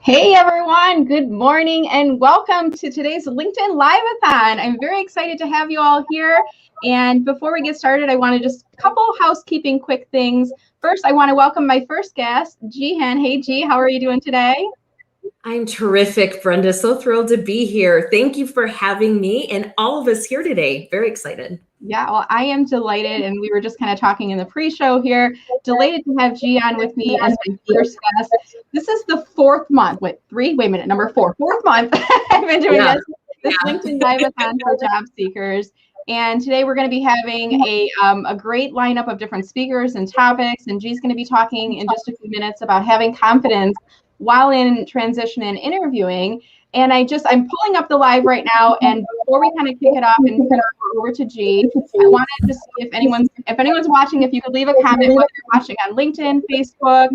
Hey everyone, good morning and welcome to today's LinkedIn Live-a-thon. I'm very excited to have you all here. And before we get started, I want to just a couple housekeeping quick things. First, I want to welcome my first guest, Gehan. Hey G, how are you doing today? I'm terrific, Brenda. So thrilled to be here. Thank you for having me and all of us here today. Very excited. Yeah, well, I am delighted, and we were just kind of talking in the pre-show here. Delighted to have G on with me as my first guest. This is the fourth month. Number four. Fourth month I've been doing this LinkedIn Live-a-thon for job seekers. And today we're going to be having a great lineup of different speakers and topics. And G's going to be talking in just a few minutes about having confidence while in transition and interviewing. And I'm pulling up the live right now. And before we kind of kick it off and turn it over to G, I wanted to see if anyone's watching, if you could leave a comment whether you're watching on LinkedIn, Facebook,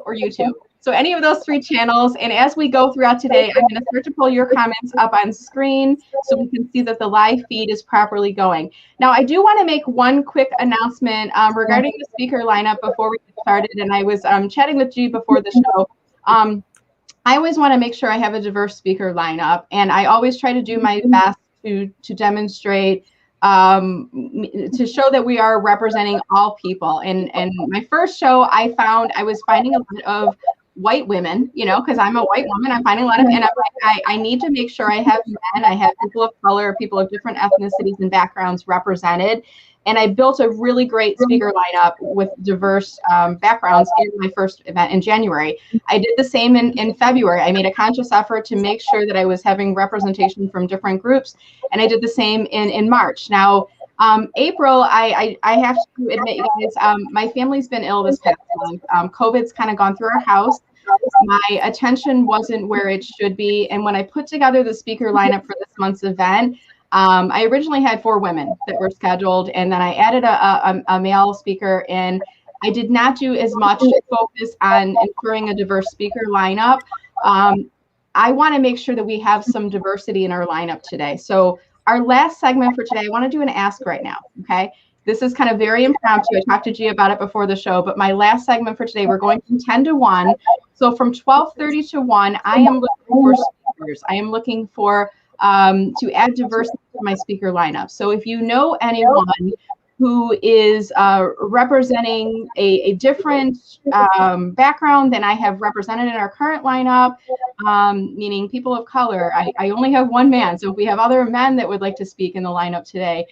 or YouTube. So any of those three channels. And as we go throughout today, I'm going to start to pull your comments up on screen so we can see that the live feed is properly going. Now, I do want to make one quick announcement regarding the speaker lineup before we get started. And I was chatting with G before the show. I always want to make sure I have a diverse speaker lineup, and I always try to do my best to demonstrate, to show that we are representing all people. And my first show, I found I was finding a lot of white women, because I'm a white woman. I'm finding a lot of, and I'm like, I need to make sure I have men, I have people of color, people of different ethnicities and backgrounds represented. And I built a really great speaker lineup with diverse backgrounds in my first event in January. I did the same in February. I made a conscious effort to make sure that I was having representation from different groups. And I did the same in March. Now, April, I have to admit, you guys, my family's been ill this past month. COVID's kind of gone through our house. My attention wasn't where it should be. And when I put together the speaker lineup for this month's event, I originally had 4 women that were scheduled, and then I added a male speaker, and I did not do as much focus on ensuring a diverse speaker lineup. I want to make sure that we have some diversity in our lineup today. So our last segment for today, I want to do an ask right now, okay? This is kind of very impromptu. I talked to G about it before the show, but my last segment for today, we're going from 10 to 1. So from 12:30 to 1, I am looking for speakers. I am looking for to add diversity to my speaker lineup. So if you know anyone who is representing a different background than I have represented in our current lineup, meaning people of color, I only have one man. So if we have other men that would like to speak in the lineup today,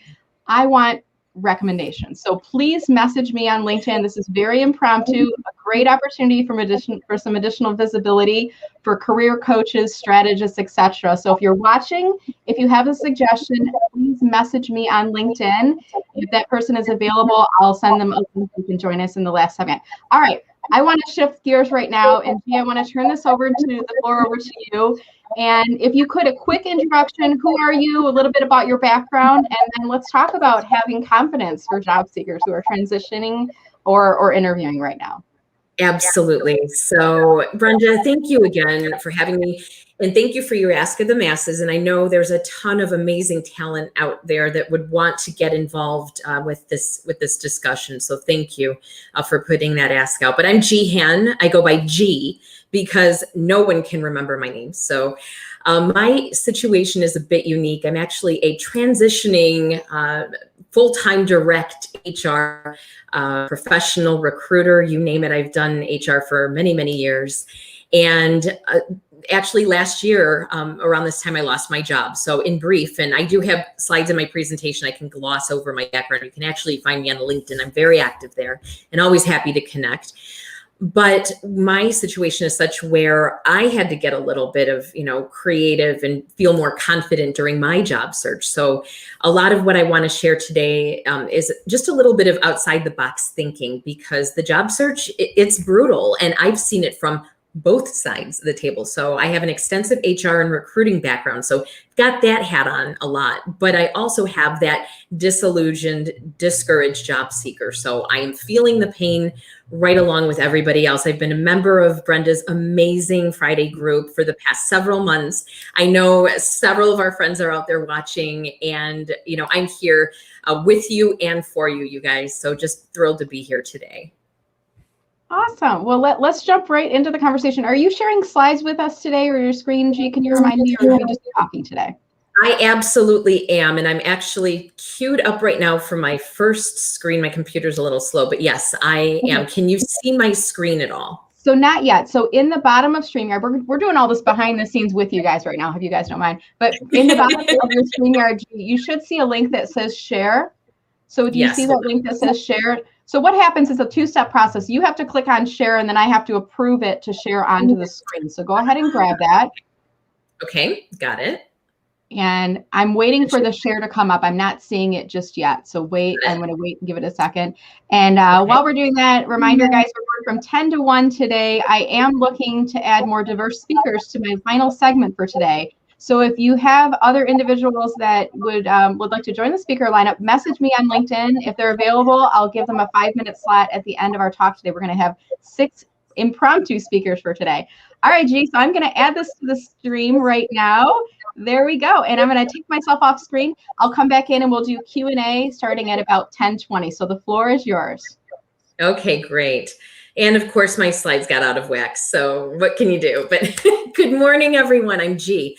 I want recommendations. So please message me on LinkedIn. This is very impromptu, a great opportunity for some additional visibility for career coaches, strategists, etc. So if you're watching, if you have a suggestion, please message me on LinkedIn. If that person is available, I'll send them a link. You can join us in the last segment. All right, I want to shift gears right now, and G, I want to turn this over to the floor over to you. And if you could, a quick introduction, who are you, a little bit about your background, and then let's talk about having confidence for job seekers who are transitioning or interviewing right now. Absolutely. So, Brenda, thank you again for having me. And thank you for your Ask of the Masses. And I know there's a ton of amazing talent out there that would want to get involved with this discussion. So thank you for putting that ask out. But I'm Gehan. I go by G because no one can remember my name. So my situation is a bit unique. I'm actually a transitioning full-time direct HR professional recruiter, you name it. I've done HR for many, many years. And actually last year, around this time, I lost my job. So in brief, and I do have slides in my presentation, I can gloss over my background. You can actually find me on LinkedIn. I'm very active there and always happy to connect. But my situation is such where I had to get a little bit of, creative and feel more confident during my job search. So a lot of what I want to share today is just a little bit of outside the box thinking, because the job search, it's brutal. And I've seen it from both sides of the table. So I have an extensive HR and recruiting background. So got that hat on a lot, but I also have that disillusioned, discouraged job seeker. So I am feeling the pain right along with everybody else. I've been a member of Brenda's amazing Friday group for the past several months. I know several of our friends are out there watching, and I'm here with you and for you, you guys. So just thrilled to be here today. Awesome. Well, let's jump right into the conversation. Are you sharing slides with us today or your screen, G? Can you remind me, or are we just talking today? I absolutely am. And I'm actually queued up right now for my first screen. My computer's a little slow, but yes, I am. Can you see my screen at all? So not yet. So in the bottom of StreamYard, we're doing all this behind the scenes with you guys right now, if you guys don't mind. But in the bottom of your StreamYard, you should see a link that says share. So do you see that link that says share? So what happens is a two-step process. You have to click on share, and then I have to approve it to share onto the screen. So go ahead and grab that. Okay, got it. And I'm waiting for the share to come up. I'm not seeing it just yet. So wait, I'm going to wait and give it a second. And while we're doing that, reminder, guys, we're going from 10 to 1 today. I am looking to add more diverse speakers to my final segment for today. So if you have other individuals that would like to join the speaker lineup, message me on LinkedIn. If they're available, I'll give them a 5-minute slot at the end of our talk today. We're going to have 6 impromptu speakers for today. All right, G, so I'm going to add this to the stream right now. There we go. And I'm going to take myself off screen. I'll come back in and we'll do Q&A starting at about 10:20. So the floor is yours. Okay, great. And of course, my slides got out of whack. So what can you do? But good morning, everyone. I'm G.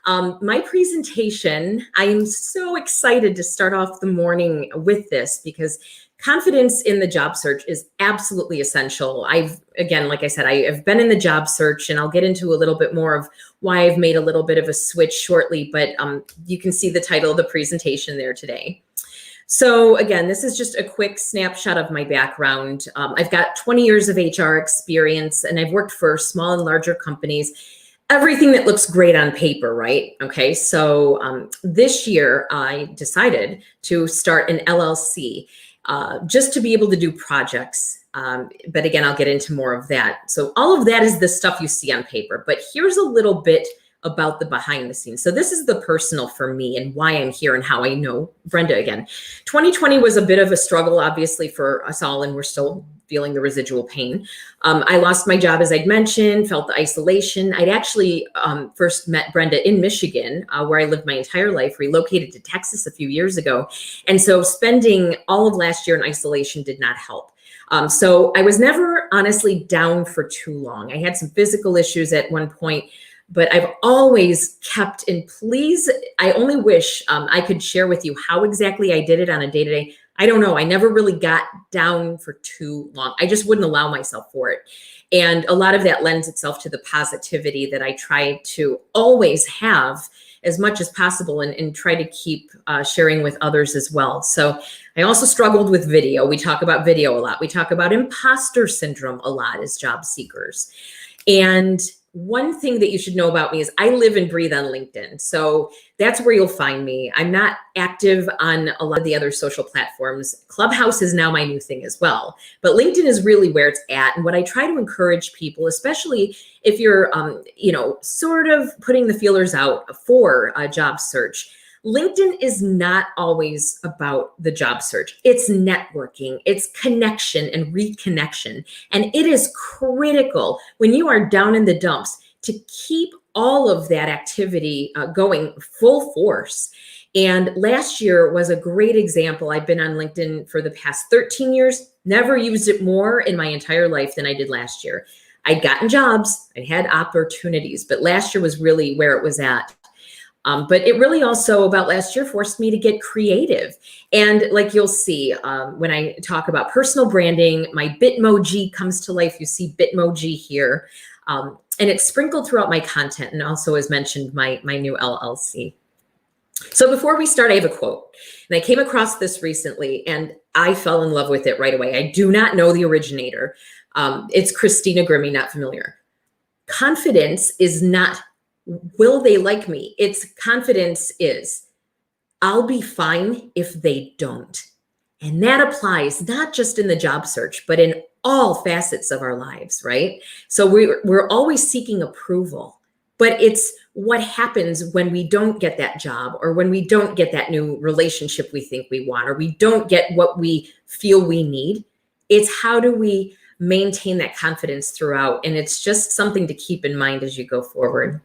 My presentation, I am so excited to start off the morning with this because confidence in the job search is absolutely essential. Again, like I said, I have been in the job search, and I'll get into a little bit more of why I've made a little bit of a switch shortly, but you can see the title of the presentation there today. So again, this is just a quick snapshot of my background. I've got 20 years of HR experience, and I've worked for small and larger companies. Everything that looks great on paper, right? Okay, so this year I decided to start an LLC just to be able to do projects. But again, I'll get into more of that. So all of that is the stuff you see on paper, but here's a little bit about the behind the scenes. So this is the personal for me and why I'm here and how I know Brenda again. 2020 was a bit of a struggle, obviously, for us all, and we're still feeling the residual pain. I lost my job, as I'd mentioned, felt the isolation. I'd actually first met Brenda in Michigan, where I lived my entire life, relocated to Texas a few years ago. And so spending all of last year in isolation did not help. So I was never honestly down for too long. I had some physical issues at one point, but I've always kept, and please, I only wish I could share with you how exactly I did it on a day-to-day. I don't know. I never really got down for too long. I just wouldn't allow myself for it. And a lot of that lends itself to the positivity that I try to always have as much as possible and try to keep sharing with others as well. So I also struggled with video. We talk about video a lot. We talk about imposter syndrome a lot as job seekers. And one thing that you should know about me is I live and breathe on LinkedIn. So that's where you'll find me. I'm not active on a lot of the other social platforms. Clubhouse is now my new thing as well. But LinkedIn is really where it's at. And what I try to encourage people, especially if you're, sort of putting the feelers out for a job search, LinkedIn is not always about the job search. It's networking, it's connection and reconnection. And it is critical when you are down in the dumps to keep all of that activity going full force. And last year was a great example. I've been on LinkedIn for the past 13 years, never used it more in my entire life than I did last year. I'd gotten jobs, I had opportunities, but last year was really where it was at. But it really also about last year forced me to get creative. And like you'll see when I talk about personal branding, my Bitmoji comes to life. You see Bitmoji here. And it's sprinkled throughout my content and also, as mentioned, my new LLC. So before we start, I have a quote. And I came across this recently and I fell in love with it right away. I do not know the originator. It's Christina Grimmie, not familiar. Confidence is not will they like me? Its confidence is, I'll be fine if they don't. And that applies not just in the job search, but in all facets of our lives, right? So we're always seeking approval, but it's what happens when we don't get that job or when we don't get that new relationship we think we want, or we don't get what we feel we need. It's how do we maintain that confidence throughout? And it's just something to keep in mind as you go forward.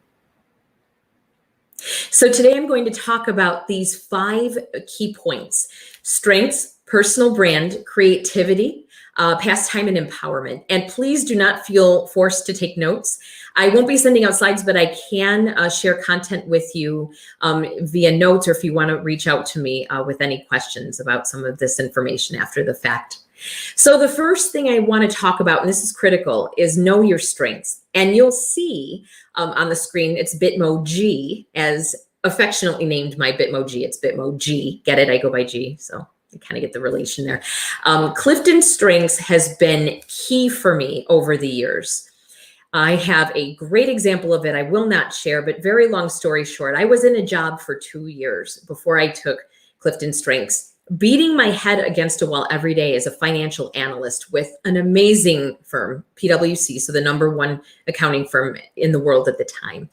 So today I'm going to talk about these 5 key points: strengths, personal brand, creativity, pastime, and empowerment. And please do not feel forced to take notes. I won't be sending out slides, but I can share content with you via notes, or if you want to reach out to me with any questions about some of this information after the fact. So the first thing I want to talk about, and this is critical, is know your strengths. And you'll see on the screen, it's Bitmoji, as affectionately named my Bitmoji. It's Bitmoji. Get it? I go by G. So you kind of get the relation there. Clifton Strengths has been key for me over the years. I have a great example of it. I will not share, but very long story short, I was in a job for 2 years before I took Clifton Strengths, beating my head against a wall every day as a financial analyst with an amazing firm, PwC, so the #1 accounting firm in the world at the time.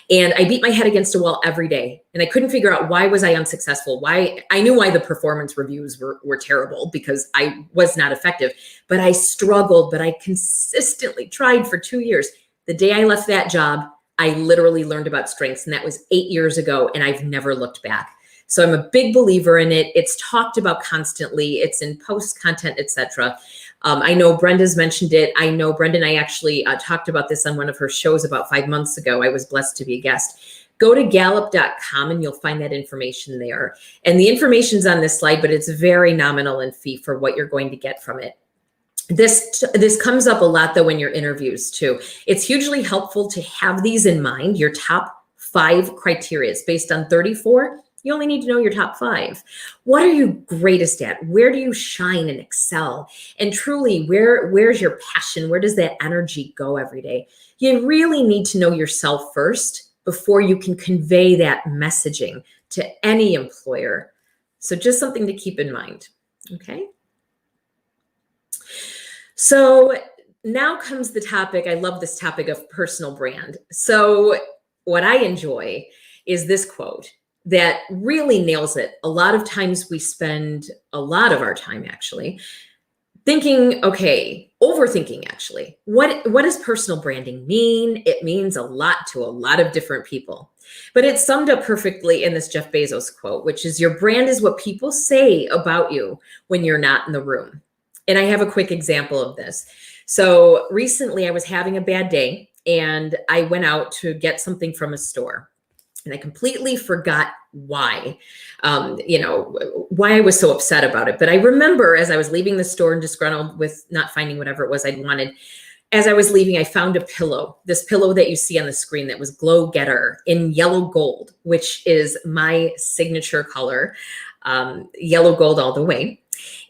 And I beat my head against a wall every day. And I couldn't figure out, why was I unsuccessful? Why? I knew why the performance reviews were terrible, because I was not effective. But I struggled, but I consistently tried for 2 years. The day I left that job, I literally learned about strengths, and that was 8 years ago, and I've never looked back. So I'm a big believer in it. It's talked about constantly. It's in post content, etc. I know Brenda's mentioned it. I know Brenda and I actually talked about this on one of her shows about 5 months ago. I was blessed to be a guest. Go to gallup.com and you'll find that information there. And the information's on this slide, but it's very nominal in fee for what you're going to get from it. This comes up a lot, though, in your interviews too. It's hugely helpful to have these in mind, your top 5 criteria. It's based on 34. You only need to know your top 5. What are you greatest at? Where do you shine and excel? And truly, where's your passion? Where does that energy go every day? You really need to know yourself first before you can convey that messaging to any employer. So just something to keep in mind, okay? So now comes the topic. I love this topic of personal brand. So what I enjoy is this quote that really nails it. A lot of times we spend a lot of our time actually thinking, okay, overthinking actually. What does personal branding mean? It means a lot to a lot of different people. But it's summed up perfectly in this Jeff Bezos quote, which is, your brand is what people say about you when you're not in the room. And I have a quick example of this. So recently I was having a bad day and I went out to get something from a store. And I completely forgot why, why I was so upset about it. But I remember as I was leaving the store and disgruntled with not finding whatever it was I'd wanted, as I was leaving, I found a pillow, this pillow that you see on the screen that was Glow Getter in yellow gold, which is my signature color, yellow gold all the way.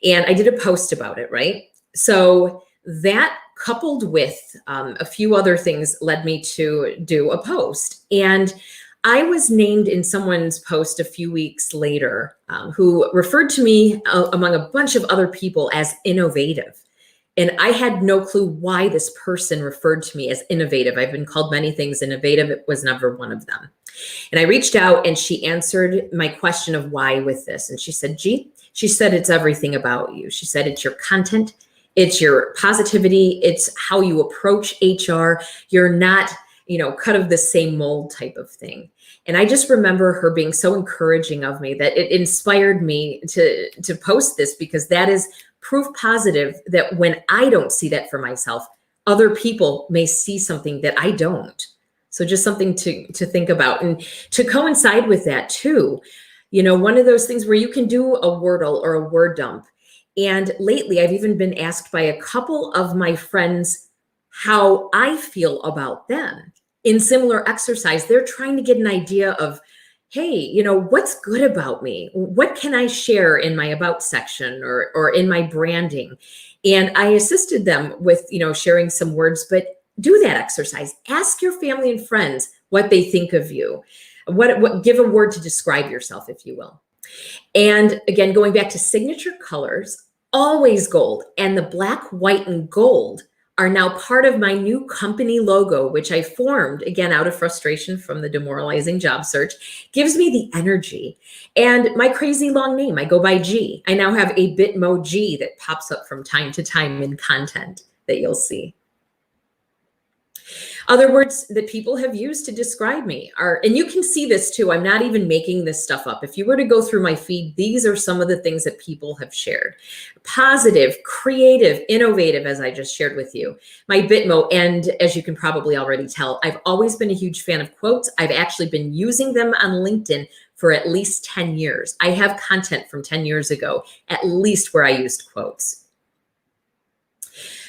And I did a post about it, right? So that coupled with a few other things led me to do a post. And I was named in someone's post a few weeks later who referred to me among a bunch of other people as innovative. And I had no clue why this person referred to me as innovative. I've been called many things innovative. It was never one of them. And I reached out and she answered my question of why with this. And she said, she said, it's everything about you. She said, it's your content. It's your positivity. It's how you approach HR. You're not, cut of the same mold type of thing. And I just remember her being so encouraging of me that it inspired me to post this, because that is proof positive that when I don't see that for myself, other people may see something that I don't. So just something to think about. And to coincide with that too, one of those things where you can do a Wordle or a word dump. And lately I've even been asked by a couple of my friends how I feel about them. In similar exercise, they're trying to get an idea of, hey, what's good about me? What can I share in my about section or in my branding? And I assisted them with, sharing some words, but do that exercise. Ask your family and friends what they think of you. What give a word to describe yourself, if you will. And again, going back to signature colors, always gold, and the black, white, and gold are now part of my new company logo, which I formed, again, out of frustration from the demoralizing job search, gives me the energy. And my crazy long name, I go by G. I now have a Bitmoji that pops up from time to time in content that you'll see. Other words that people have used to describe me are, and you can see this too, I'm not even making this stuff up. If you were to go through my feed, these are some of the things that people have shared. Positive, creative, innovative, as I just shared with you. My Bitmo, and as you can probably already tell, I've always been a huge fan of quotes. I've actually been using them on LinkedIn for at least 10 years. I have content from 10 years ago, at least, where I used quotes.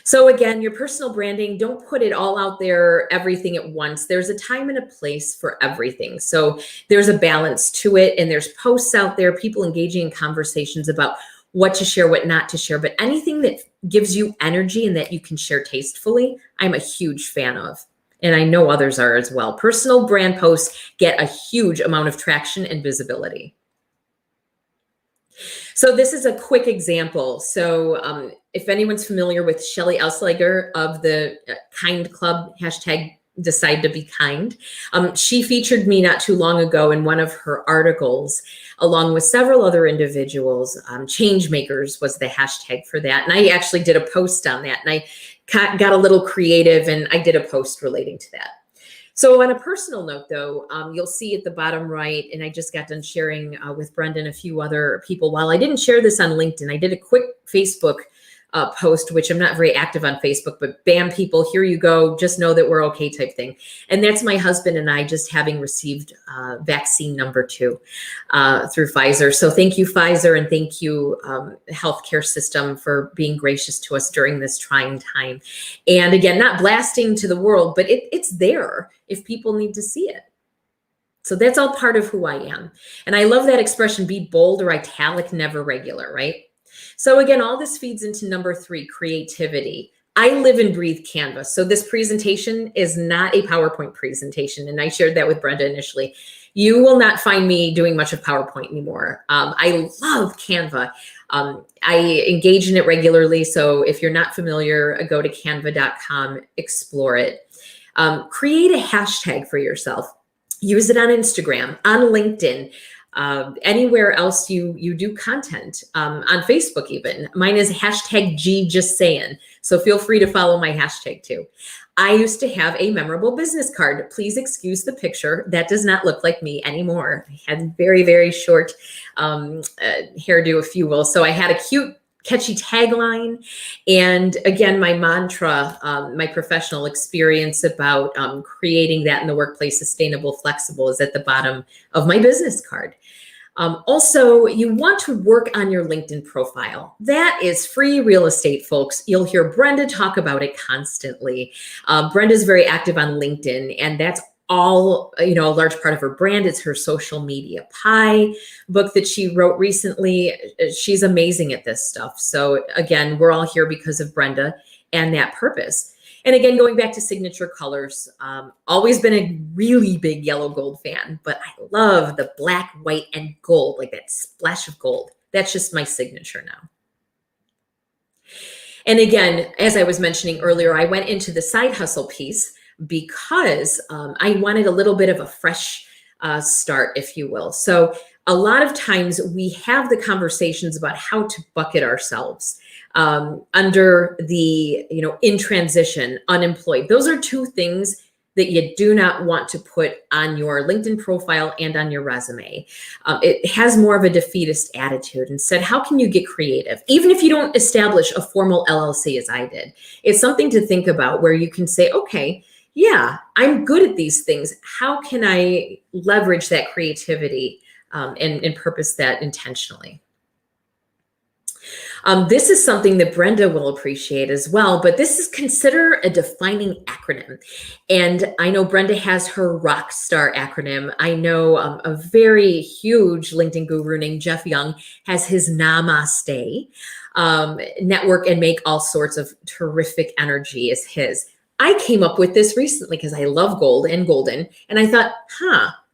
So again, your personal branding, don't put it all out there, everything at once. There's a time and a place for everything. So there's a balance to it, and there's posts out there, people engaging in conversations about what to share, what not to share, but anything that gives you energy and that you can share tastefully, I'm a huge fan of. And I know others are as well. Personal brand posts get a huge amount of traction and visibility. So this is a quick example. So if anyone's familiar with Shelly Elsliger of the Kind Club, hashtag Decide to Be Kind, she featured me not too long ago in one of her articles, along with several other individuals. Change makers was the hashtag for that. And I actually did a post on that, and I got a little creative, and I did a post relating to that. So on a personal note, though, you'll see at the bottom right, and I just got done sharing with Brenda and a few other people. While I didn't share this on LinkedIn, I did a quick Facebook post, which I'm not very active on Facebook, but bam, people, here you go. Just know that we're okay type thing. And that's my husband and I just having received vaccine number 2 through Pfizer. So thank you, Pfizer, and thank you, healthcare system, for being gracious to us during this trying time. And again, not blasting to the world, but it's there if people need to see it. So that's all part of who I am. And I love that expression, be bold or italic, never regular, right? So again, all this feeds into number 3, creativity. I live and breathe Canvas. So this presentation is not a PowerPoint presentation. And I shared that with Brenda initially. You will not find me doing much of PowerPoint anymore. I love Canva. I engage in it regularly. So if you're not familiar, go to canva.com, explore it. Create a hashtag for yourself. Use it on Instagram, on LinkedIn, anywhere else you do content, on Facebook even. Mine is hashtag #GJustSayin'. So feel free to follow my hashtag too. I used to have a memorable business card. Please excuse the picture. That does not look like me anymore. I had very, very short hairdo, if you will. So I had a cute, catchy tagline. And again, my mantra, my professional experience about creating that in the workplace, sustainable, flexible, is at the bottom of my business card. Also, you want to work on your LinkedIn profile. That is free real estate, folks. You'll hear Brenda talk about it constantly. Brenda's very active on LinkedIn, and that's all, a large part of her brand. It's her social media pie book that she wrote recently. She's amazing at this stuff. So again, we're all here because of Brenda and that purpose. And again, going back to signature colors, always been a really big yellow gold fan, but I love the black, white, and gold, like that splash of gold. That's just my signature now. And again, as I was mentioning earlier, I went into the side hustle piece because I wanted a little bit of a fresh start, if you will. So a lot of times we have the conversations about how to bucket ourselves under the, in transition, unemployed. Those are two things that you do not want to put on your LinkedIn profile and on your resume. It has more of a defeatist attitude. Instead, how can you get creative? Even if you don't establish a formal LLC as I did, it's something to think about where you can say, okay, yeah, I'm good at these things. How can I leverage that creativity and purpose that intentionally? This is something that Brenda will appreciate as well, but this is consider a defining acronym. And I know Brenda has her Rockstar acronym. I know a very huge LinkedIn guru named Jeff Young has his Namaste. Network and make all sorts of terrific energy is his. I came up with this recently because I love gold and golden. And I thought,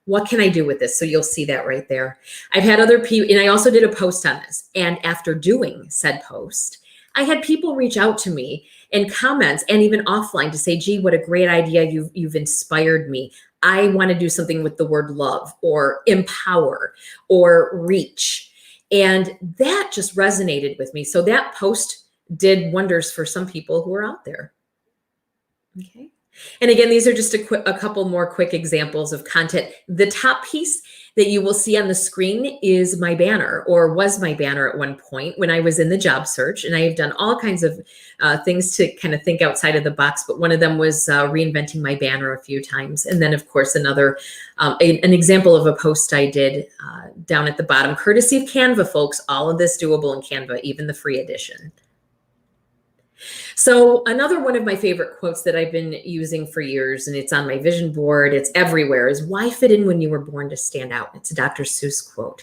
what can I do with this? So you'll see that right there. I've had other people, and I also did a post on this. And after doing said post, I had people reach out to me in comments and even offline to say, gee, what a great idea. You've inspired me. I want to do something with the word love or empower or reach. And that just resonated with me. So that post did wonders for some people who are out there. Okay. And again, these are just a couple more quick examples of content. The top piece that you will see on the screen is my banner, or was my banner at one point when I was in the job search. And I have done all kinds of things to kind of think outside of the box, but one of them was reinventing my banner a few times. And then, of course, another, an example of a post I did down at the bottom, courtesy of Canva, folks. All of this doable in Canva, even the free edition. So another one of my favorite quotes that I've been using for years, and it's on my vision board, it's everywhere, is "Why fit in when you were born to stand out?" It's a Dr. Seuss quote.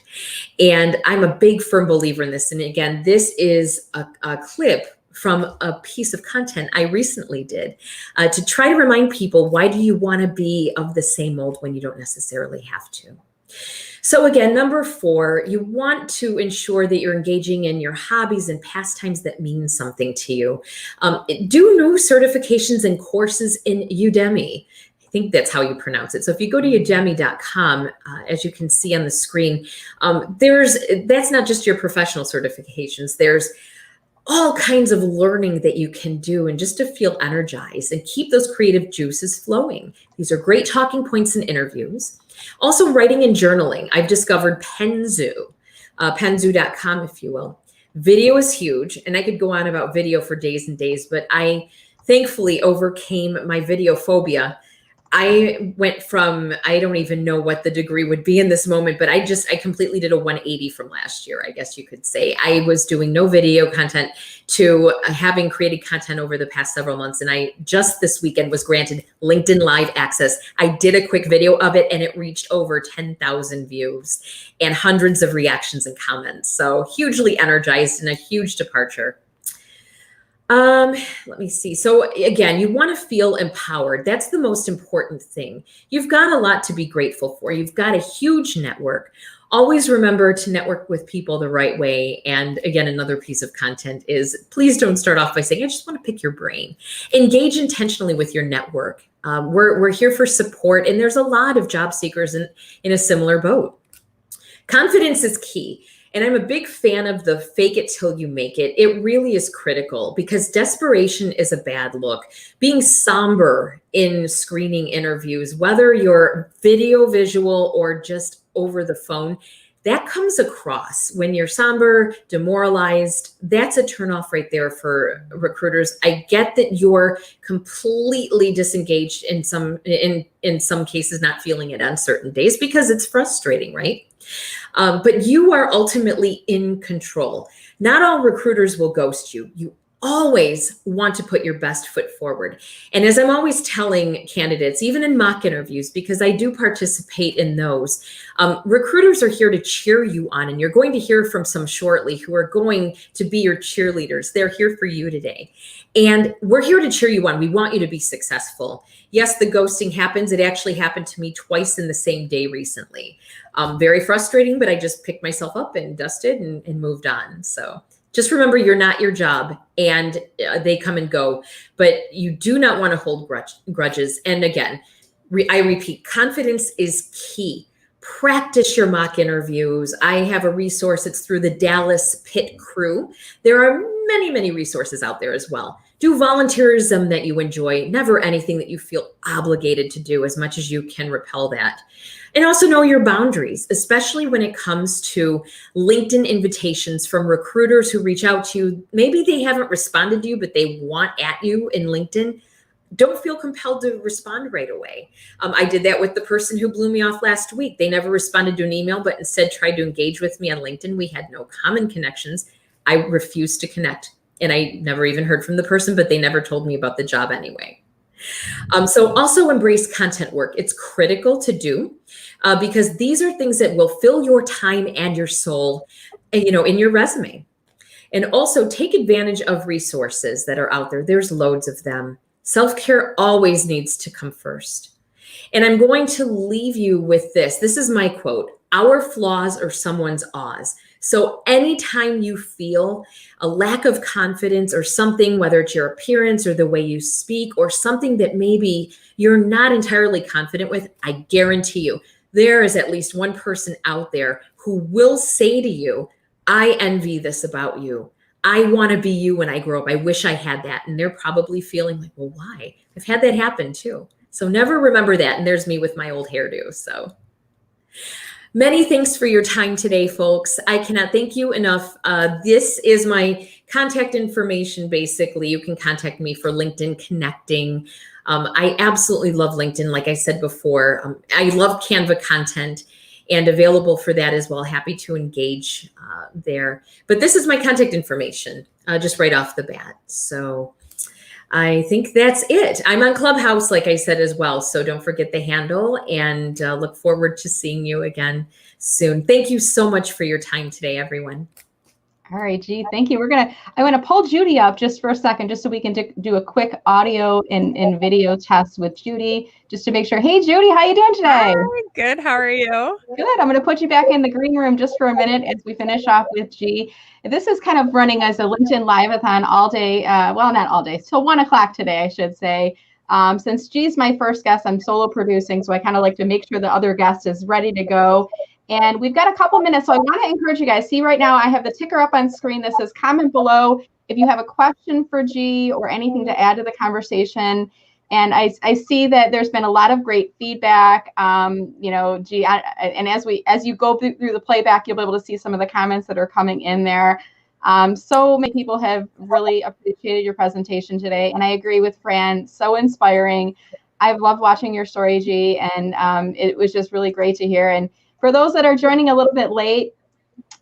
And I'm a big, firm believer in this. And again, this is a clip from a piece of content I recently did to try to remind people, why do you want to be of the same mold when you don't necessarily have to? So again, number 4, you want to ensure that you're engaging in your hobbies and pastimes that mean something to you. Do new certifications and courses in Udemy. I think that's how you pronounce it. So if you go to udemy.com, as you can see on the screen, that's not just your professional certifications. There's all kinds of learning that you can do, and just to feel energized and keep those creative juices flowing. These are great talking points in interviews. Also, writing and journaling. I've discovered Penzu, penzu.com, if you will. Video is huge, and I could go on about video for days and days, but I thankfully overcame my video phobia. I went from, I don't even know what the degree would be in this moment, but I completely did a 180 from last year, I guess you could say. I was doing no video content to having created content over the past several months. And I just this weekend was granted LinkedIn Live access. I did a quick video of it, and it reached over 10,000 views and hundreds of reactions and comments. So hugely energized and a huge departure. Let me see. So again, you want to feel empowered. That's the most important thing. You've got a lot to be grateful for. You've got a huge network. Always remember to network with people the right way. And again, another piece of content is, please don't start off by saying, I just want to pick your brain. Engage intentionally with your network. We're here for support, and there's a lot of job seekers in a similar boat. Confidence is key. And I'm a big fan of the fake it till you make it. It really is critical, because desperation is a bad look. Being somber in screening interviews, whether you're video, visual, or just over the phone, that comes across. When you're somber, demoralized, that's a turnoff right there for recruiters. I get that you're completely disengaged in some cases, not feeling it on certain days, because it's frustrating, right? But you are ultimately in control. Not all recruiters will ghost you. You always want to put your best foot forward. And as I'm always telling candidates, even in mock interviews, because I do participate in those, recruiters are here to cheer you on. And you're going to hear from some shortly who are going to be your cheerleaders. They're here for you today. And we're here to cheer you on. We want you to be successful. Yes, the ghosting happens. It actually happened to me twice in the same day recently. Very frustrating, but I just picked myself up and dusted and moved on. So just remember, you're not your job, and they come and go, but you do not want to hold grudges. And again, I repeat, confidence is key. Practice your mock interviews. I have a resource. It's through the Dallas Pit Crew. There are many, many resources out there as well. Do volunteerism that you enjoy, never anything that you feel obligated to do, as much as you can repel that. And also know your boundaries, especially when it comes to LinkedIn invitations from recruiters who reach out to you. Maybe they haven't responded to you, but they want at you in LinkedIn. Don't feel compelled to respond right away. I did that with the person who blew me off last week. They never responded to an email, but instead tried to engage with me on LinkedIn. We had no common connections. I refused to connect, and I never even heard from the person, but they never told me about the job anyway. So also embrace content work. It's critical to do because these are things that will fill your time and your soul, in your resume. And also take advantage of resources that are out there. There's loads of them. Self-care always needs to come first. And I'm going to leave you with this. This is my quote: "Our flaws are someone's awes." So anytime you feel a lack of confidence or something, whether it's your appearance or the way you speak or something that maybe you're not entirely confident with, I guarantee you there is at least one person out there who will say to you, "I envy this about you. I want to be you when I grow up. I wish I had that. And they're probably feeling like, well, why? I've had that happen too. So never remember that. And there's me with my old hairdo. So many thanks for your time today, folks. I cannot thank you enough. This is my contact information. Basically, you can contact me for LinkedIn connecting. I absolutely love LinkedIn. Like I said before, I love Canva content and available for that as well. Happy to engage there. But this is my contact information just right off the bat. So I think that's it. I'm on Clubhouse, like I said, as well. So don't forget the handle, and look forward to seeing you again soon. Thank you so much for your time today, everyone. All right, G, thank you. I want to pull Judi up just for a second, just so we can do a quick audio and video test with Judi, just to make sure. Hey, Judi, how you doing today? Hi, good. How are you? Good. I'm going to put you back in the green room just for a minute as we finish off with G. This is kind of running as a LinkedIn Live-a-thon all day. Well, not all day, till 1 o'clock today, I should say. Since G's my first guest, I'm solo producing, so I kind of like to make sure the other guest is ready to go. And we've got a couple minutes, so I want to encourage you guys. See, right now I have the ticker up on screen that says comment below if you have a question for G or anything to add to the conversation. And I see that there's been a lot of great feedback. You know, G, and as you go through the playback, you'll be able to see some of the comments that are coming in there. So many people have really appreciated your presentation today, and I agree with Fran. So inspiring. I've loved watching your story, G, and it was just really great to hear. And for those that are joining a little bit late,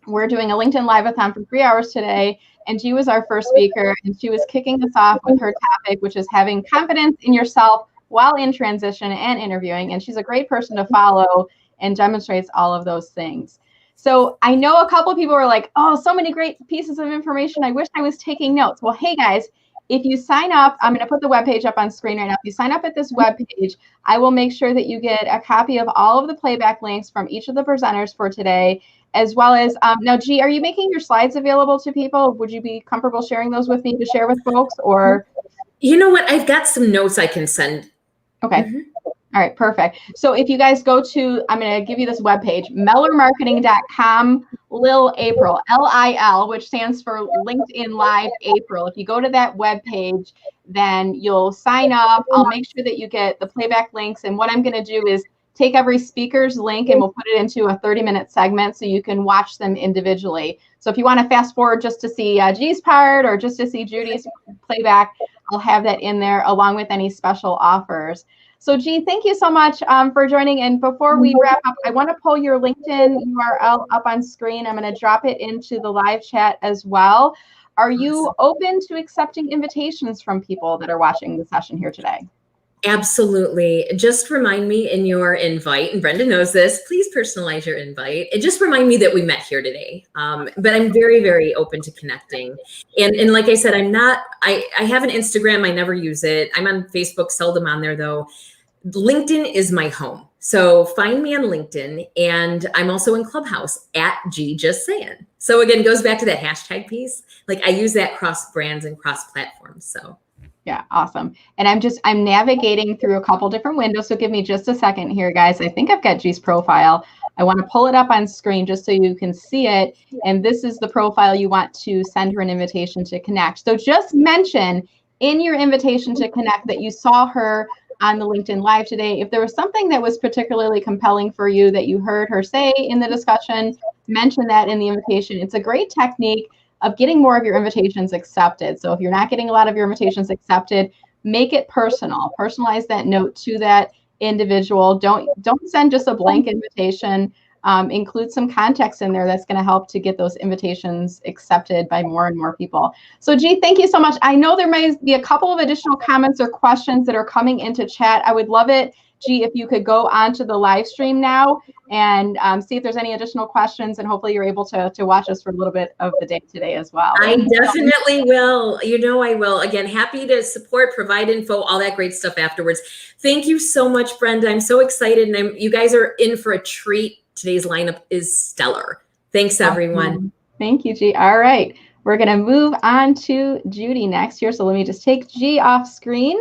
we're doing a LinkedIn Live-a-thon for 3 hours today, and G was our first speaker, and she was kicking us off with her topic, which is having confidence in yourself while in transition and interviewing. And she's a great person to follow and demonstrates all of those things. So I know a couple of people were like, oh, so many great pieces of information. I wish I was taking notes. Well, hey, guys, if you sign up, I'm going to put the webpage up on screen right now. If you sign up at this webpage, I will make sure that you get a copy of all of the playback links from each of the presenters for today, as well as, now, G, are you making your slides available to people? Would you be comfortable sharing those with me to share with folks, or? You know what? I've got some notes I can send. Okay. Mm-hmm. All right, perfect. So if you guys go to, I'm going to give you this webpage, mellermarketing.com, Lil April, L-I-L, which stands for LinkedIn Live April. If you go to that webpage, then you'll sign up. I'll make sure that you get the playback links. And what I'm going to do is take every speaker's link and we'll put it into a 30-minute segment so you can watch them individually. So if you want to fast forward just to see G's part or just to see Judi's playback, I'll have that in there along with any special offers. So G, thank you so much for joining. And before we wrap up, I want to pull your LinkedIn URL up on screen. I'm going to drop it into the live chat as well. Are you open to accepting invitations from people that are watching the session here today? Absolutely. Just remind me in your invite, and Brenda knows this, please personalize your invite. And just remind me that we met here today. But I'm very, very open to connecting. And like I said, I have an Instagram, I never use it. I'm on Facebook, seldom on there though. LinkedIn is my home. So find me on LinkedIn, and I'm also in Clubhouse at G Just Saying. So again, goes back to that hashtag piece. Like I use that cross brands and cross platforms. So yeah, awesome. And I'm navigating through a couple different windows. So give me just a second here, guys. I think I've got G's profile. I want to pull it up on screen just so you can see it. And this is the profile you want to send her an invitation to connect. So just mention in your invitation to connect that you saw her on the LinkedIn Live today. If there was something that was particularly compelling for you that you heard her say in the discussion, mention that in the invitation. It's a great technique of getting more of your invitations accepted. So if you're not getting a lot of your invitations accepted, make it personal. Personalize that note to that individual. Don't send just a blank invitation. Include some context in there that's going to help to get those invitations accepted by more and more people. So G, thank you so much. I know there may be a couple of additional comments or questions that are coming into chat. I would love it, G, if you could go onto the live stream now and see if there's any additional questions, and hopefully you're able to watch us for a little bit of the day today as well. I definitely will. You know I will. Again, happy to support, provide info, all that great stuff afterwards. Thank you so much, Brenda. I'm so excited, and you guys are in for a treat. Today's lineup is stellar. Thanks, everyone. Thank you, G. All right. We're going to move on to Judi next here. So let me just take G off screen,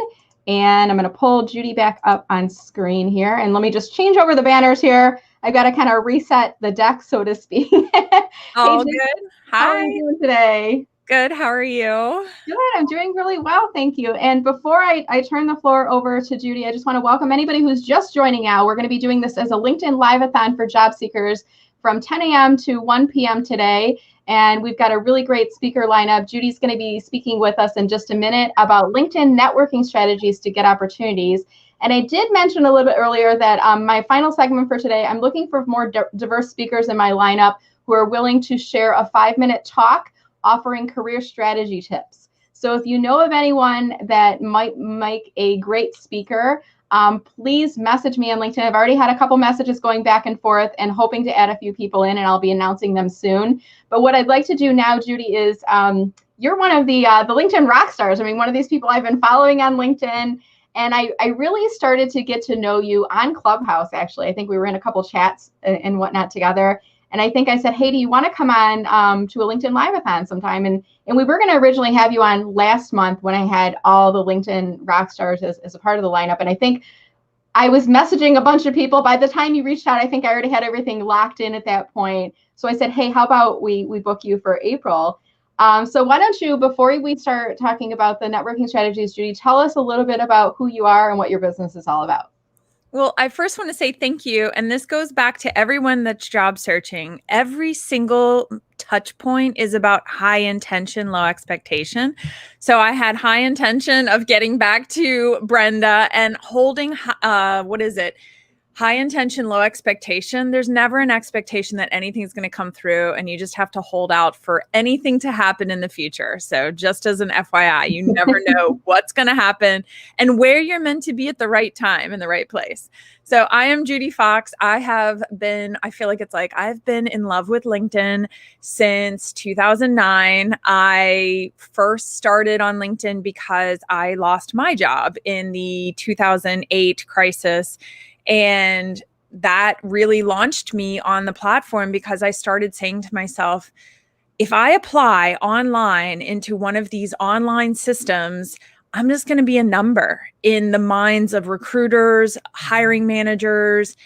and I'm going to pull Judi back up on screen here. And let me just change over the banners here. I've got to kind of reset the deck, so to speak. Oh, hey, good. Hi. How are you doing today? Good. How are you? Good. I'm doing really well. Thank you. And before I turn the floor over to Judi, I just want to welcome anybody who's just joining now. We're going to be doing this as a LinkedIn Live-a-thon for job seekers from 10 a.m. to 1 p.m. today. And we've got a really great speaker lineup. Judi's going to be speaking with us in just a minute about LinkedIn networking strategies to get opportunities. And I did mention a little bit earlier that my final segment for today, I'm looking for more diverse speakers in my lineup who are willing to share a 5-minute talk offering career strategy tips. So if you know of anyone that might make a great speaker, please message me on LinkedIn. I've already had a couple messages going back and forth and hoping to add a few people in, and I'll be announcing them soon. But what I'd like to do now, Judi, is you're one of the LinkedIn rock stars. I mean, one of these people I've been following on LinkedIn, and I really started to get to know you on Clubhouse, actually. I think we were in a couple chats and whatnot together. And I think I said, hey, do you want to come on to a LinkedIn Live-a-thon sometime? And we were going to originally have you on last month when I had all the LinkedIn rock stars as a part of the lineup. And I think I was messaging a bunch of people. By the time you reached out, I think I already had everything locked in at that point. So I said, hey, how about we book you for April? So why don't you, before we start talking about the networking strategies, Judi, tell us a little bit about who you are and what your business is all about. Well, I first want to say thank you. And this goes back to everyone that's job searching. Every single touch point is about high intention, low expectation. So I had high intention of getting back to Brenda and holding, high intention, low expectation. There's never an expectation that anything's going to come through, and you just have to hold out for anything to happen in the future. So just as an FYI, you never know what's going to happen and where you're meant to be at the right time in the right place. So I am Judi Fox. I've been in love with LinkedIn since 2009. I first started on LinkedIn because I lost my job in the 2008 crisis. And that really launched me on the platform because I started saying to myself, if I apply online into one of these online systems, I'm just going to be a number in the minds of recruiters, hiring managers.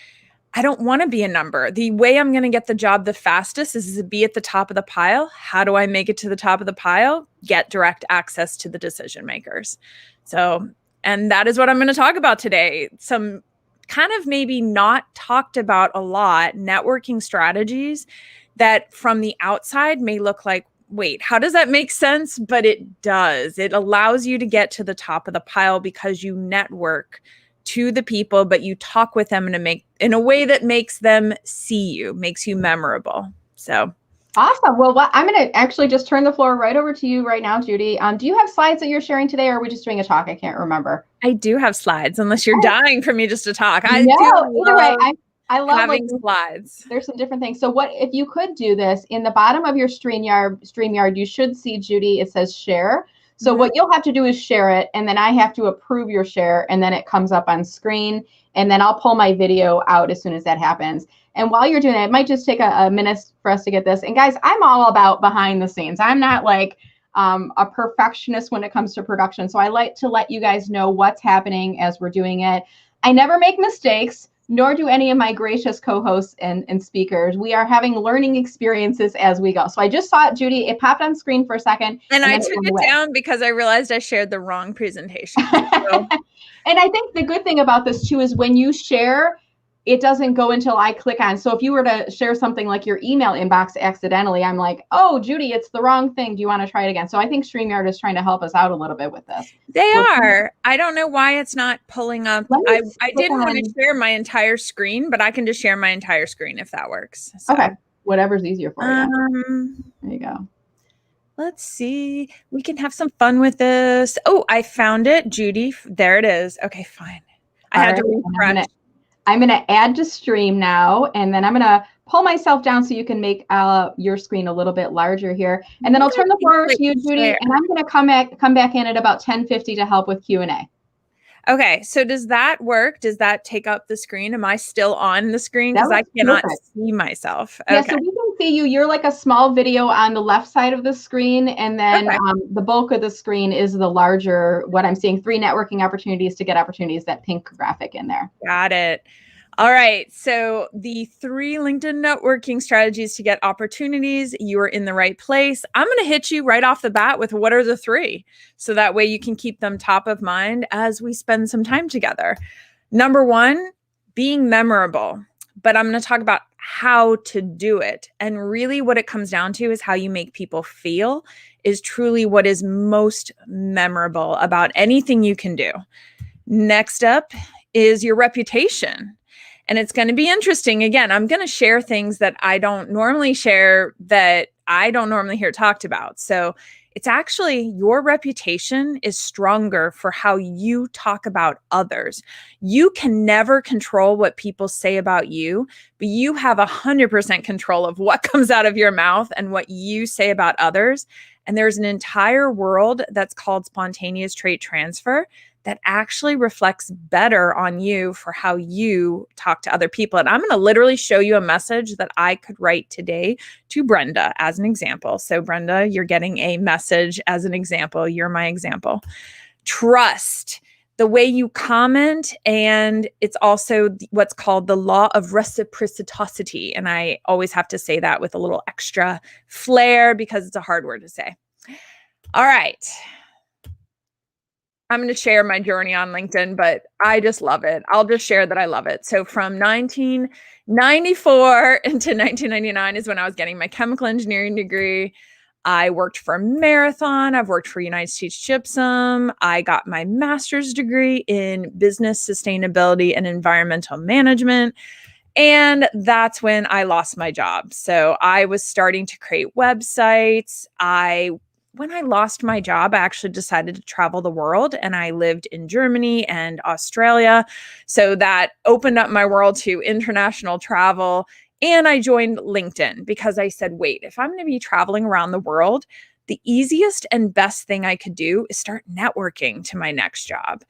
I don't want to be a number. The way I'm going to get the job the fastest is to be at the top of the pile. How do I make it to the top of the pile? Get direct access to the decision makers. So, and that is what I'm going to talk about today. Some kind of maybe not talked about a lot, networking strategies that from the outside may look like, wait, how does that make sense? But it does. It allows you to get to the top of the pile because you network to the people, but you talk with them in a way that makes them see you, makes you memorable. So awesome. Well, I'm going to actually just turn the floor right over to you right now, Judi. Do you have slides that you're sharing today, or are we just doing a talk? I can't remember. I do have slides, unless you're dying for me just to talk. I love having slides. There's some different things. So what if you could do this in the bottom of your StreamYard, you should see, Judi, it says share. So what you'll have to do is share it, and then I have to approve your share, and then it comes up on screen, and then I'll pull my video out as soon as that happens. And while you're doing that, it might just take a minute for us to get this. And guys, I'm all about behind the scenes. I'm not like a perfectionist when it comes to production. So I like to let you guys know what's happening as we're doing it. I never make mistakes, nor do any of my gracious co-hosts and speakers. We are having learning experiences as we go. So I just saw it, Judi. It popped on screen for a second. And I took it down because I realized I shared the wrong presentation. So. And I think the good thing about this too is when you share, it doesn't go until I click on. So if you were to share something like your email inbox accidentally, I'm like, oh, Judi, it's the wrong thing. Do you want to try it again? So I think StreamYard is trying to help us out a little bit with this. They are. I don't know why it's not pulling up. I didn't want to share my entire screen, but I can just share my entire screen if that works. So. Okay. Whatever's easier for you. There you go. Let's see. We can have some fun with this. Oh, I found it, Judi. There it is. Okay, fine. I had to refresh. I'm going to add to stream now, and then I'm going to pull myself down so you can make your screen a little bit larger here. And then I'll turn the floor over to you, Judi, and I'm going to come back in at about 10:50 to help with Q&A. Okay, so does that work? Does that take up the screen? Am I still on the screen? Because I cannot see myself. Okay. Yeah, so we can see you. You're like a small video on the left side of the screen, and then the bulk of the screen is the larger, what I'm seeing, 3 networking opportunities to get opportunities, that pink graphic in there. Got it. All right. So the 3 LinkedIn networking strategies to get opportunities. You are in the right place. I'm going to hit you right off the bat with what are the 3, so that way you can keep them top of mind as we spend some time together. Number 1, being memorable. But I'm going to talk about how to do it. And really what it comes down to is how you make people feel is truly what is most memorable about anything you can do. Next up is your reputation. And it's going to be interesting. Again, I'm going to share things that I don't normally share, that I don't normally hear talked about. So it's actually your reputation is stronger for how you talk about others. You can never control what people say about you, but you have 100% control of what comes out of your mouth and what you say about others. And there's an entire world that's called spontaneous trait transfer that actually reflects better on you for how you talk to other people. And I'm going to literally show you a message that I could write today to Brenda as an example. So Brenda, you're getting a message as an example. You're my example. Trust. The way you comment, and it's also what's called the law of reciprocity. And I always have to say that with a little extra flair because it's a hard word to say. All right. I'm going to share my journey on LinkedIn, but I just love it. I'll just share that I love it. So from 1994 into 1999 is when I was getting my chemical engineering degree. I worked for Marathon. I've worked for United States Gypsum. I got my master's degree in business sustainability and environmental management. And that's when I lost my job. So I was starting to create websites. When I lost my job, I actually decided to travel the world, and I lived in Germany and Australia. So that opened up my world to international travel. And I joined LinkedIn because I said, wait, if I'm going to be traveling around the world, the easiest and best thing I could do is start networking to my next job.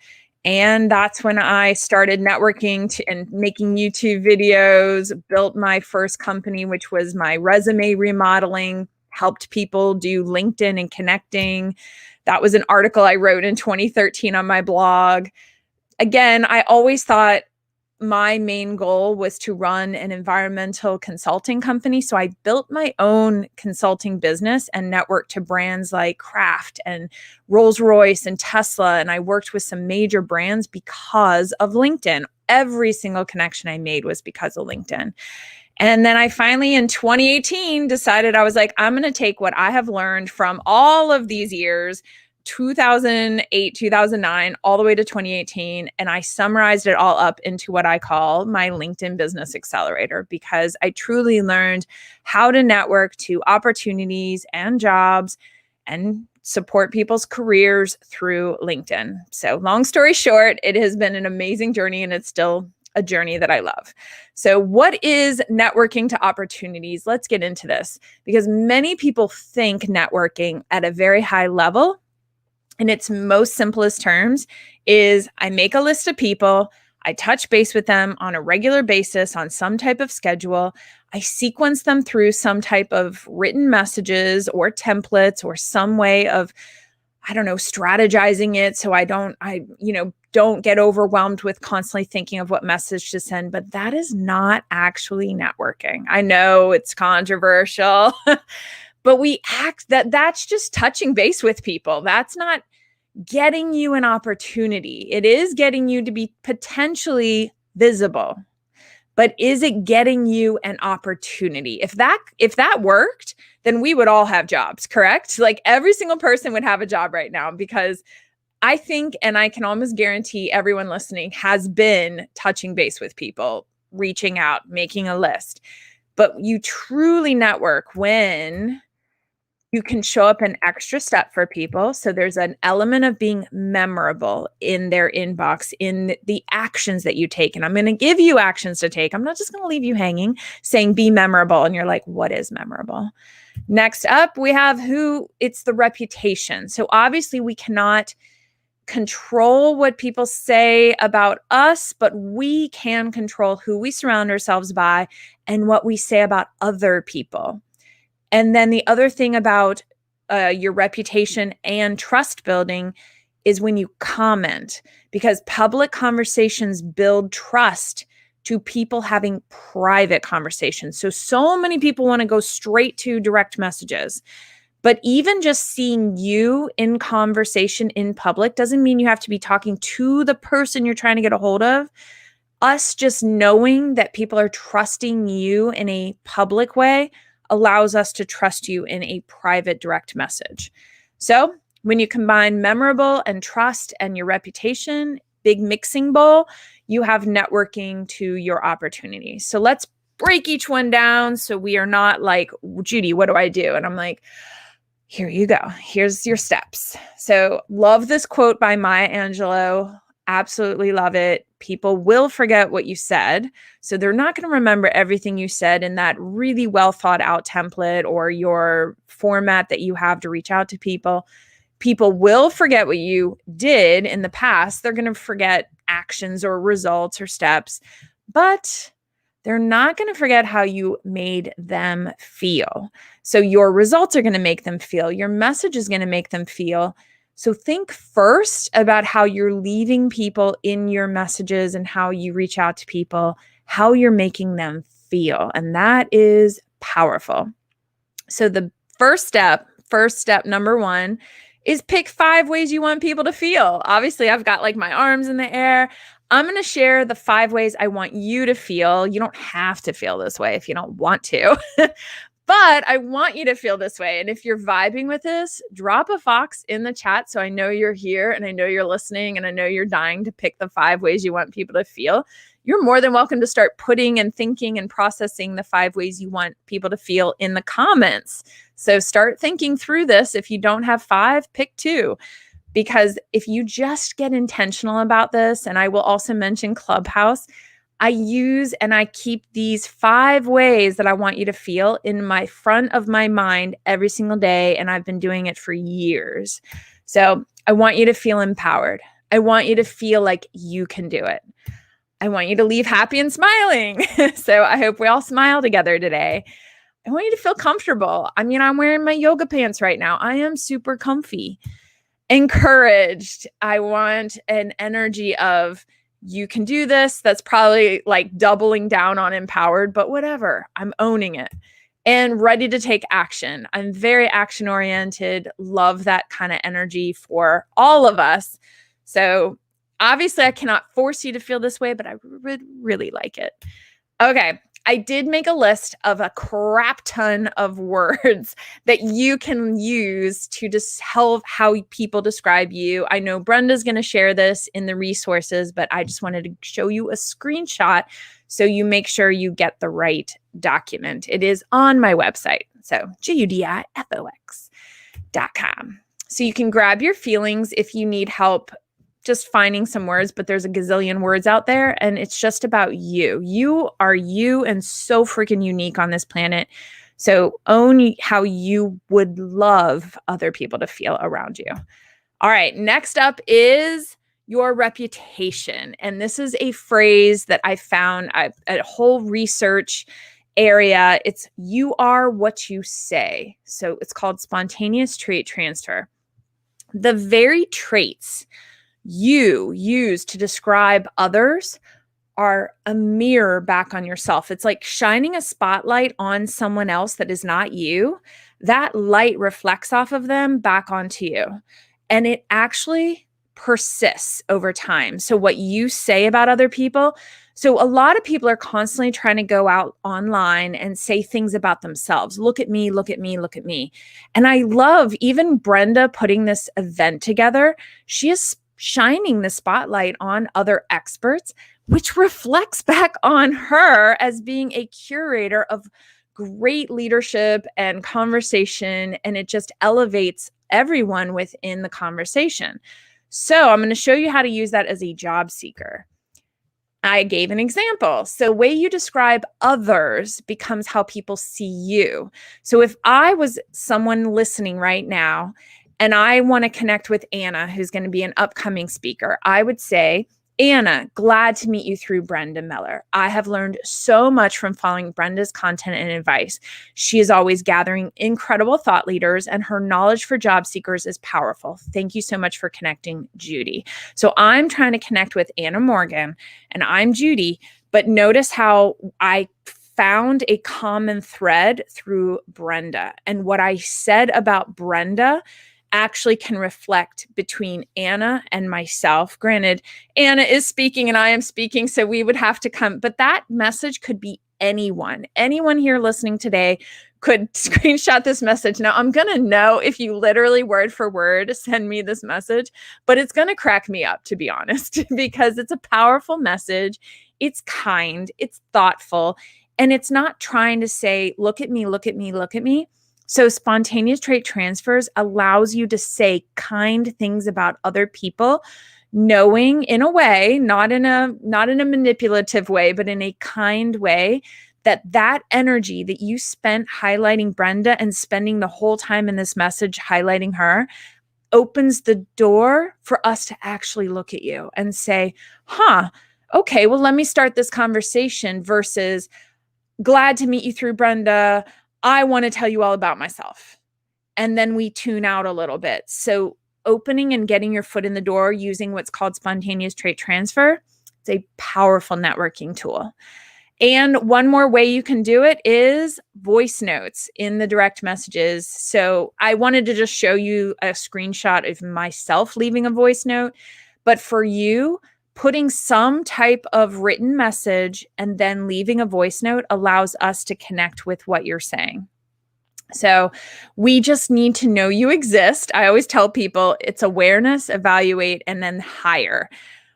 And that's when I started networking and making YouTube videos, built my first company, which was my resume remodeling, helped people do LinkedIn and connecting. That was an article I wrote in 2013 on my blog. Again, I always thought my main goal was to run an environmental consulting company. So I built my own consulting business and networked to brands like Kraft and Rolls-Royce and Tesla. And I worked with some major brands because of LinkedIn. Every single connection I made was because of LinkedIn. And then I finally, in 2018, decided I was like, I'm going to take what I have learned from all of these years, 2008, 2009, all the way to 2018. And I summarized it all up into what I call my LinkedIn Business Accelerator, because I truly learned how to network to opportunities and jobs and support people's careers through LinkedIn. So long story short, it has been an amazing journey, and it's still a journey that I love. So what is networking to opportunities? Let's get into this, because many people think networking at a very high level, in its most simplest terms, is I make a list of people, I touch base with them on a regular basis on some type of schedule, I sequence them through some type of written messages or templates or some way of, I don't know, strategizing it so I don't get overwhelmed with constantly thinking of what message to send. But that is not actually networking. I know it's controversial, but that's just touching base with people. That's not getting you an opportunity. It is getting you to be potentially visible. But is it getting you an opportunity? If that worked, then we would all have jobs, correct? Like every single person would have a job right now, because I think, and I can almost guarantee everyone listening has been touching base with people, reaching out, making a list. But you truly network when you can show up an extra step for people. So there's an element of being memorable in their inbox, in the actions that you take. And I'm going to give you actions to take. I'm not just going to leave you hanging saying be memorable. And you're like, what is memorable? Next up, we have it's the reputation. So obviously we cannot control what people say about us, but we can control who we surround ourselves by and what we say about other people. And then the other thing about your reputation and trust building is when you comment, because public conversations build trust to people having private conversations. So many people want to go straight to direct messages. But even just seeing you in conversation in public doesn't mean you have to be talking to the person you're trying to get a hold of. Us just knowing that people are trusting you in a public way allows us to trust you in a private direct message. So when you combine memorable and trust and your reputation, big mixing bowl, you have networking to your opportunity. So let's break each one down so we are not like, Judi, what do I do? And I'm like, here you go. Here's your steps. So love this quote by Maya Angelou. Absolutely love it. People will forget what you said. So they're not going to remember everything you said in that really well thought out template or your format that you have to reach out to people. People will forget what you did in the past. They're going to forget actions or results or steps, but they're not going to forget how you made them feel. So your results are going to make them feel. Your message is going to make them feel. So think first about how you're leaving people in your messages and how you reach out to people, how you're making them feel. And that is powerful. So the first step number one is pick 5 ways you want people to feel. Obviously, I've got like my arms in the air. I'm going to share the 5 ways I want you to feel. You don't have to feel this way if you don't want to, but I want you to feel this way. And if you're vibing with this, drop a fox in the chat so I know you're here and I know you're listening and I know you're dying to pick the 5 ways you want people to feel. You're more than welcome to start putting and thinking and processing the 5 ways you want people to feel in the comments. So start thinking through this. If you don't have 5, pick 2. Because if you just get intentional about this, and I will also mention Clubhouse, I use and I keep these 5 ways that I want you to feel in my front of my mind every single day. And I've been doing it for years. So I want you to feel empowered. I want you to feel like you can do it. I want you to leave happy and smiling. So I hope we all smile together today. I want you to feel comfortable. I mean, I'm wearing my yoga pants right now. I am super comfy. Encouraged. I want an energy of you can do this. That's probably like doubling down on empowered, but whatever. I'm owning it and ready to take action. I'm very action oriented. Love that kind of energy for all of us. So obviously I cannot force you to feel this way, but I would really like it. Okay. I did make a list of a crap ton of words that you can use to just help how people describe you. I know Brenda's going to share this in the resources, but I just wanted to show you a screenshot so you make sure you get the right document. It is on my website. So judifox.com. So you can grab your feelings if you need help just finding some words, but there's a gazillion words out there and it's just about you. You are you and so freaking unique on this planet. So own how you would love other people to feel around you. All right. Next up is your reputation. And this is a phrase that I found a whole research area. It's you are what you say. So it's called spontaneous trait transfer. The very traits you use to describe others are a mirror back on yourself. It's like shining a spotlight on someone else that is not you. That light reflects off of them back onto you. And it actually persists over time. So what you say about other people, so a lot of people are constantly trying to go out online and say things about themselves. Look at me, look at me, look at me. And I love even Brenda putting this event together. She is shining the spotlight on other experts, which reflects back on her as being a curator of great leadership and conversation, and it just elevates everyone within the conversation. So I'm going to show you how to use that as a job seeker. I gave an example. So the way you describe others becomes how people see you. So if I was someone listening right now, and I want to connect with Anna, who's going to be an upcoming speaker, I would say, Anna, glad to meet you through Brenda Miller. I have learned so much from following Brenda's content and advice. She is always gathering incredible thought leaders, and her knowledge for job seekers is powerful. Thank you so much for connecting, Judi. So I'm trying to connect with Anna Morgan, and I'm Judi, But notice how I found a common thread through Brenda. And what I said about Brenda actually can reflect between Anna and myself. Granted, Anna is speaking and I am speaking, so we would have to come, but that message could be anyone. Anyone here listening today could screenshot this message. Now, I'm going to know if you literally word for word send me this message, but it's going to crack me up, to be honest, because it's a powerful message. It's kind, it's thoughtful, and it's not trying to say, look at me, look at me, look at me. So spontaneous trait transfers allows you to say kind things about other people, knowing in a way, not in a manipulative way, but in a kind way, that energy that you spent highlighting Brenda and spending the whole time in this message highlighting her opens the door for us to actually look at you and say, okay, well, let me start this conversation versus glad to meet you through Brenda. I want to tell you all about myself. And then we tune out a little bit. So opening and getting your foot in the door using what's called spontaneous trait transfer, it's a powerful networking tool. And one more way you can do it is voice notes in the direct messages. So I wanted to just show you a screenshot of myself leaving a voice note. But for you, putting some type of written message and then leaving a voice note allows us to connect with what you're saying. So we just need to know you exist. I always tell people it's awareness, evaluate, and then hire.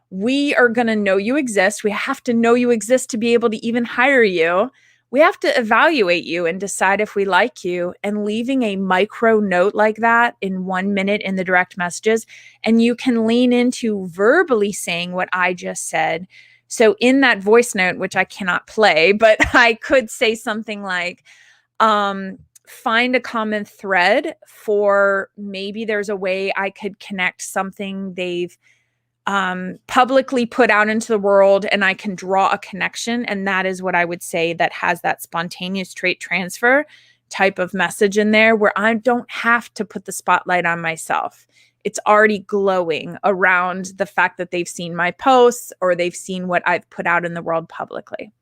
We are going to know you exist. We have to know you exist to be able to even hire you. We have to evaluate you and decide if we like you, and leaving a micro note like that in 1 minute in the direct messages. And you can lean into verbally saying what I just said. So in that voice note, which I cannot play, but I could say something like, find a common thread for maybe there's a way I could connect something they've publicly put out into the world and I can draw a connection. And that is what I would say that has that spontaneous trait transfer type of message in there where I don't have to put the spotlight on myself. It's already glowing around the fact that they've seen my posts or they've seen what I've put out in the world publicly.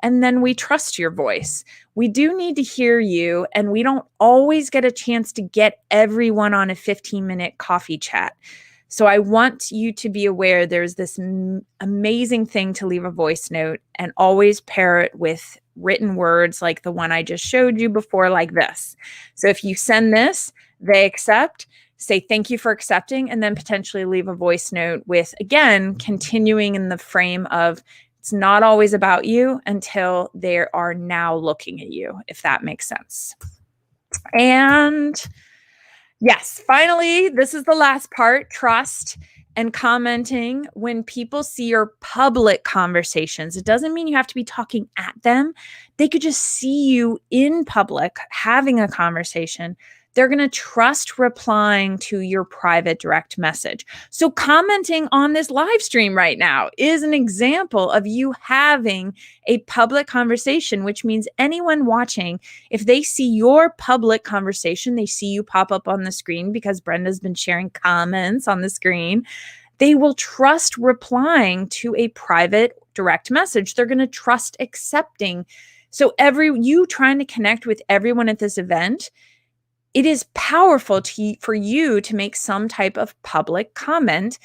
And then we trust your voice. We do need to hear you, and we don't always get a chance to get everyone on a 15-minute coffee chat. So I want you to be aware there's this amazing thing to leave a voice note and always pair it with written words like the one I just showed you before, like this. So if you send this, they accept, say thank you for accepting, and then potentially leave a voice note with, again, continuing in the frame of it's not always about you until they are now looking at you, if that makes sense. And yes, finally, this is the last part, trust and commenting. When people see your public conversations, it doesn't mean you have to be talking at them. They could just see you in public having a conversation. They're going to trust replying to your private direct message. So commenting on this live stream right now is an example of you having a public conversation, which means anyone watching, if they see your public conversation, they see you pop up on the screen because Brenda's been sharing comments on the screen, they will trust replying to a private direct message. They're going to trust accepting. So you trying to connect with everyone at this event, it is powerful for you to make some type of public comment,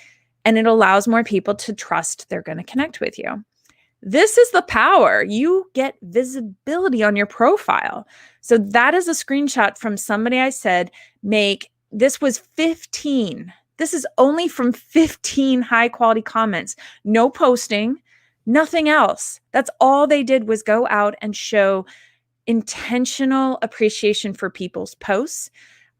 and it allows more people to trust they're going to connect with you. This is the power. You get visibility on your profile. So that is a screenshot from somebody I said, this was 15. This is only from 15 high quality comments. No posting, nothing else. That's all they did was go out and show intentional appreciation for people's posts,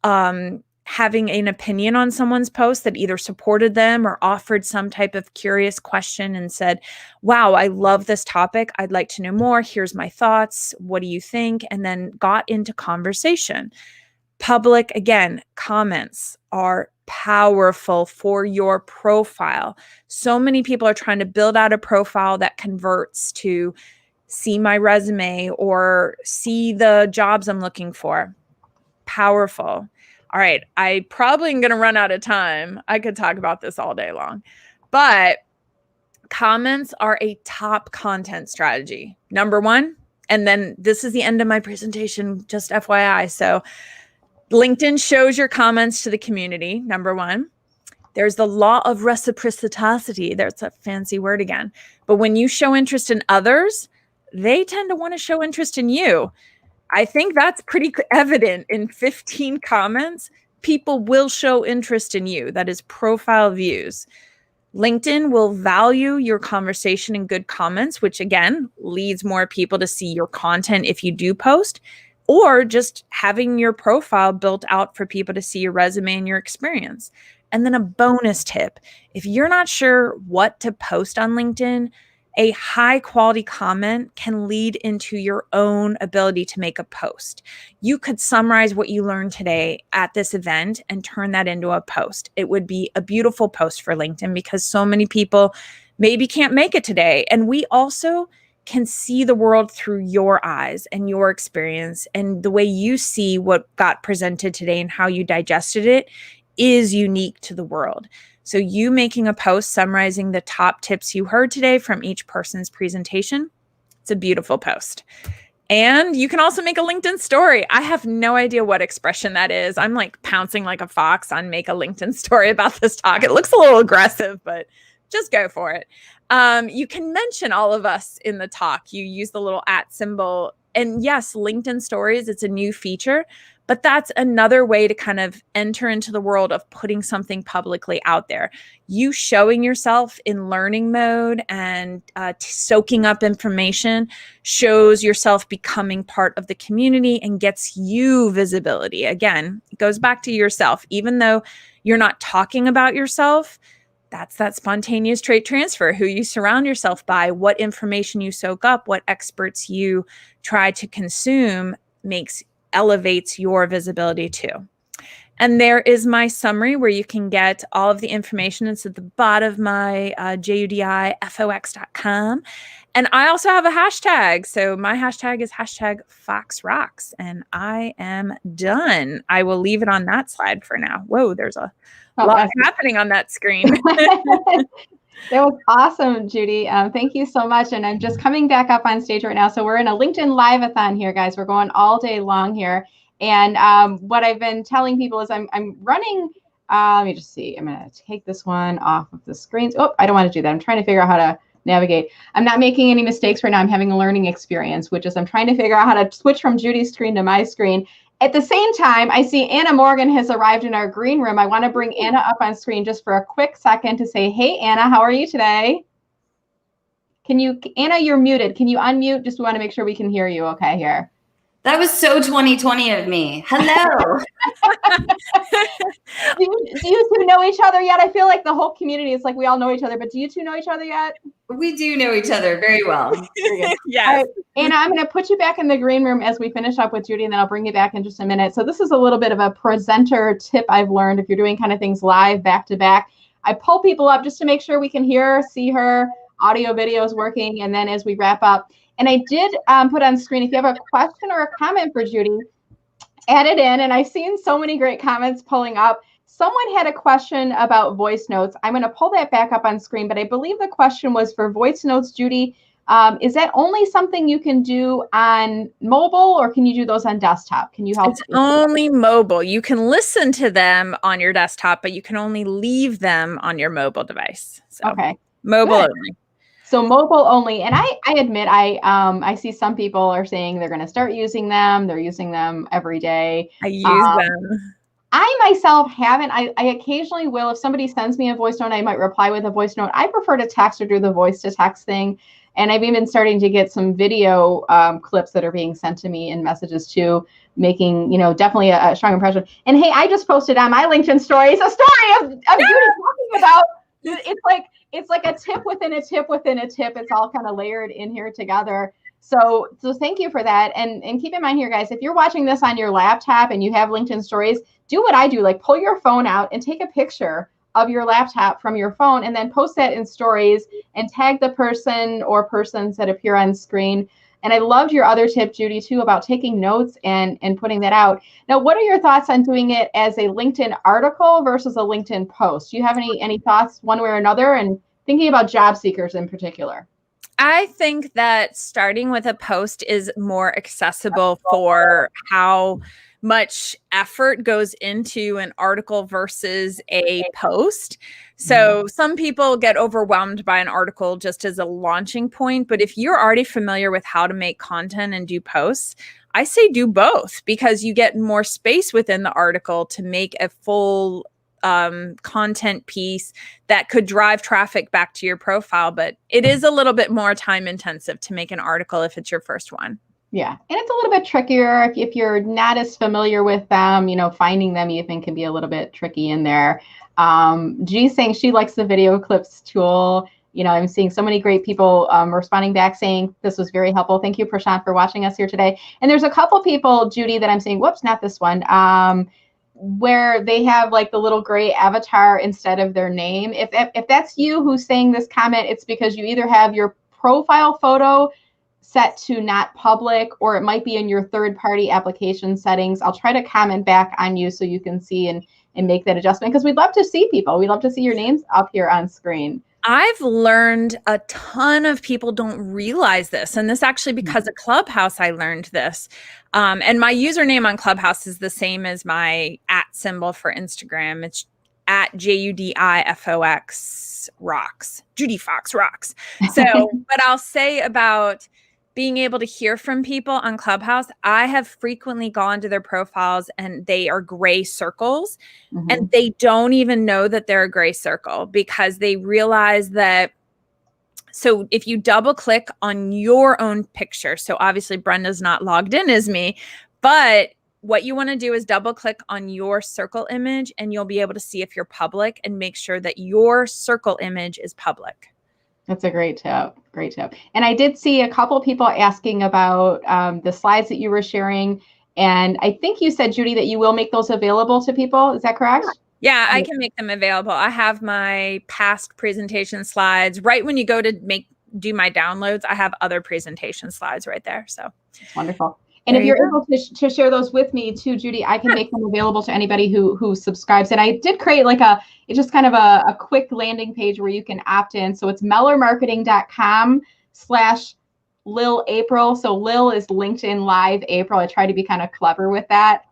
having an opinion on someone's post that either supported them or offered some type of curious question and said, wow, I love this topic. I'd like to know more. Here's my thoughts. What do you think? And then got into conversation. Public, again, comments are powerful for your profile. So many people are trying to build out a profile that converts to see my resume or see the jobs I'm looking for. Powerful. All right. I probably am going to run out of time. I could talk about this all day long, but comments are a top content strategy. Number one, and then this is the end of my presentation, just FYI. So LinkedIn shows your comments to the community, number one. There's the law of reciprocity. There's a fancy word again. But when you show interest in others, they tend to want to show interest in you. I think that's pretty evident in 15 comments. People will show interest in you. That is profile views. LinkedIn will value your conversation and good comments, which again leads more people to see your content if you do post, or just having your profile built out for people to see your resume and your experience. And then a bonus tip, if you're not sure what to post on LinkedIn, a high quality comment can lead into your own ability to make a post. You could summarize what you learned today at this event and turn that into a post. It would be a beautiful post for LinkedIn because so many people maybe can't make it today. And we also can see the world through your eyes and your experience, and the way you see what got presented today and how you digested it is unique to the world. So you making a post summarizing the top tips you heard today from each person's presentation, it's a beautiful post. And you can also make a LinkedIn story. I have no idea what expression that is. I'm like pouncing like a fox on make a LinkedIn story about this talk. It looks a little aggressive, but just go for it. You can mention all of us in the talk. You use the little @ symbol. And yes, LinkedIn stories, it's a new feature, but that's another way to kind of enter into the world of putting something publicly out there. You showing yourself in learning mode and soaking up information shows yourself becoming part of the community and gets you visibility. Again, it goes back to yourself. Even though you're not talking about yourself, that's that spontaneous trait transfer, who you surround yourself by, what information you soak up, what experts you try to consume elevates your visibility too. And there is my summary where you can get all of the information. It's at the bottom of my judifox.com. And I also have a hashtag. So my hashtag is #FoxRocks. And I am done. I will leave it on that slide for now. Whoa, there's a lot happening on that screen. That was awesome, Judi. Thank you so much. And I'm just coming back up on stage right now. So we're in a LinkedIn Live-a-thon here, guys. We're going all day long here. And what I've been telling people is I'm running, let me just see. I'm going to take this one off of the screens. Oh, I don't want to do that. I'm trying to figure out how to navigate. I'm not making any mistakes right now. I'm having a learning experience, which is I'm trying to figure out how to switch from Judi's screen to my screen. At the same time, I see Anna Morgan has arrived in our green room. I want to bring Anna up on screen just for a quick second to say, hey, Anna, how are you today? Anna, you're muted. Can you unmute? Just want to make sure we can hear you okay here. That was so 2020 of me. Hello. Do you two know each other yet? I feel like the whole community is like we all know each other, but do you two know each other yet? We do know each other very well. Yes. Right. Anna, I'm going to put you back in the green room as we finish up with Judi, and then I'll bring you back in just a minute. So this is a little bit of a presenter tip I've learned if you're doing kind of things live back to back. I pull people up just to make sure we can hear her, see her, audio, video is working, and then as we wrap up. And I did put on screen, if you have a question or a comment for Judi, add it in. And I've seen so many great comments pulling up. Someone had a question about voice notes. I'm going to pull that back up on screen, but I believe the question was for voice notes, Judi. Is that only something you can do on mobile, or can you do those on desktop? Can you help? It's only mobile. You can listen to them on your desktop, but you can only leave them on your mobile device. So okay. Mobile only. So mobile only. And I admit, I see some people are saying they're going to start using them. They're using them every day. I use them. I myself haven't. I occasionally will. If somebody sends me a voice note, I might reply with a voice note. I prefer to text or do the voice to text thing. And I've even starting to get some video clips that are being sent to me in messages too, making, definitely a strong impression. And hey, I just posted on my LinkedIn stories a story of Judi talking about, it's like a tip within a tip within a tip. It's all kind of layered in here together. So thank you for that. And keep in mind here, guys, if you're watching this on your laptop and you have LinkedIn stories, do what I do, like pull your phone out and take a picture of your laptop from your phone and then post that in stories and tag the person or persons that appear on screen. And I loved your other tip, Judi, too, about taking notes and putting that out. Now, what are your thoughts on doing it as a LinkedIn article versus a LinkedIn post? Do you have any thoughts one way or another? And thinking about job seekers in particular? I think that starting with a post is more accessible for how much effort goes into an article versus a post. So some people get overwhelmed by an article just as a launching point. But if you're already familiar with how to make content and do posts, I say do both, because you get more space within the article to make a full content piece that could drive traffic back to your profile. But it is a little bit more time intensive to make an article if it's your first one. Yeah. And it's a little bit trickier if you're not as familiar with them, finding them even can be a little bit tricky in there. G's saying she likes the video clips tool. I'm seeing so many great people responding back saying this was very helpful. Thank you, Prashant, for watching us here today. And there's a couple people, Judi, that I'm saying, whoops, not this one, where they have like the little gray avatar instead of their name. If that's you who's saying this comment, it's because you either have your profile photo set to not public, or it might be in your third-party application settings. I'll try to comment back on you so you can see and make that adjustment, because we'd love to see people. We'd love to see your names up here on screen. I've learned a ton of people don't realize this. And this actually, because of Clubhouse, I learned this. And my username on Clubhouse is the same as my @ symbol for Instagram. It's at JUDIFOX rocks. Judi Fox rocks. So what I'll say about being able to hear from people on Clubhouse, I have frequently gone to their profiles and they are gray circles, and they don't even know that they're a gray circle, because they realize that. So if you double click on your own picture, so obviously Brenda's not logged in as me, but what you want to do is double click on your circle image and you'll be able to see if you're public, and make sure that your circle image is public. That's a great tip. Great tip. And I did see a couple people asking about the slides that you were sharing. And I think you said, Judi, that you will make those available to people. Is that correct? Yeah, I can make them available. I have my past presentation slides. Right when you go to do my downloads, I have other presentation slides right there. So that's wonderful. And if you're able to share those with me too, Judi, I can make them available to anybody who subscribes. And I did create it's just kind of a quick landing page where you can opt in. So it's mellermarketing.com/Lil April. So Lil is LinkedIn Live April. I try to be kind of clever with that.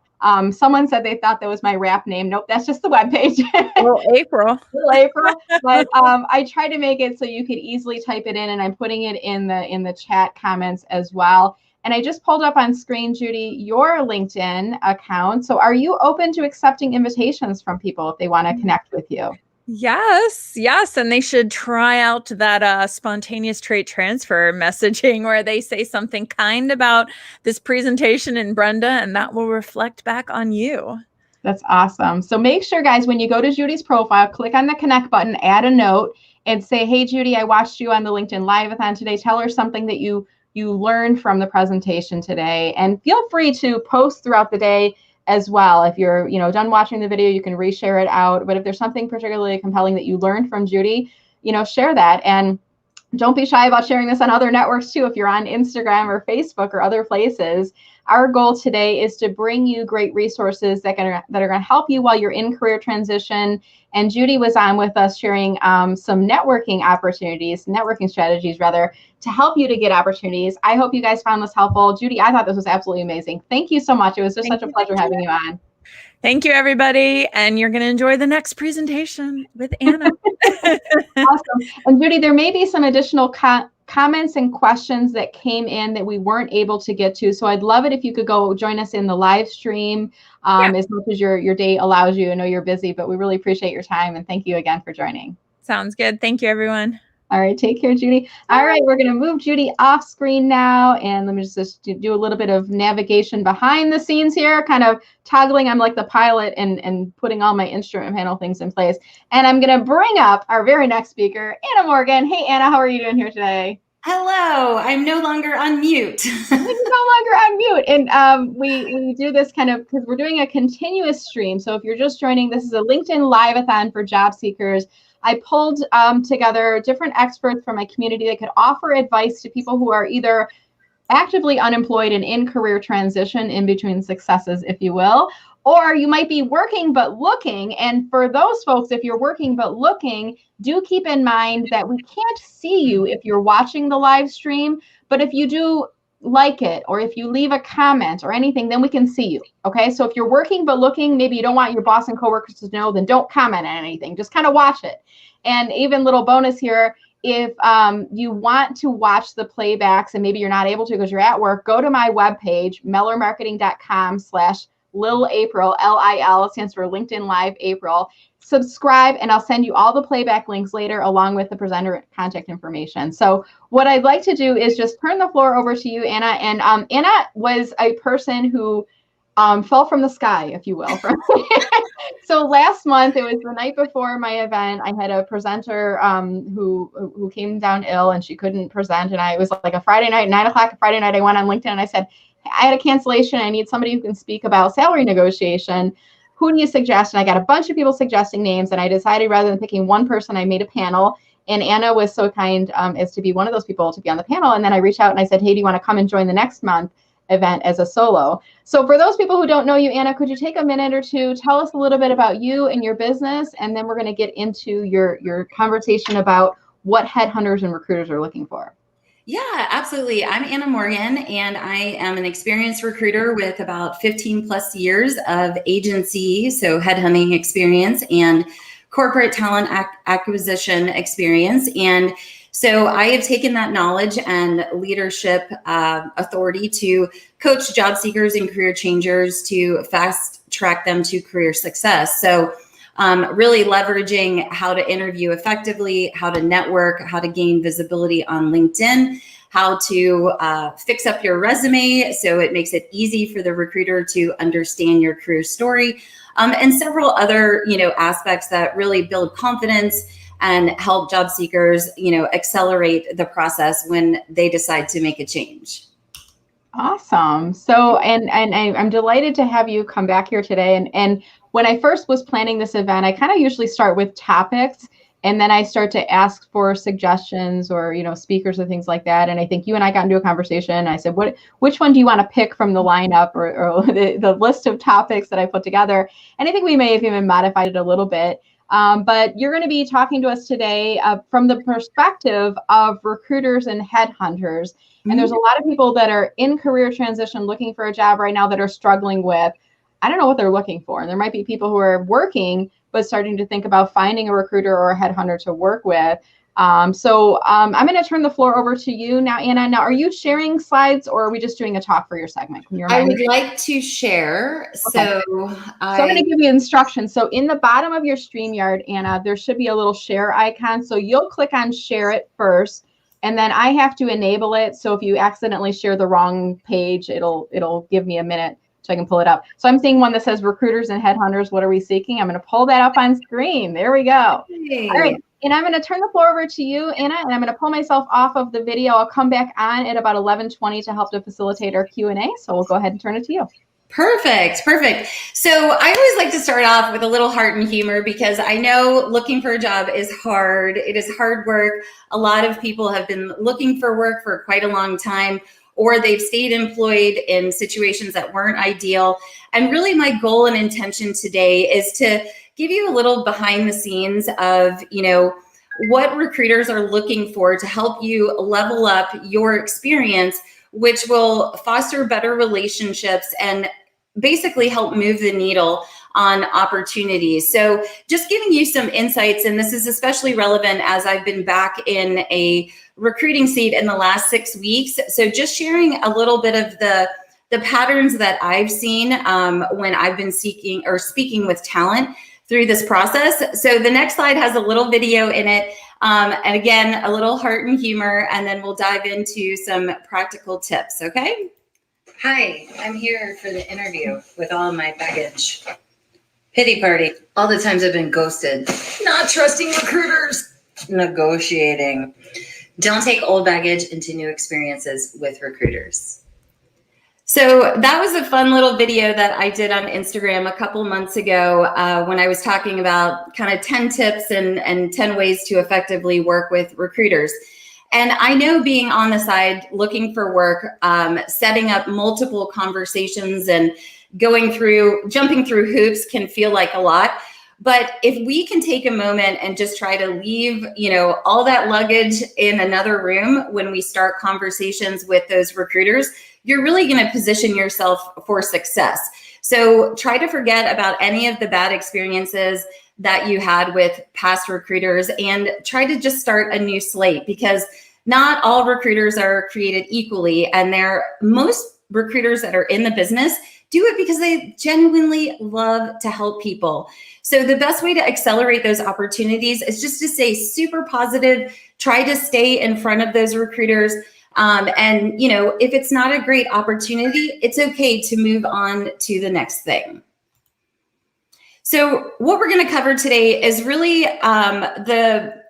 Someone said they thought that was my rap name. Nope, that's just the webpage. Lil April. Lil April. But I try to make it so you could easily type it in, and I'm putting it in the chat comments as well. And I just pulled up on screen, Judi, your LinkedIn account. So are you open to accepting invitations from people if they want to connect with you? Yes. And they should try out that spontaneous trait transfer messaging, where they say something kind about this presentation and Brenda, and that will reflect back on you. That's awesome. So make sure, guys, when you go to Judi's profile, click on the connect button, add a note, and say, hey, Judi, I watched you on the LinkedIn Live-a-thon today. Tell her something that you learned from the presentation today. And feel free to post throughout the day as well. If you're done watching the video, you can reshare it out. But if there's something particularly compelling that you learned from Judi, share that. And don't be shy about sharing this on other networks too. If you're on Instagram or Facebook or other places, our goal today is to bring you great resources that are going to help you while you're in career transition. And Judi was on with us sharing some networking strategies rather, to help you to get opportunities. I hope you guys found this helpful. Judi, I thought this was absolutely amazing. Thank you so much. It was just such a pleasure having you on. Thank you, everybody. And you're going to enjoy the next presentation with Anna. Awesome. And Judi, there may be some additional comments and questions that came in that we weren't able to get to. So I'd love it if you could go join us in the live stream as much as your day allows you. I know you're busy, but we really appreciate your time. And thank you again for joining. Sounds good. Thank you, everyone. All right. Take care, Judi. All right. We're going to move Judi off screen now. And let me just do a little bit of navigation behind the scenes here, kind of toggling. I'm like the pilot and putting all my instrument panel things in place. And I'm going to bring up our very next speaker, Anna Morgan. Hey, Anna, how are you doing here today? Hello. I'm no longer on mute. You're no longer on mute. And we do this kind of because we're doing a continuous stream. So if you're just joining, this is a LinkedIn Live-a-thon for job seekers. I pulled together different experts from my community that could offer advice to people who are either actively unemployed and in career transition, in between successes, if you will, Or you might be working but looking. And for those folks, if you're working but looking, do keep in mind that we can't see you if you're watching the live stream. But if you do like it, or if you leave a comment or anything, then we can see you. Okay. So if you're working but looking, maybe you don't want your boss and coworkers to know, then don't comment on anything. Just kind of watch it. And even little bonus here, if you want to watch the playbacks and maybe you're not able to because you're at work, go to my webpage, mellermarketing.com/Lil April, LIL stands for LinkedIn Live April. Subscribe, and I'll send you all the playback links later along with the presenter contact information. So what I'd like to do is just turn the floor over to you, Anna. And Anna was a person who fell from the sky, if you will. So last month, it was the night before my event. I had a presenter who came down ill and she couldn't present. And it was like a Friday night, 9 o'clock, a Friday night. I went on LinkedIn and I said, I had a cancellation. I need somebody who can speak about salary negotiation. Who do you suggest? And I got a bunch of people suggesting names. And I decided rather than picking one person, I made a panel. And Anna was so kind as to be one of those people to be on the panel. And then I reached out and I said, hey, do you want to come and join the next month event as a solo? So for those people who don't know you, Anna, could you take a minute or two, tell us a little bit about you and your business, and then we're going to get into your conversation about what headhunters and recruiters are looking for. Yeah, absolutely. I'm Anna Morgan, and I am an experienced recruiter with about 15 plus years of agency, so headhunting experience and corporate talent acquisition experience. And so I have taken that knowledge and leadership authority to coach job seekers and career changers to fast track them to career success. So really leveraging how to interview effectively, how to network, how to gain visibility on LinkedIn, how to fix up your resume so it makes it easy for the recruiter to understand your career story, and several other aspects that really build confidence and help job seekers, accelerate the process when they decide to make a change. Awesome. So, and I'm delighted to have you come back here today. And when I first was planning this event, I kind of usually start with topics, and then I start to ask for suggestions or, speakers and things like that. And I think you and I got into a conversation. I said, which one do you want to pick from the lineup or the list of topics that I put together? And I think we may have even modified it a little bit. But you're going to be talking to us today from the perspective of recruiters and headhunters. And there's a lot of people that are in career transition looking for a job right now that are struggling with, I don't know what they're looking for. And there might be people who are working, but starting to think about finding a recruiter or a headhunter to work with. So I'm going to turn the floor over to you now, Anna. Now, are you sharing slides or are we just doing a talk for your segment? I would like to share. Okay. So I'm going to give you instructions. So in the bottom of your StreamYard, Anna, there should be a little share icon. So you'll click on share it first, and then I have to enable it. So if you accidentally share the wrong page, it'll give me a minute so I can pull it up. So I'm seeing one that says recruiters and headhunters, what are we seeking? I'm going to pull that up on screen. There we go. Hey. All right. And I'm going to turn the floor over to you, Anna, and I'm going to pull myself off of the video. I'll come back on at about 11:20 to help to facilitate our Q&A. So we'll go ahead and turn it to you. Perfect. So I always like to start off with a little heart and humor because I know looking for a job is hard. It is hard work. A lot of people have been looking for work for quite a long time, or they've stayed employed in situations that weren't ideal. And really my goal and intention today is to give you a little behind the scenes of, what recruiters are looking for to help you level up your experience, which will foster better relationships and basically help move the needle on opportunities. So just giving you some insights, and this is especially relevant as I've been back in a recruiting seat in the last 6 weeks. So just sharing a little bit of the patterns that I've seen when I've been seeking or speaking with talent through this process. So the next slide has a little video in it. And again, a little heart and humor, and then we'll dive into some practical tips, okay? Hi, I'm here for the interview with all my baggage. Pity party. All the times I've been ghosted. Not trusting recruiters. Negotiating. Don't take old baggage into new experiences with recruiters. So that was a fun little video that I did on Instagram a couple months ago when I was talking about kind of 10 tips and 10 ways to effectively work with recruiters. And I know being on the side, looking for work, setting up multiple conversations and jumping through hoops can feel like a lot. But if we can take a moment and just try to leave, all that luggage in another room when we start conversations with those recruiters, you're really going to position yourself for success. So try to forget about any of the bad experiences that you had with past recruiters and try to just start a new slate, because not all recruiters are created equally, and most recruiters that are in the business do it because they genuinely love to help people. So the best way to accelerate those opportunities is just to stay super positive, try to stay in front of those recruiters. And if it's not a great opportunity, it's okay to move on to the next thing. So what we're going to cover today is really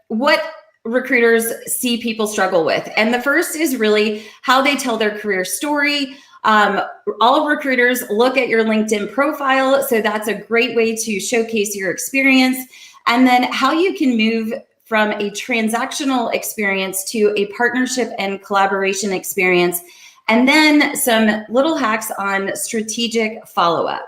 what recruiters see people struggle with. And the first is really how they tell their career story. All recruiters look at your LinkedIn profile, so that's a great way to showcase your experience. And then how you can move from a transactional experience to a partnership and collaboration experience. And then some little hacks on strategic follow-up.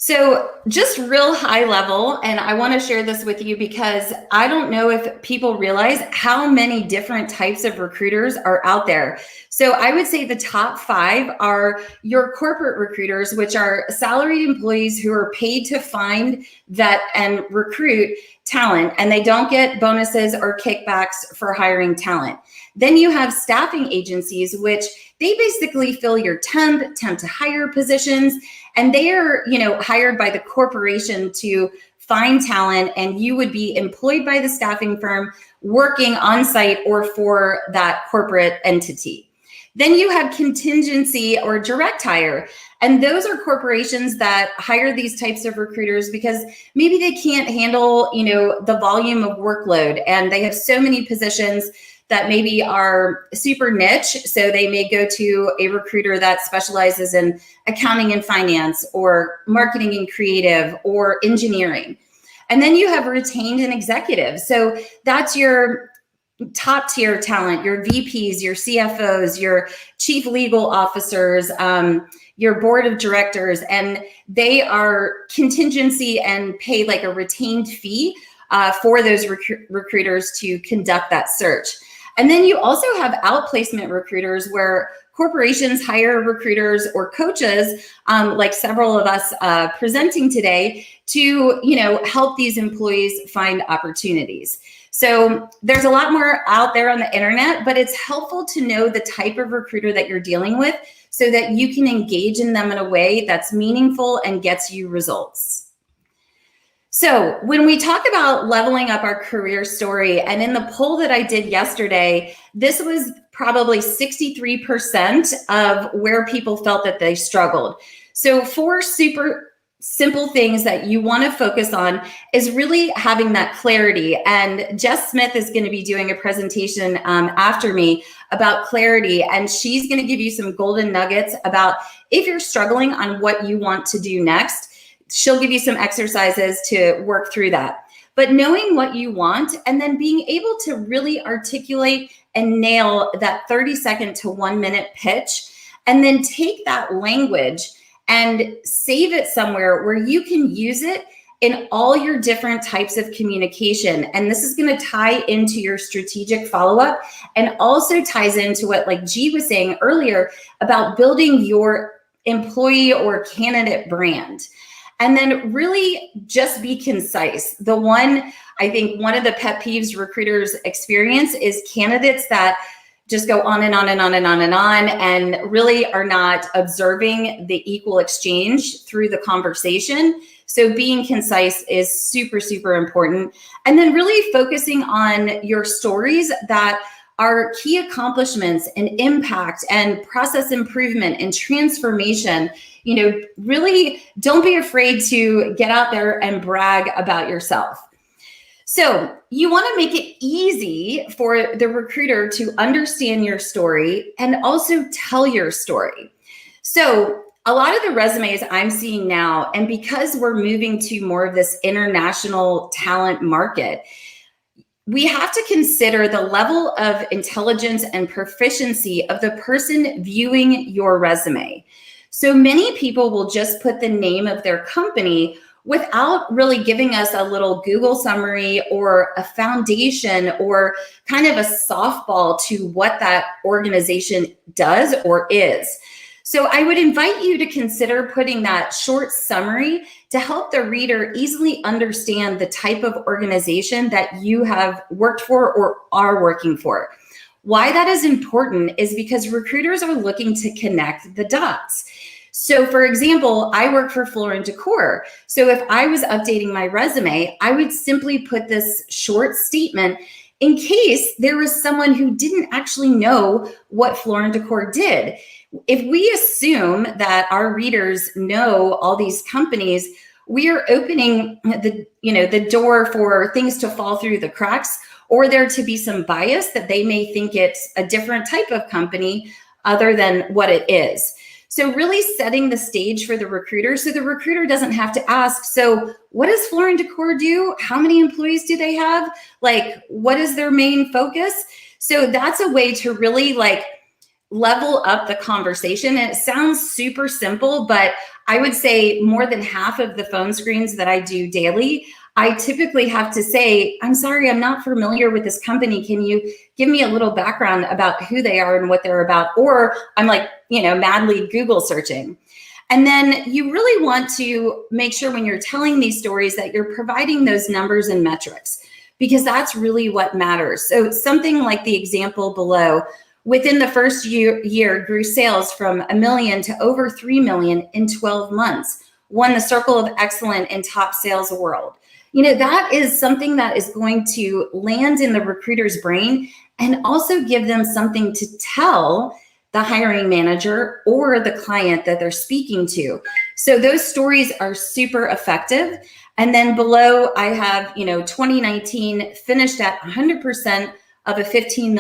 So just real high level, and I want to share this with you because I don't know if people realize how many different types of recruiters are out there. So I would say the top 5 are your corporate recruiters, which are salaried employees who are paid to find, vet, and recruit talent, and they don't get bonuses or kickbacks for hiring talent. Then you have staffing agencies, which they basically fill your temp to hire positions, and they are, hired by the corporation to find talent, and you would be employed by the staffing firm working on site or for that corporate entity. Then you have contingency or direct hire, and those are corporations that hire these types of recruiters because maybe they can't handle, the volume of workload, and they have so many positions that maybe are super niche. So they may go to a recruiter that specializes in accounting and finance or marketing and creative or engineering. And then you have retained and executive. So that's your top tier talent, your VPs, your CFOs, your chief legal officers, your board of directors, and they are contingency and pay like a retained fee for those recruiters to conduct that search. And then you also have outplacement recruiters where corporations hire recruiters or coaches, like several of us presenting today, to help these employees find opportunities. So there's a lot more out there on the internet, but it's helpful to know the type of recruiter that you're dealing with so that you can engage in them in a way that's meaningful and gets you results. So when we talk about leveling up our career story, and in the poll that I did yesterday, this was probably 63% of where people felt that they struggled. So 4 super simple things that you want to focus on is really having that clarity. And Jess Smith is going to be doing a presentation after me about clarity, and she's going to give you some golden nuggets about if you're struggling on what you want to do next. She'll give you some exercises to work through that. But knowing what you want and then being able to really articulate and nail that 30-second to 1-minute pitch, and then take that language and save it somewhere where you can use it in all your different types of communication. And this is going to tie into your strategic follow-up and also ties into what, like G was saying earlier, about building your employee or candidate brand. And then really just be concise. I think one of the pet peeves recruiters experience is candidates that just go on and on and on and on and on and really are not observing the equal exchange through the conversation. So being concise is super, super important. And then really focusing on your stories that are key accomplishments and impact and process improvement and transformation. Really don't be afraid to get out there and brag about yourself. So you want to make it easy for the recruiter to understand your story and also tell your story. So a lot of the resumes I'm seeing now, and because we're moving to more of this international talent market, we have to consider the level of intelligence and proficiency of the person viewing your resume. So many people will just put the name of their company without really giving us a little Google summary or a foundation or kind of a softball to what that organization does or is. So I would invite you to consider putting that short summary to help the reader easily understand the type of organization that you have worked for or are working for. Why that is important is because recruiters are looking to connect the dots. So for example, I work for Floor & Decor. So if I was updating my resume, I would simply put this short statement in case there was someone who didn't actually know what Floor & Decor did. If we assume that our readers know all these companies, we are opening the door for things to fall through the cracks, or there to be some bias that they may think it's a different type of company other than what it is. So really setting the stage for the recruiter so the recruiter doesn't have to ask, so what does Floor & Decor do? How many employees do they have? Like, what is their main focus? So that's a way to really level up the conversation. And it sounds super simple, but I would say more than half of the phone screens that I do daily, I typically have to say, I'm sorry, I'm not familiar with this company. Can you give me a little background about who they are and what they're about? Or I'm madly Google searching. And then you really want to make sure when you're telling these stories that you're providing those numbers and metrics, because that's really what matters. So something like the example below, within the first year grew sales from $1 million to over $3 million in 12 months, won the Circle of Excellence in Top Sales World. That is something that is going to land in the recruiter's brain and also give them something to tell the hiring manager or the client that they're speaking to. So those stories are super effective. And then below I have, 2019 finished at 100% of a $15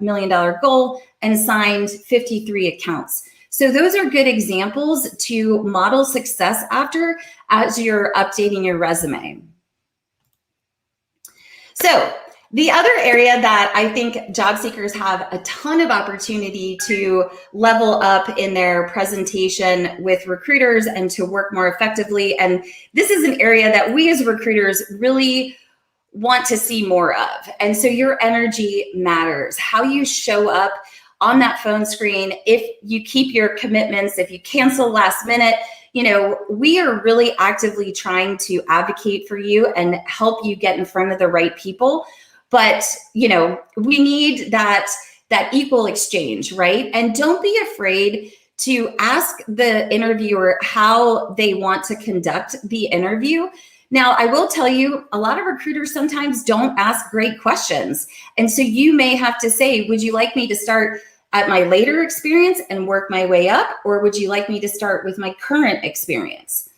million goal and signed 53 accounts. So those are good examples to model success after as you're updating your resume. So the other area that I think job seekers have a ton of opportunity to level up in their presentation with recruiters and to work more effectively. And this is an area that we as recruiters really want to see more of. And so your energy matters. How you show up on that phone screen, if you keep your commitments, if you cancel last minute, we are really actively trying to advocate for you and help you get in front of the right people. But, we need that equal exchange, right? And don't be afraid to ask the interviewer how they want to conduct the interview. Now, I will tell you, a lot of recruiters sometimes don't ask great questions. And so you may have to say, would you like me to start at my later experience and work my way up? Or would you like me to start with my current experience?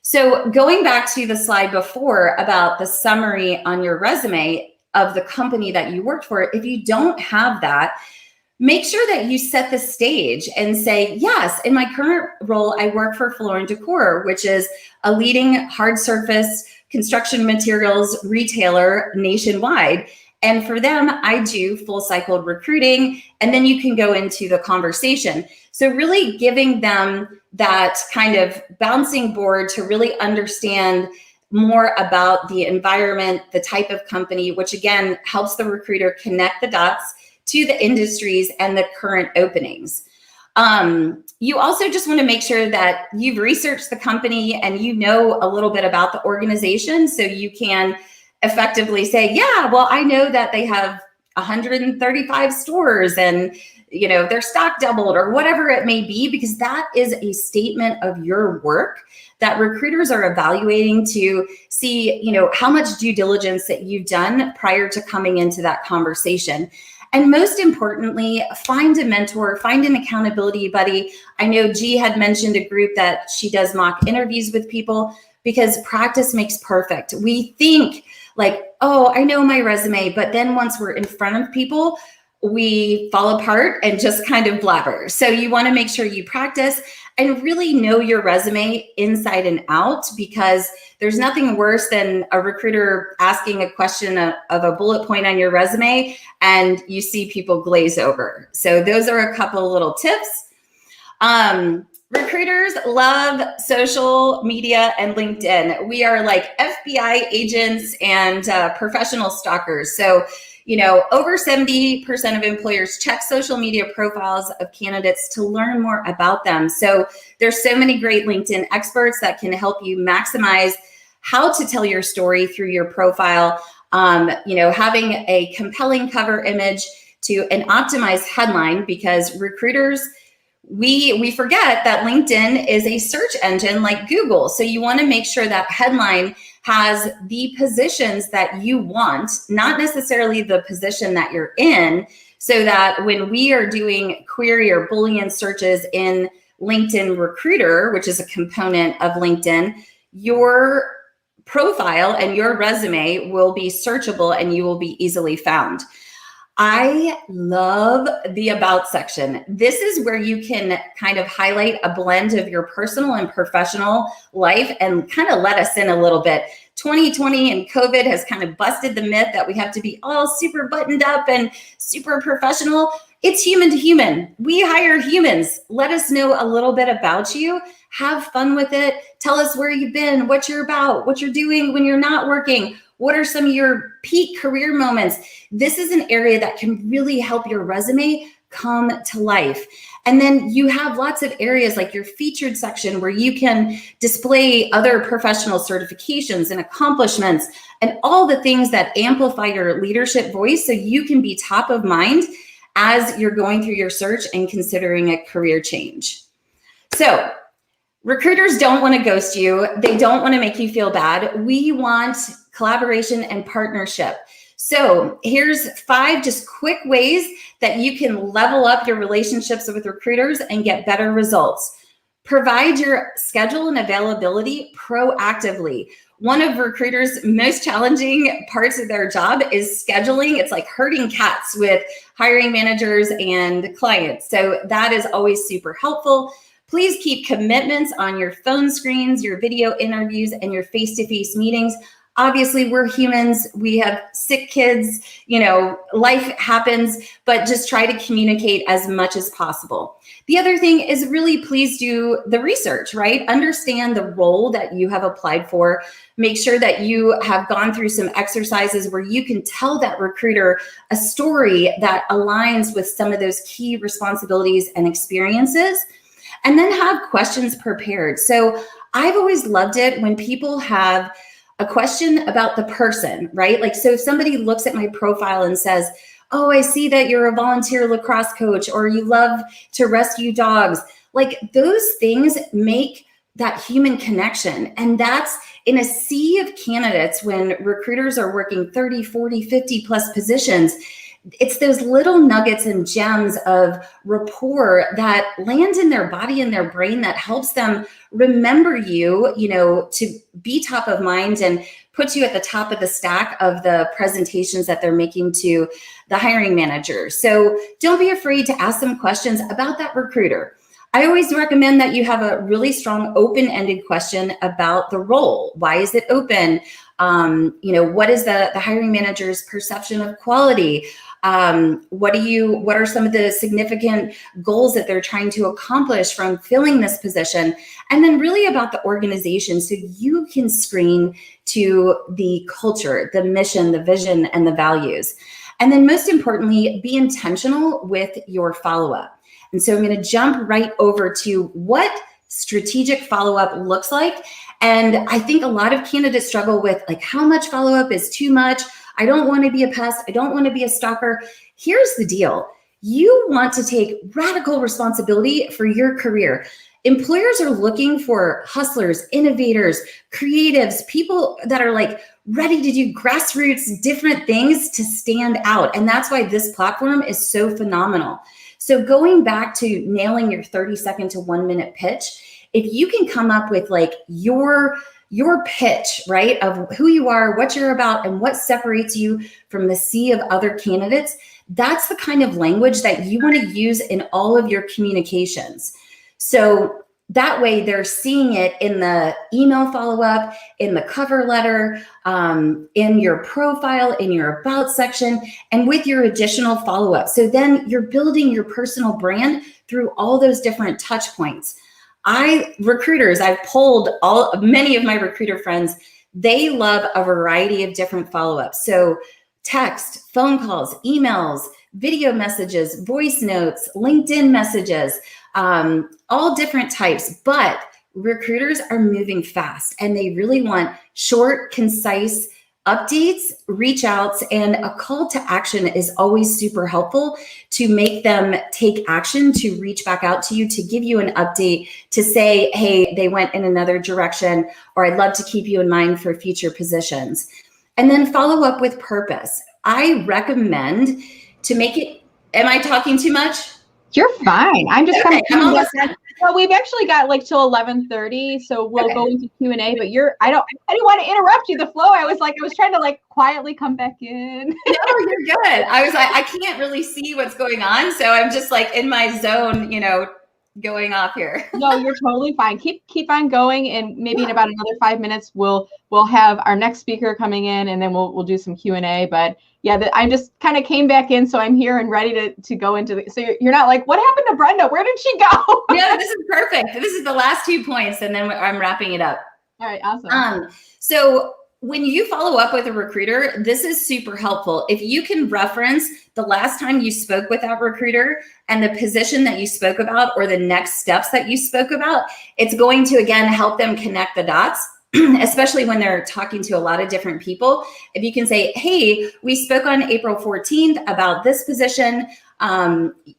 So going back to the slide before about the summary on your resume of the company that you worked for, if you don't have that, make sure that you set the stage and say, yes, in my current role, I work for Floor & Decor, which is a leading hard surface construction materials retailer nationwide. And for them, I do full cycle recruiting, and then you can go into the conversation. So really giving them that kind of bouncing board to really understand more about the environment, the type of company, which again, helps the recruiter connect the dots to the industries and the current openings. You also just want to make sure that you've researched the company and you know a little bit about the organization, so you can effectively say, yeah, well, I know that they have 135 stores and their stock doubled or whatever it may be, because that is a statement of your work that recruiters are evaluating to see, how much due diligence that you've done prior to coming into that conversation. And most importantly, find a mentor, find an accountability buddy. I know G had mentioned a group that she does mock interviews with people, because practice makes perfect. We think oh, I know my resume, but then once we're in front of people, we fall apart and just kind of blabber. So you want to make sure you practice. and really know your resume inside and out, because there's nothing worse than a recruiter asking a question of a bullet point on your resume and you see people glaze over. So those are a couple little tips. Recruiters love social media and LinkedIn. We are like FBI agents and professional stalkers. So, over 70% of employers check social media profiles of candidates to learn more about them. So there's so many great LinkedIn experts that can help you maximize how to tell your story through your profile. Having a compelling cover image to an optimized headline, because recruiters, we forget that LinkedIn is a search engine like Google. So you want to make sure that headline has the positions that you want, not necessarily the position that you're in, so that when we are doing query or Boolean searches in LinkedIn Recruiter, which is a component of LinkedIn, your profile and your resume will be searchable and you will be easily found. I love the About section. This is where you can kind of highlight a blend of your personal and professional life and kind of let us in a little bit. 2020 and COVID has kind of busted the myth that we have to be all super buttoned up and super professional. It's human to human. We hire humans. Let us know a little bit about you. Have fun with it. Tell us where you've been, what you're about, what you're doing when you're not working. What are some of your peak career moments? This is an area that can really help your resume come to life. And then you have lots of areas like your featured section where you can display other professional certifications and accomplishments and all the things that amplify your leadership voice so you can be top of mind as you're going through your search and considering a career change. So recruiters don't want to ghost you. They don't want to make you feel bad. We want collaboration and partnership. So here's 5 just quick ways that you can level up your relationships with recruiters and get better results. Provide your schedule and availability proactively. One of recruiters' most challenging parts of their job is scheduling. It's like herding cats with hiring managers and clients. So that is always super helpful. Please keep commitments on your phone screens, your video interviews, and your face-to-face meetings. Obviously, we're humans. We have sick kids, life happens, but just try to communicate as much as possible. The other thing is really please do the research, right? Understand the role that you have applied for. Make sure that you have gone through some exercises where you can tell that recruiter a story that aligns with some of those key responsibilities and experiences. And then have questions prepared. So I've always loved it when people have a question about the person, right? Like, so if somebody looks at my profile and says, oh, I see that you're a volunteer lacrosse coach, or you love to rescue dogs, like those things make that human connection. And that's in a sea of candidates when recruiters are working 30, 40, 50 plus positions. It's those little nuggets and gems of rapport that land in their body and their brain that helps them remember you, to be top of mind and put you at the top of the stack of the presentations that they're making to the hiring manager. So don't be afraid to ask them questions about that recruiter. I always recommend that you have a really strong open-ended question about the role. Why is it open? What is the hiring manager's perception of quality? What are some of the significant goals that they're trying to accomplish from filling this position? And then really about the organization, so you can screen to the culture, the mission, the vision, and the values. And then most importantly, be intentional with your follow-up. And so I'm going to jump right over to what strategic follow-up looks like. And I think a lot of candidates struggle with like, how much follow-up is too much? I don't want to be a pest. I don't want to be a stalker. Here's the deal. You want to take radical responsibility for your career. Employers are looking for hustlers, innovators, creatives, people that are like ready to do grassroots, different things to stand out. And that's why this platform is so phenomenal. So going back to nailing your 30-second to 1-minute pitch, if you can come up with like your pitch, right, of who you are, what you're about, and what separates you from the sea of other candidates, that's the kind of language that you want to use in all of your communications. So that way they're seeing it in the email follow-up, in the cover letter, in your profile, in your about section, and with your additional follow-up. So then you're building your personal brand through all those different touch points. I've polled many of my recruiter friends. They love a variety of different follow-ups. So text, phone calls, emails, video messages, voice notes, LinkedIn messages, all different types. But recruiters are moving fast and they really want short, concise updates, reach outs, and a call to action is always super helpful to make them take action, to reach back out to you, to give you an update, to say, hey, they went in another direction, or I'd love to keep you in mind for future positions. And then follow up with purpose. I recommend to make it, am I talking too much? You're fine. I'm just okay, kind of well, we've actually got like till 11:30, so we'll go into Q&A, but I didn't want to interrupt you, the flow. I was trying to like quietly come back in. No, you're good. I was like, I can't really see what's going on, so I'm just like in my zone, going off here. No, you're totally fine. Keep on going, and maybe in about another 5 minutes we'll have our next speaker coming in, and then we'll do some Q&A. But yeah, I just kind of came back in, so I'm here and ready to go into so you're not like, what happened to Brenda? Where did she go? No, this is perfect. This is the last 2 points, and then I'm wrapping it up. All right, awesome. So when you follow up with a recruiter, this is super helpful. If you can reference the last time you spoke with that recruiter and the position that you spoke about or the next steps that you spoke about, it's going to, again, help them connect the dots, especially when they're talking to a lot of different people. If you can say, hey, we spoke on April 14th about this position.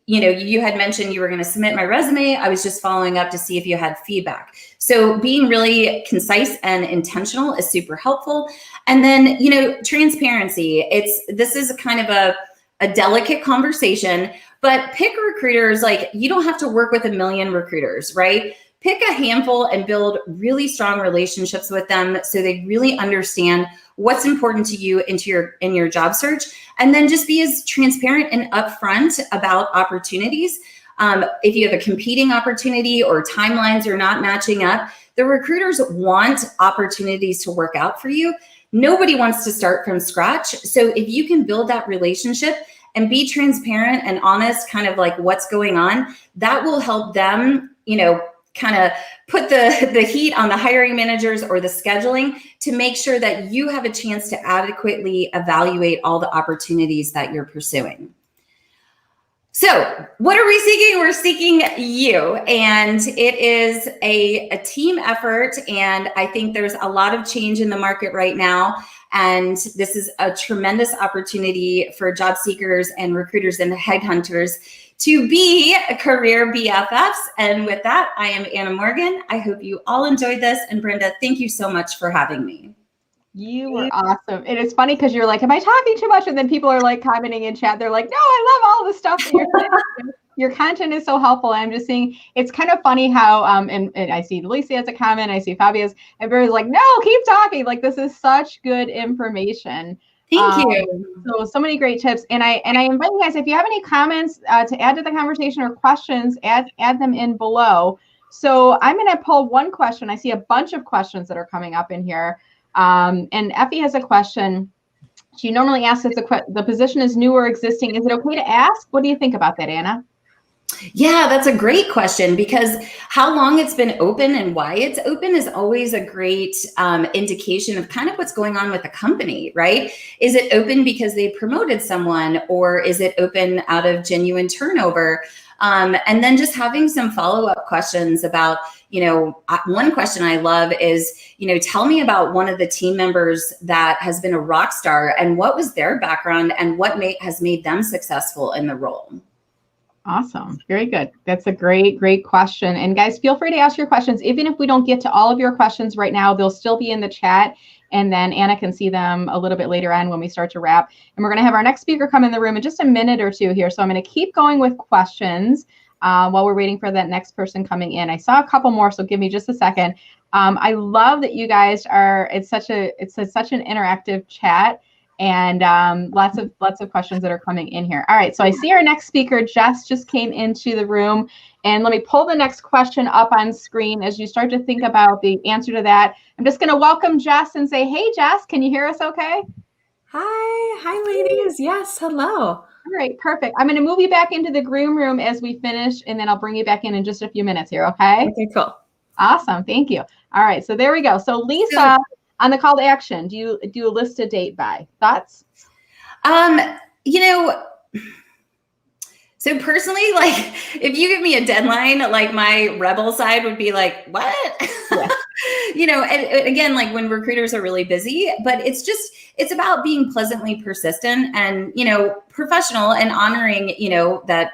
You had mentioned you were going to submit my resume. I was just following up to see if you had feedback. So being really concise and intentional is super helpful. And then, transparency. This is kind of a delicate conversation, but pick recruiters. Like, you don't have to work with a million recruiters, right? Pick a handful and build really strong relationships with them so they really understand what's important to you in your job search. And then just be as transparent and upfront about opportunities. If you have a competing opportunity or timelines are not matching up, the recruiters want opportunities to work out for you. Nobody wants to start from scratch. So if you can build that relationship and be transparent and honest, kind of like what's going on, that will help them, kind of put the heat on the hiring managers or the scheduling to make sure that you have a chance to adequately evaluate all the opportunities that you're pursuing. So what are we seeking? We're seeking you, and it is a team effort. And I think there's a lot of change in the market right now. And this is a tremendous opportunity for job seekers and recruiters and headhunters to be career BFFs. And with that, I am Anna Morgan. I hope you all enjoyed this. And Brenda, thank you so much for having me. You were awesome. And it's funny because you're like, am I talking too much? And then people are like commenting in chat. They're like, no, I love all the stuff that you're saying. Your content is so helpful. I'm just saying, it's kind of funny how, and I see Lisa has a comment, I see Fabia's, and everybody's like, no, keep talking. Like, this is such good information. Thank you. So many great tips. And I invite you guys, if you have any comments to add to the conversation or questions, add them in below. So I'm going to pull one question. I see a bunch of questions that are coming up in here. And Effie has a question. She normally asks if the position is new or existing. Is it okay to ask? What do you think about that, Anna? Yeah, that's a great question, because how long it's been open and why it's open is always a great indication of kind of what's going on with the company, right? Is it open because they promoted someone, or is it open out of genuine turnover? And then just having some follow-up questions about, one question I love is, tell me about one of the team members that has been a rock star and what was their background and what has made them successful in the role. Awesome. Very good. That's a great question. And guys, feel free to ask your questions. Even if we don't get to all of your questions right now, they'll still be in the chat. And then Anna can see them a little bit later on when we start to wrap. And we're going to have our next speaker come in the room in just a minute or two here. So I'm going to keep going with questions while we're waiting for that next person coming in. I saw a couple more, so give me just a second. I love that you guys are, it's such an interactive chat. And lots of questions that are coming in here. All right, so I see our next speaker, Jess, just came into the room. And let me pull the next question up on screen as you start to think about the answer to that. I'm just going to welcome Jess and say, hey, Jess, can you hear us okay? Hi, ladies. Yes, hello. All right, perfect. I'm going to move you back into the groom room as we finish, and then I'll bring you back in just a few minutes here, okay? Okay, cool. Awesome, thank you. All right, so there we go. So Lisa, on the call to action, do you list a date by? Thoughts? So personally, like, if you give me a deadline, like my rebel side would be like, what? Yeah. And again, like when recruiters are really busy, but it's about being pleasantly persistent and, professional and honoring, that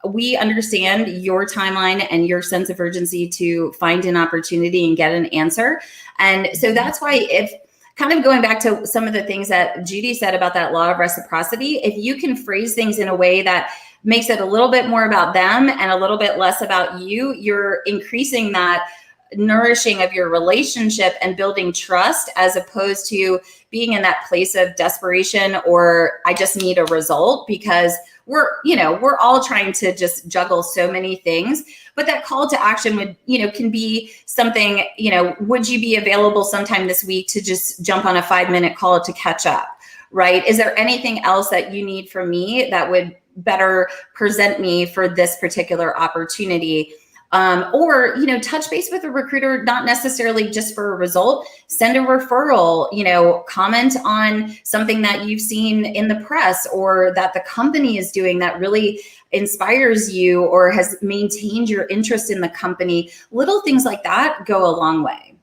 we understand your timeline and your sense of urgency to find an opportunity and get an answer. And so that's why, if kind of going back to some of the things that Judi said about that law of reciprocity, if you can phrase things in a way that makes it a little bit more about them and a little bit less about you, you're increasing that nourishing of your relationship and building trust, as opposed to being in that place of desperation or I just need a result, because we're all trying to just juggle so many things. But that call to action would, can be something, would you be available sometime this week to just jump on a 5-minute call to catch up, right? Is there anything else that you need from me that would better present me for this particular opportunity? Or, touch base with a recruiter, not necessarily just for a result. Send a referral, comment on something that you've seen in the press or that the company is doing that really inspires you or has maintained your interest in the company. Little things like that go a long way.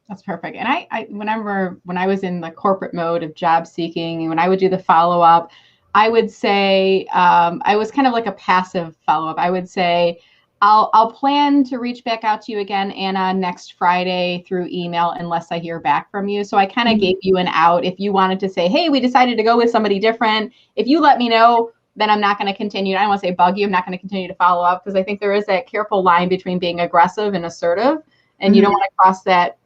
That's perfect. And I when I was in the corporate mode of job seeking, and when I would do the follow-up, I would say, I was kind of like a passive follow-up. I would say, I'll plan to reach back out to you again, Anna, next Friday through email, unless I hear back from you. So I kind of gave you an out. If you wanted to say, hey, we decided to go with somebody different, if you let me know, then I'm not going to continue. I don't want to say bug you. I'm not going to continue to follow up, because I think there is that careful line between being aggressive and assertive, and you don't want to cross that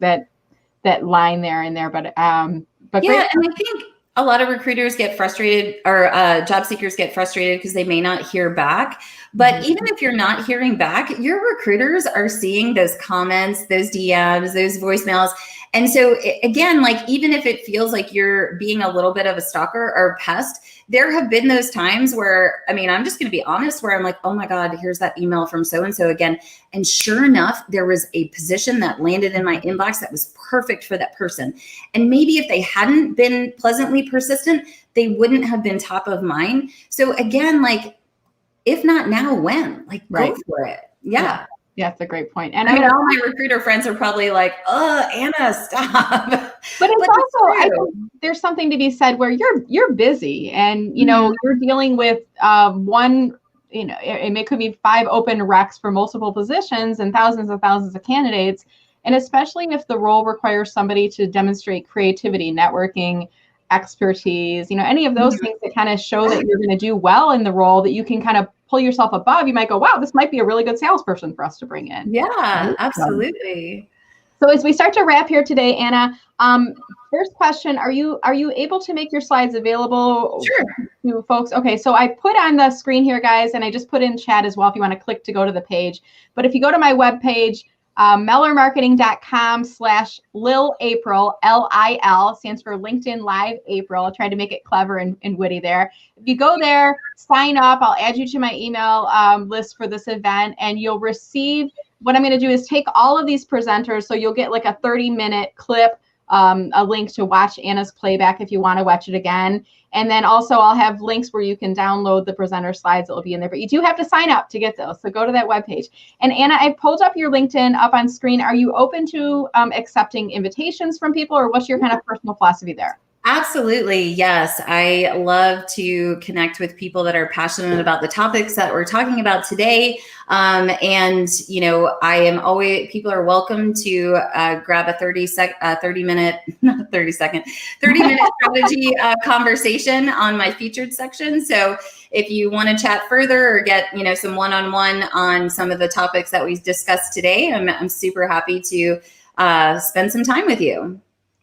line there and there. But yeah, great. And I think a lot of recruiters get frustrated, or job seekers get frustrated because they may not hear back. But even if you're not hearing back, your recruiters are seeing those comments, those DMs, those voicemails. And so again, like, even if it feels like you're being a little bit of a stalker or a pest, there have been those times where, I'm just going to be honest, where I'm like, oh my God, here's that email from so-and-so again. And sure enough, there was a position that landed in my inbox that was perfect for that person. And maybe if they hadn't been pleasantly persistent, they wouldn't have been top of mind. So again, like, if not now, when? Like, go for it. Yeah. Yeah, that's a great point. And all my recruiter friends are probably like, oh, Anna, stop. But it's also, I think there's something to be said where you're busy, and, you're dealing with one, it could be 5 open recs for multiple positions and thousands of candidates. And especially if the role requires somebody to demonstrate creativity, networking, expertise, any of those things that kind of show that you're going to do well in the role, that you can kind of pull yourself above. You might go, wow, this might be a really good salesperson for us to bring in. Yeah, absolutely. So as we start to wrap here today, Anna, first question, are you able to make your slides available to folks? Okay, so I put on the screen here, guys, and I just put in chat as well if you want to click to go to the page. But if you go to my webpage, mellermarketing.com/LilApril, LIL stands for LinkedIn Live April. I tried to make it clever and witty there. If you go there, sign up, I'll add you to my email list for this event, and you'll receive, what I'm going to do is take all of these presenters. So you'll get like a 30-minute clip, a link to watch Anna's playback if you want to watch it again. And then also I'll have links where you can download the presenter slides that will be in there, but you do have to sign up to get those. So go to that webpage. And Anna, I pulled up your LinkedIn up on screen. Are you open to accepting invitations from people, or what's your kind of personal philosophy there? Absolutely. Yes. I love to connect with people that are passionate about the topics that we're talking about today. And, I am always, people are welcome to grab a 30-minute strategy conversation on my featured section. So if you want to chat further or get, some one-on-one on some of the topics that we discussed today, I'm super happy to spend some time with you.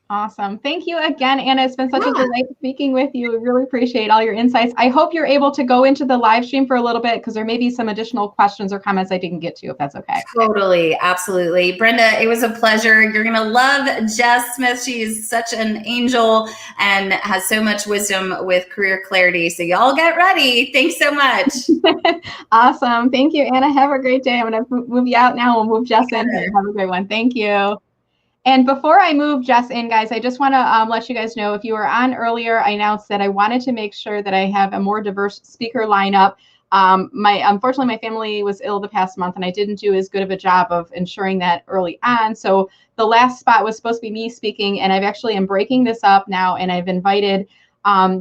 Awesome. Thank you again, Anna. It's been such a delight speaking with you. We really appreciate all your insights. I hope you're able to go into the live stream for a little bit because there may be some additional questions or comments I didn't get to, if that's okay. Totally. Absolutely. Brenda, it was a pleasure. You're going to love Jess Smith. She's such an angel and has so much wisdom with career clarity. So y'all get ready. Thanks so much. Awesome. Thank you, Anna. Have a great day. I'm going to move you out now. We'll move Jess in here. Have a great one. Thank you. And before I move Jess in, guys, I just want to let you guys know, if you were on earlier, I announced that I wanted to make sure that I have a more diverse speaker lineup. Unfortunately, my family was ill the past month, and I didn't do as good of a job of ensuring that early on. So the last spot was supposed to be me speaking, and I'm breaking this up now, and I've invited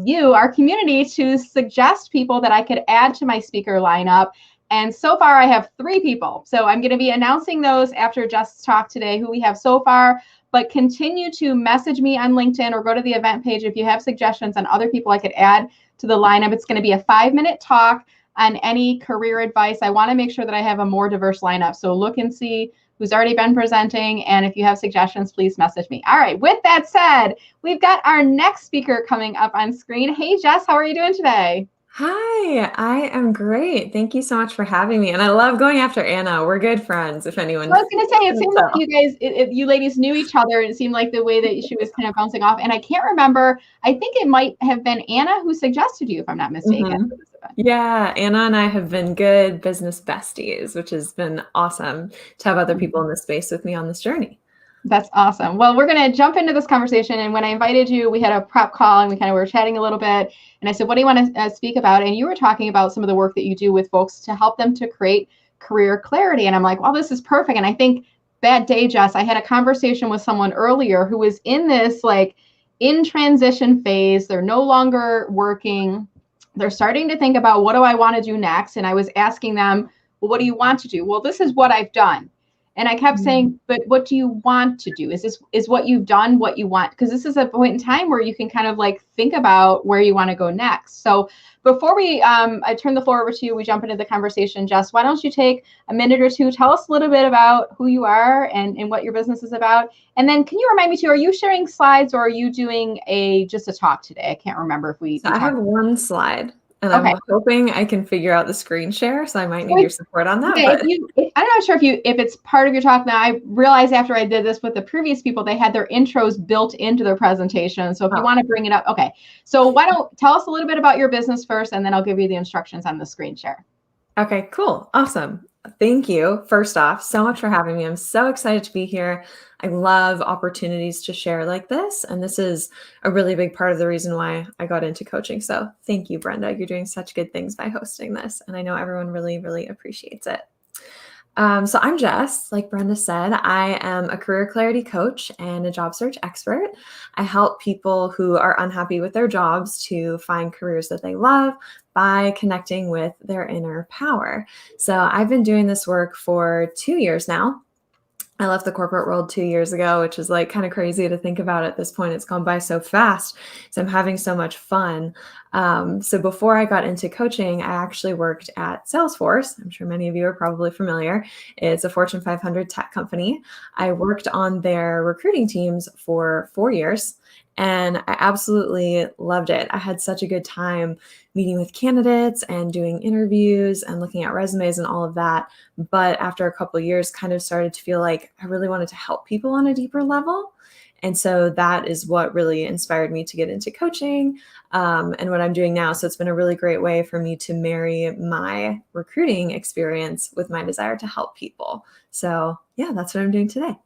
you, our community, to suggest people that I could add to my speaker lineup. And so far, I have 3 people. So I'm going to be announcing those after Jess' talk today, who we have so far. But continue to message me on LinkedIn or go to the event page if you have suggestions on other people I could add to the lineup. It's going to be a 5-minute talk on any career advice. I want to make sure that I have a more diverse lineup. So look and see who's already been presenting. And if you have suggestions, please message me. All right. With that said, we've got our next speaker coming up on screen. Hey, Jess, how are you doing today? Hi, I am great. Thank you so much for having me. And I love going after Anna. We're good friends, if anyone. I was going to say, it seemed like you guys, you ladies knew each other. And it seemed like the way that she was kind of bouncing off. And I can't remember. I think it might have been Anna who suggested you, if I'm not mistaken. Yeah, Anna and I have been good business besties, which has been awesome to have other people in this space with me on this journey. That's awesome. Well, we're going to jump into this conversation. And when I invited you, we had a prep call and we kind of were chatting a little bit. And I said, what do you want to speak about? And you were talking about some of the work that you do with folks to help them to create career clarity. And I'm like, well, this is perfect. And I think that day, Jess, I had a conversation with someone earlier who was in this like in transition phase. They're no longer working. They're starting to think about, what do I want to do next? And I was asking them, well, what do you want to do? Well, this is what I've done. And I kept saying, but what do you want to do? Is what you've done what you want? Because this is a point in time where you can kind of like think about where you want to go next. So before we, I turn the floor over to you, we jump into the conversation. Jess, why don't you take a minute or two, tell us a little bit about who you are and what your business is about. And then can you remind me too, are you sharing slides or are you doing just a talk today? I can't remember if we. So I have one slide. And okay. I'm hoping I can figure out the screen share, so I might need your support on that. Okay, but I'm not sure if it's part of your talk now. I realized after I did this with the previous people, they had their intros built into their presentation. So if you want to bring it up, okay. So why don't tell us a little bit about your business first, and then I'll give you the instructions on the screen share. Okay, cool. Awesome. Thank you. First off, so much for having me. I'm so excited to be here. I love opportunities to share like this. And this is a really big part of the reason why I got into coaching. So thank you, Brenda. You're doing such good things by hosting this. And I know everyone really, really appreciates it. So I'm Jess. Like Brenda said, I am a career clarity coach and a job search expert. I help people who are unhappy with their jobs to find careers that they love by connecting with their inner power. So I've been doing this work for 2 years now. I left the corporate world 2 years ago, which is like kind of crazy to think about at this point. It's gone by so fast. So I'm having so much fun. So before I got into coaching, I actually worked at Salesforce. I'm sure many of you are probably familiar. It's a Fortune 500 tech company. I worked on their recruiting teams for 4 years. And I absolutely loved it. I had such a good time meeting with candidates and doing interviews and looking at resumes and all of that. But after a couple of years, kind of started to feel like I really wanted to help people on a deeper level. And so that is what really inspired me to get into coaching and what I'm doing now. So it's been a really great way for me to marry my recruiting experience with my desire to help people. So yeah, that's what I'm doing today.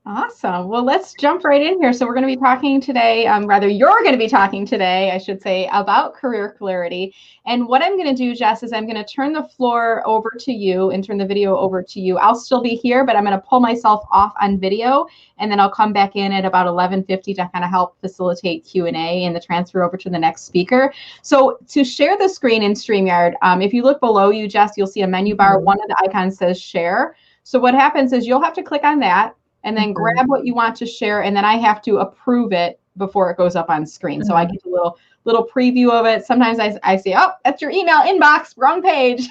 Awesome. Well, let's jump right in here. So we're going to be talking today, you're going to be talking today, I should say, about career clarity. And what I'm going to do, Jess, is I'm going to turn the floor over to you and turn the video over to you. I'll still be here, but I'm going to pull myself off on video, and then I'll come back in at about 11:50 to kind of help facilitate Q&A and the transfer over to the next speaker. So to share the screen in StreamYard, if you look below you, Jess, you'll see a menu bar. One of the icons says share. So what happens is you'll have to click on that and then grab what you want to share, and then I have to approve it before it goes up on screen. So I get a little preview of it. Sometimes I say, oh, that's your email inbox, wrong page.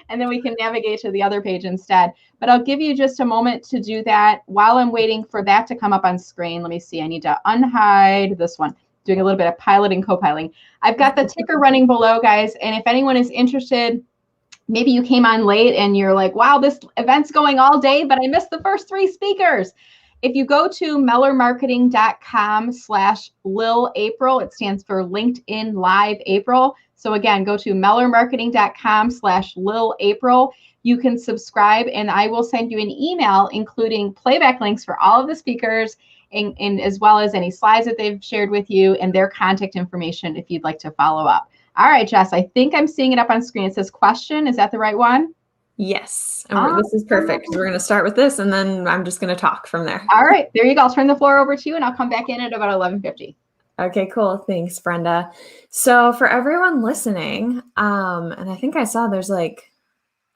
And then we can navigate to the other page instead. But I'll give you just a moment to do that. While I'm waiting for that to come up on screen, let me see. I need to unhide this one. Doing a little bit of piloting, co-piling. I've got the ticker running below, guys. And if anyone is interested, maybe you came on late and you're like, wow, this event's going all day, but I missed the first 3 speakers. If you go to mellermarketing.com/LilApril, it stands for LinkedIn Live April. So again, go to mellermarketing.com/LilApril. You can subscribe and I will send you an email including playback links for all of the speakers and as well as any slides that they've shared with you and their contact information if you'd like to follow up. All right, Jess, I think I'm seeing it up on screen. It says question. Is that the right one? Yes. And this is perfect because we're going to start with this and then I'm just going to talk from there. All right, there you go. I'll turn the floor over to you and I'll come back in at about 11:50. Okay, cool. Thanks, Brenda. So for everyone listening, and I think I saw there's like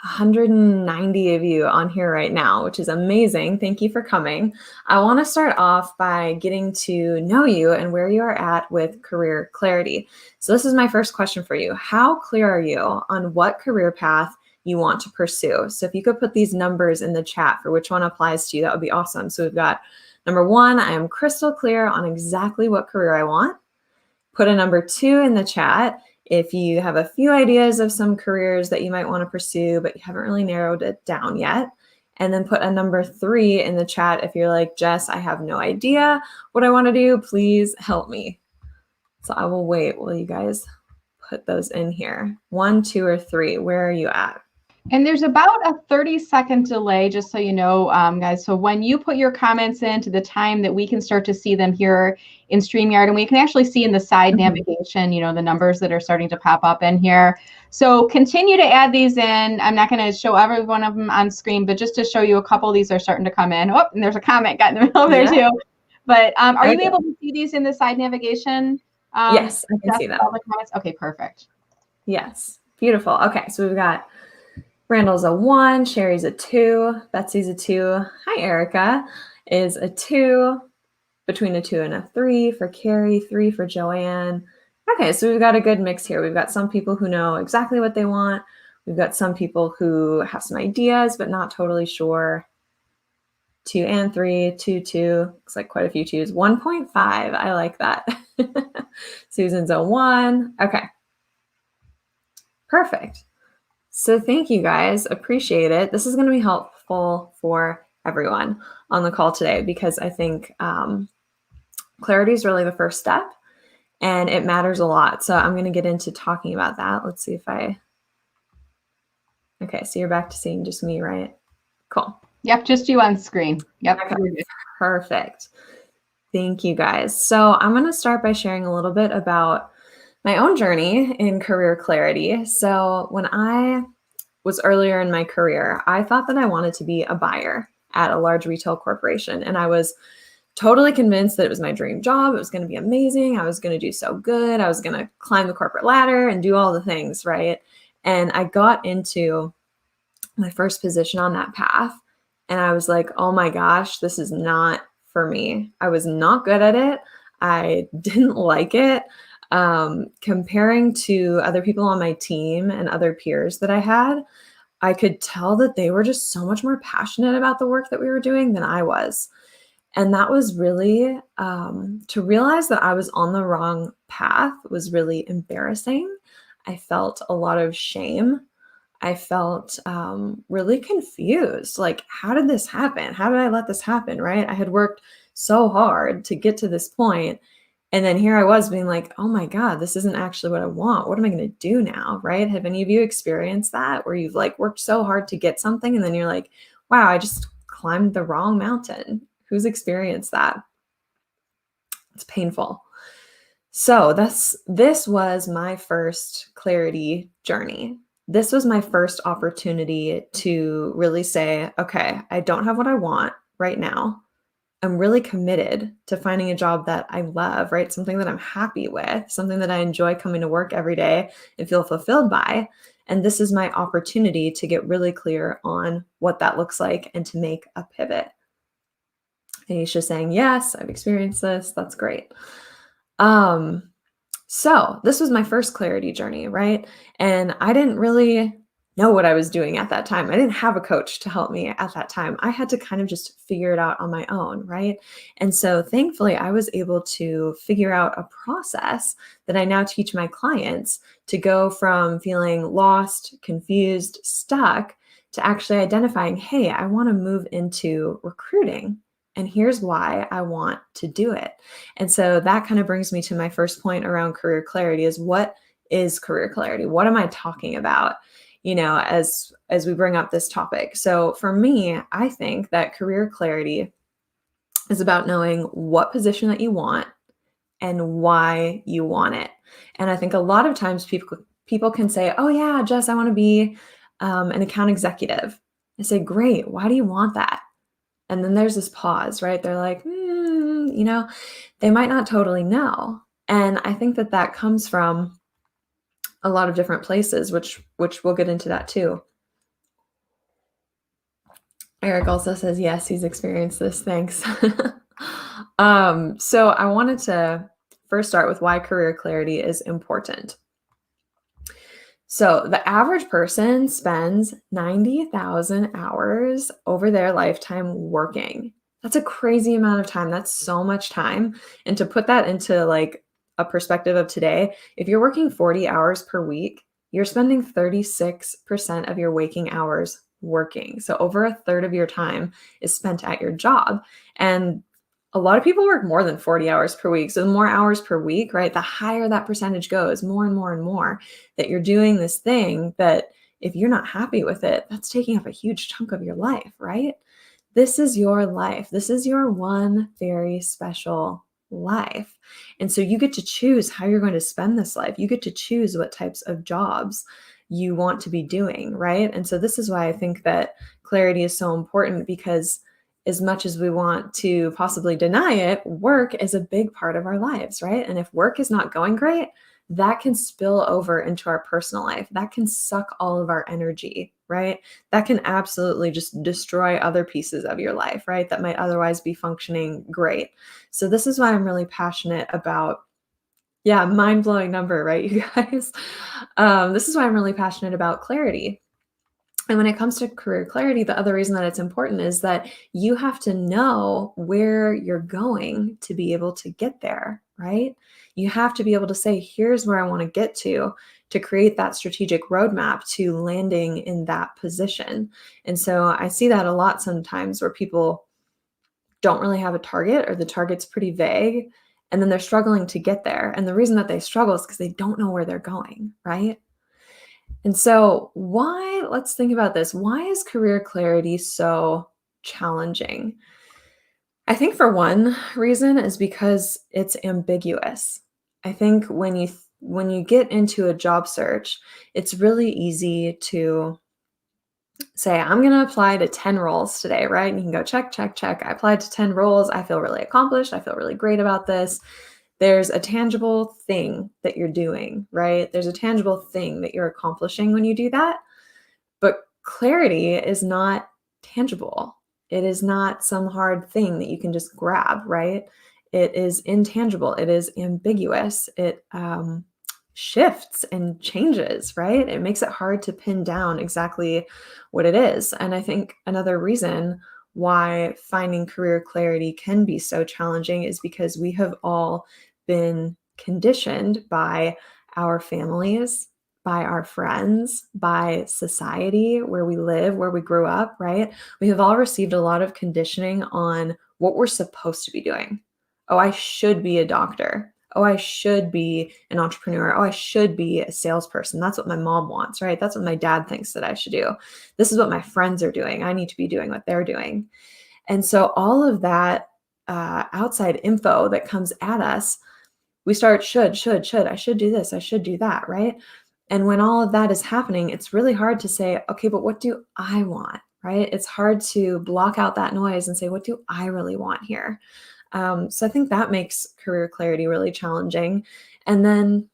190 of you on here right now, which is amazing. Thank you for coming. I want to start off by getting to know you and where you are at with career clarity. So this is my first question for you. How clear are you on what career path you want to pursue? So if you could put these numbers in the chat for which one applies to you, that would be awesome. So we've got number 1, I am crystal clear on exactly what career I want. Put a number 2 in the chat if you have a few ideas of some careers that you might want to pursue, but you haven't really narrowed it down yet. And then put a number 3 in the chat if you're like, Jess, I have no idea what I want to do. Please help me. So I will wait while you guys put those in here. 1, 2, or 3. Where are you at? And there's about a 30-second delay, just so you know, guys. So when you put your comments in to the time that we can start to see them here in StreamYard, and we can actually see in the side navigation, you know, the numbers that are starting to pop up in here. So continue to add these in. I'm not going to show every one of them on screen, but just to show you a couple, these are starting to come in. Oh, and there's a comment got in the middle there too. But are you able to see these in the side navigation? Yes, I can see that. All the comments? Okay, perfect. Yes, beautiful. Okay, so we've got Randall's a 1, Sherry's a 2, Betsy's a 2. Hi, Erica is a 2, between a 2 and a 3 for Carrie, 3 for Joanne. Okay, so we've got a good mix here. We've got some people who know exactly what they want. We've got some people who have some ideas, but not totally sure. 2 and 3, 2, 2. Looks like quite a few 2s. 1.5, I like that. Susan's a 1. Okay. Perfect. So thank you guys. Appreciate it. This is going to be helpful for everyone on the call today because I think clarity is really the first step and it matters a lot. So I'm going to get into talking about that. Let's see if okay, so you're back to seeing just me, right? Cool. Yep, just you on screen. Yep. Okay. Perfect. Thank you guys. So I'm going to start by sharing a little bit about my own journey in career clarity. So when I was earlier in my career, I thought that I wanted to be a buyer at a large retail corporation. And I was totally convinced that it was my dream job. It was going to be amazing. I was going to do so good. I was going to climb the corporate ladder and do all the things, right? And I got into my first position on that path. And I was like, oh my gosh, this is not for me. I was not good at it. I didn't like it. Comparing to other people on my team and other peers that I had, I could tell that they were just so much more passionate about the work that we were doing than I was. And that was really, to realize that I was on the wrong path was really embarrassing. I felt a lot of shame. I felt really confused. Like, how did this happen? How did I let this happen, right? I had worked so hard to get to this point. And then here I was being like, oh my God, this isn't actually what I want. What am I going to do now, right? Have any of you experienced that where you've like worked so hard to get something and then you're like, wow, I just climbed the wrong mountain. Who's experienced that? It's painful. So this was my first clarity journey. This was my first opportunity to really say, okay, I don't have what I want right now. I'm really committed to finding a job that I love, right? Something that I'm happy with, something that I enjoy coming to work every day and feel fulfilled by. And this is my opportunity to get really clear on what that looks like and to make a pivot. Aisha saying, yes, I've experienced this. That's great. So this was my first clarity journey, right? And I didn't really know what I was doing at that time. I didn't have a coach to help me at that time. I had to kind of just figure it out on my own, right? And so thankfully, I was able to figure out a process that I now teach my clients to go from feeling lost, confused, stuck to actually identifying, hey, I want to move into recruiting. And here's why I want to do it. And so that kind of brings me to my first point around career clarity is what is career clarity? What am I talking about? As we bring up this topic. So for me, I think that career clarity is about knowing what position that you want and why you want it. And I think a lot of times people can say, oh yeah, Jess, I want to be an account executive. I say, great. Why do you want that? And then there's this pause, right? They're like, they might not totally know. And I think that comes from a lot of different places, which we'll get into that too. Eric also says, yes, he's experienced this. Thanks. So I wanted to first start with why career clarity is important. So the average person spends 90,000 hours over their lifetime working. That's a crazy amount of time. That's so much time. And to put that into like a perspective of today, if you're working 40 hours per week, you're spending 36% of your waking hours working. So over a third of your time is spent at your job. And a lot of people work more than 40 hours per week. So the more hours per week, right, the higher that percentage goes, more and more and more that you're doing this thing that if you're not happy with it, that's taking up a huge chunk of your life, right? This is your life. This is your one very special life. And so you get to choose how you're going to spend this life. You get to choose what types of jobs you want to be doing, right? And so this is why I think that clarity is so important, because as much as we want to possibly deny it, work is a big part of our lives, right? And if work is not going great, that can spill over into our personal life. That can suck all of our energy, right? That can absolutely just destroy other pieces of your life, right? That might otherwise be functioning great. So this is why I'm really passionate about, mind-blowing number, right, you guys? This is why I'm really passionate about clarity. And when it comes to career clarity, the other reason that it's important is that you have to know where you're going to be able to get there, right? You have to be able to say, here's where I want to get to create that strategic roadmap to landing in that position. And so I see that a lot sometimes where people don't really have a target, or the target's pretty vague, and then they're struggling to get there. And the reason that they struggle is because they don't know where they're going, right? And so let's think about this. Why is career clarity so challenging? I think for one reason is because it's ambiguous. I think when you get into a job search, it's really easy to say, I'm going to apply to 10 roles today, right? And you can go check, check, check. I applied to 10 roles. I feel really accomplished. I feel really great about this. There's a tangible thing that you're doing, right? There's a tangible thing that you're accomplishing when you do that. But clarity is not tangible. It is not some hard thing that you can just grab, right? It is intangible. It is ambiguous. It shifts and changes, right? It makes it hard to pin down exactly what it is. And I think another reason why finding career clarity can be so challenging is because we have all been conditioned by our families, by our friends, by society, where we live, where we grew up, right? We have all received a lot of conditioning on what we're supposed to be doing. Oh, I should be a doctor. Oh, I should be an entrepreneur. Oh, I should be a salesperson. That's what my mom wants, right? That's what my dad thinks that I should do. This is what my friends are doing. I need to be doing what they're doing. And so all of that outside info that comes at us, we start should, I should do this, I should do that, right? And when all of that is happening, it's really hard to say, okay, but what do I want, right? It's hard to block out that noise and say, what do I really want here? So I think that makes career clarity really challenging. And then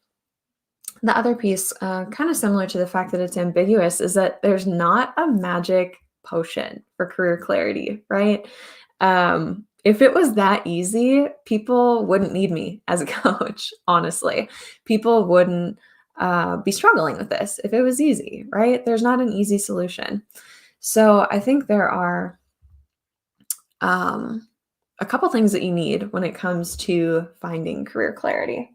the other piece, kind of similar to the fact that it's ambiguous, is that there's not a magic potion for career clarity, right? if it was that easy, people wouldn't need me as a coach, honestly. People wouldn't be struggling with this if it was easy, right? There's not an easy solution. So I think there are a couple things that you need when it comes to finding career clarity.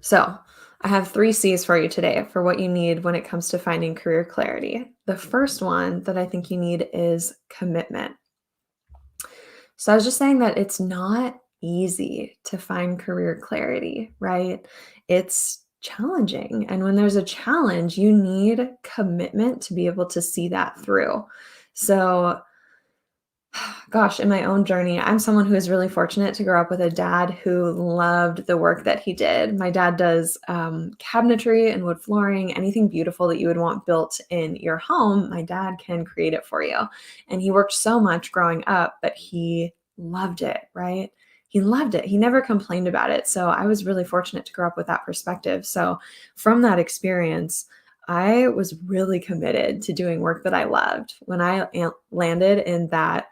So I have 3 C's for you today for what you need when it comes to finding career clarity. The first one that I think you need is commitment. So I was just saying that it's not easy to find career clarity, right? It's challenging. And when there's a challenge, you need commitment to be able to see that through. So gosh, in my own journey, I'm someone who is really fortunate to grow up with a dad who loved the work that he did. My dad does cabinetry and wood flooring, anything beautiful that you would want built in your home, my dad can create it for you. And he worked so much growing up, but he loved it, right? He loved it. He never complained about it. So I was really fortunate to grow up with that perspective. So from that experience, I was really committed to doing work that I loved. When I landed in that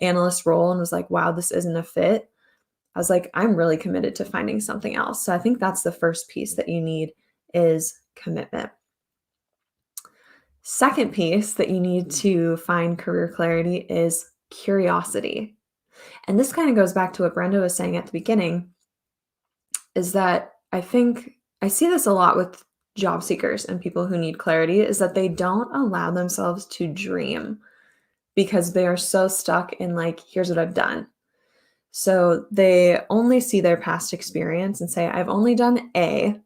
analyst role and was like, wow, this isn't a fit, I was like, I'm really committed to finding something else. So I think that's the first piece that you need is commitment. Second piece that you need to find career clarity is curiosity. And this kind of goes back to what Brenda was saying at the beginning, is that I think I see this a lot with job seekers and people who need clarity, is that they don't allow themselves to dream because they are so stuck in like, here's what I've done. So they only see their past experience and say, I've only done A,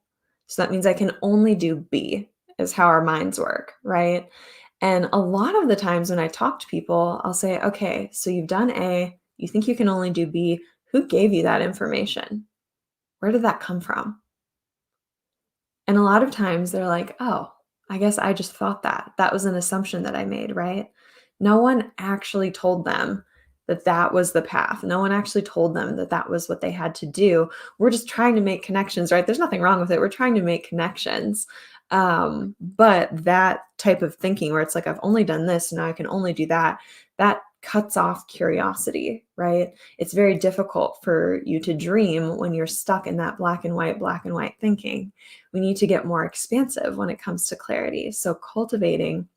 so that means I can only do B, is how our minds work, right? And a lot of the times when I talk to people, I'll say, okay, so you've done A, you think you can only do B. Who gave you that information? Where did that come from? And a lot of times they're like, oh, I guess I just thought that. That was an assumption that I made, right? No one actually told them that that was the path. No one actually told them that that was what they had to do. We're just trying to make connections, right? There's nothing wrong with it. We're trying to make connections. But that type of thinking where it's like, I've only done this, now I can only do that, that cuts off curiosity, right? It's very difficult for you to dream when you're stuck in that black and white thinking. We need to get more expansive when it comes to clarity. So cultivating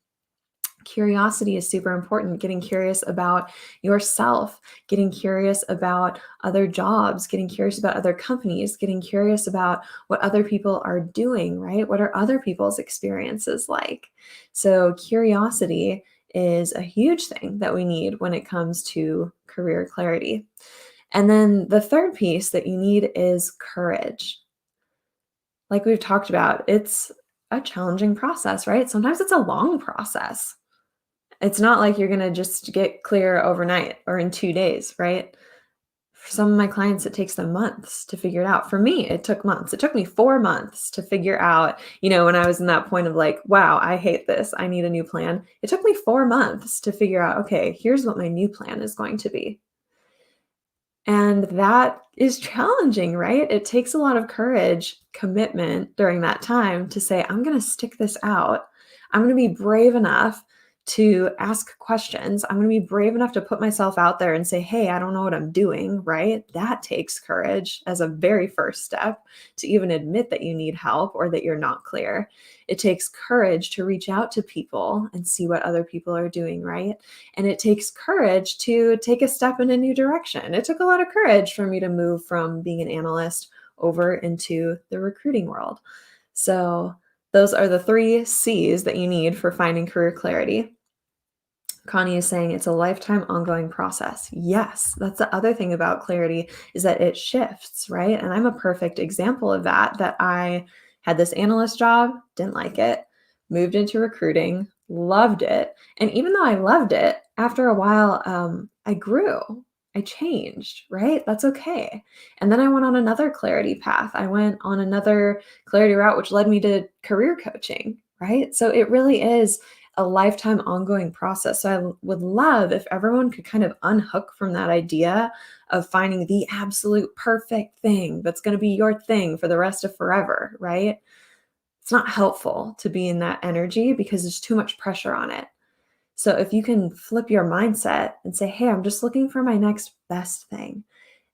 curiosity is super important. Getting curious about yourself, getting curious about other jobs, getting curious about other companies, getting curious about what other people are doing, right? What are other people's experiences like? So curiosity is a huge thing that we need when it comes to career clarity. And then the third piece that you need is courage. Like we've talked about, it's a challenging process, right? Sometimes it's a long process. It's not like you're going to just get clear overnight or in 2 days, right? For some of my clients, it takes them months to figure it out. For me, it took months. It took me 4 months to figure out, when I was in that point of like, wow, I hate this. I need a new plan. It took me 4 months to figure out, okay, here's what my new plan is going to be. And that is challenging, right? It takes a lot of courage, commitment during that time to say, I'm going to stick this out. I'm going to be brave enough to ask questions. I'm going to be brave enough to put myself out there and say, hey, I don't know what I'm doing, right? That takes courage as a very first step to even admit that you need help or that you're not clear. It takes courage to reach out to people and see what other people are doing, right? And it takes courage to take a step in a new direction. It took a lot of courage for me to move from being an analyst over into the recruiting world. So those are the 3 C's that you need for finding career clarity. Connie is saying it's a lifetime ongoing process. Yes, that's the other thing about clarity is that it shifts, right? And I'm a perfect example of that I had this analyst job, didn't like it, moved into recruiting, loved it. And even though I loved it, after a while, I grew. I changed, right? That's okay. And then I went on another clarity path. I went on another clarity route, which led me to career coaching, right? So it really is a lifetime ongoing process. So I would love if everyone could kind of unhook from that idea of finding the absolute perfect thing that's going to be your thing for the rest of forever, right? It's not helpful to be in that energy because there's too much pressure on it. So if you can flip your mindset and say, hey, I'm just looking for my next best thing,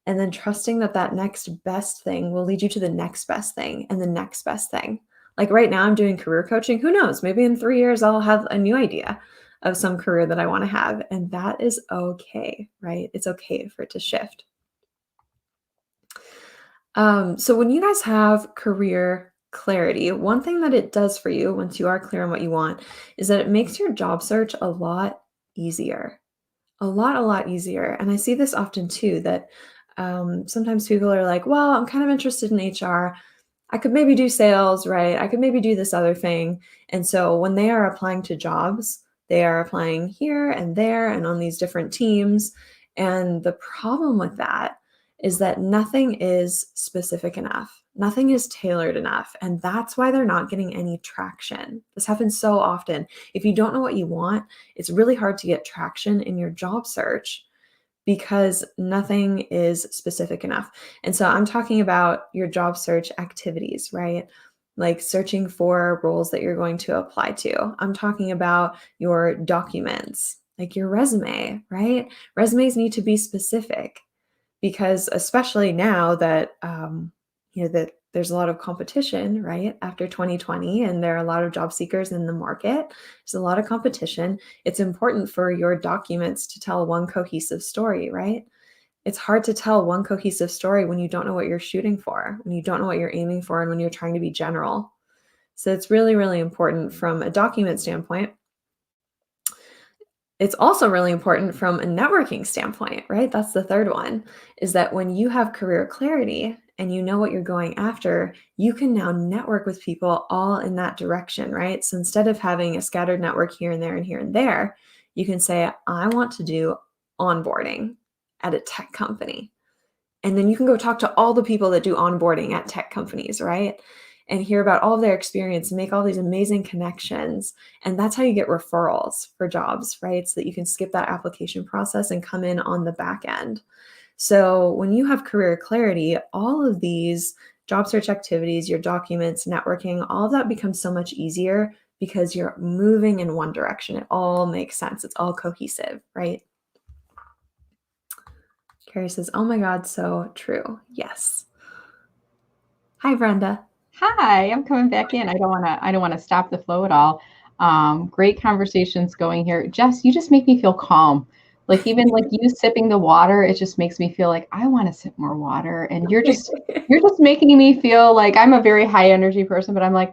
and then trusting that that next best thing will lead you to the next best thing and the next best thing. Like right now I'm doing career coaching. Who knows? Maybe in 3 years, I'll have a new idea of some career that I want to have. And that is okay, right? It's okay for it to shift. So when you guys have career clarity, one thing that it does for you once you are clear on what you want is that it makes your job search a lot easier, a lot easier. And I see this often too, that sometimes people are like, well, I'm kind of interested in HR. I could maybe do sales, right? I could maybe do this other thing. And so when they are applying to jobs, they are applying here and there and on these different teams. And the problem with that is that nothing is specific enough. Nothing is tailored enough. And that's why they're not getting any traction. This happens so often. If you don't know what you want, it's really hard to get traction in your job search because nothing is specific enough. And so I'm talking about your job search activities, right? Like searching for roles that you're going to apply to. I'm talking about your documents, like your resume, right? Resumes need to be specific because especially now that, that there's a lot of competition, right? After 2020, and there are a lot of job seekers in the market. There's a lot of competition. It's important for your documents to tell one cohesive story, right? It's hard to tell one cohesive story when you don't know what you're shooting for, when you don't know what you're aiming for, and when you're trying to be general. So it's really, really important from a document standpoint. It's also really important from a networking standpoint, right? That's the third one, is that when you have career clarity and you know what you're going after, you can now network with people all in that direction, right? So instead of having a scattered network here and there and here and there, you can say, I want to do onboarding at a tech company. And then you can go talk to all the people that do onboarding at tech companies, right? And hear about all of their experience and make all these amazing connections. And that's how you get referrals for jobs, right? So that you can skip that application process and come in on the back end. So when you have career clarity, all of these job search activities, your documents, networking, all of that becomes so much easier because you're moving in one direction. It all makes sense. It's all cohesive, right? Carrie says, oh my God, so true. Yes. Hi, Brenda. Hi, I'm coming back in. I don't want to stop the flow at all. Great conversations going here. Jess, you just make me feel calm. Like even like you sipping the water, it just makes me feel like I want to sip more water. And you're just making me feel like I'm a very high energy person, but I'm like,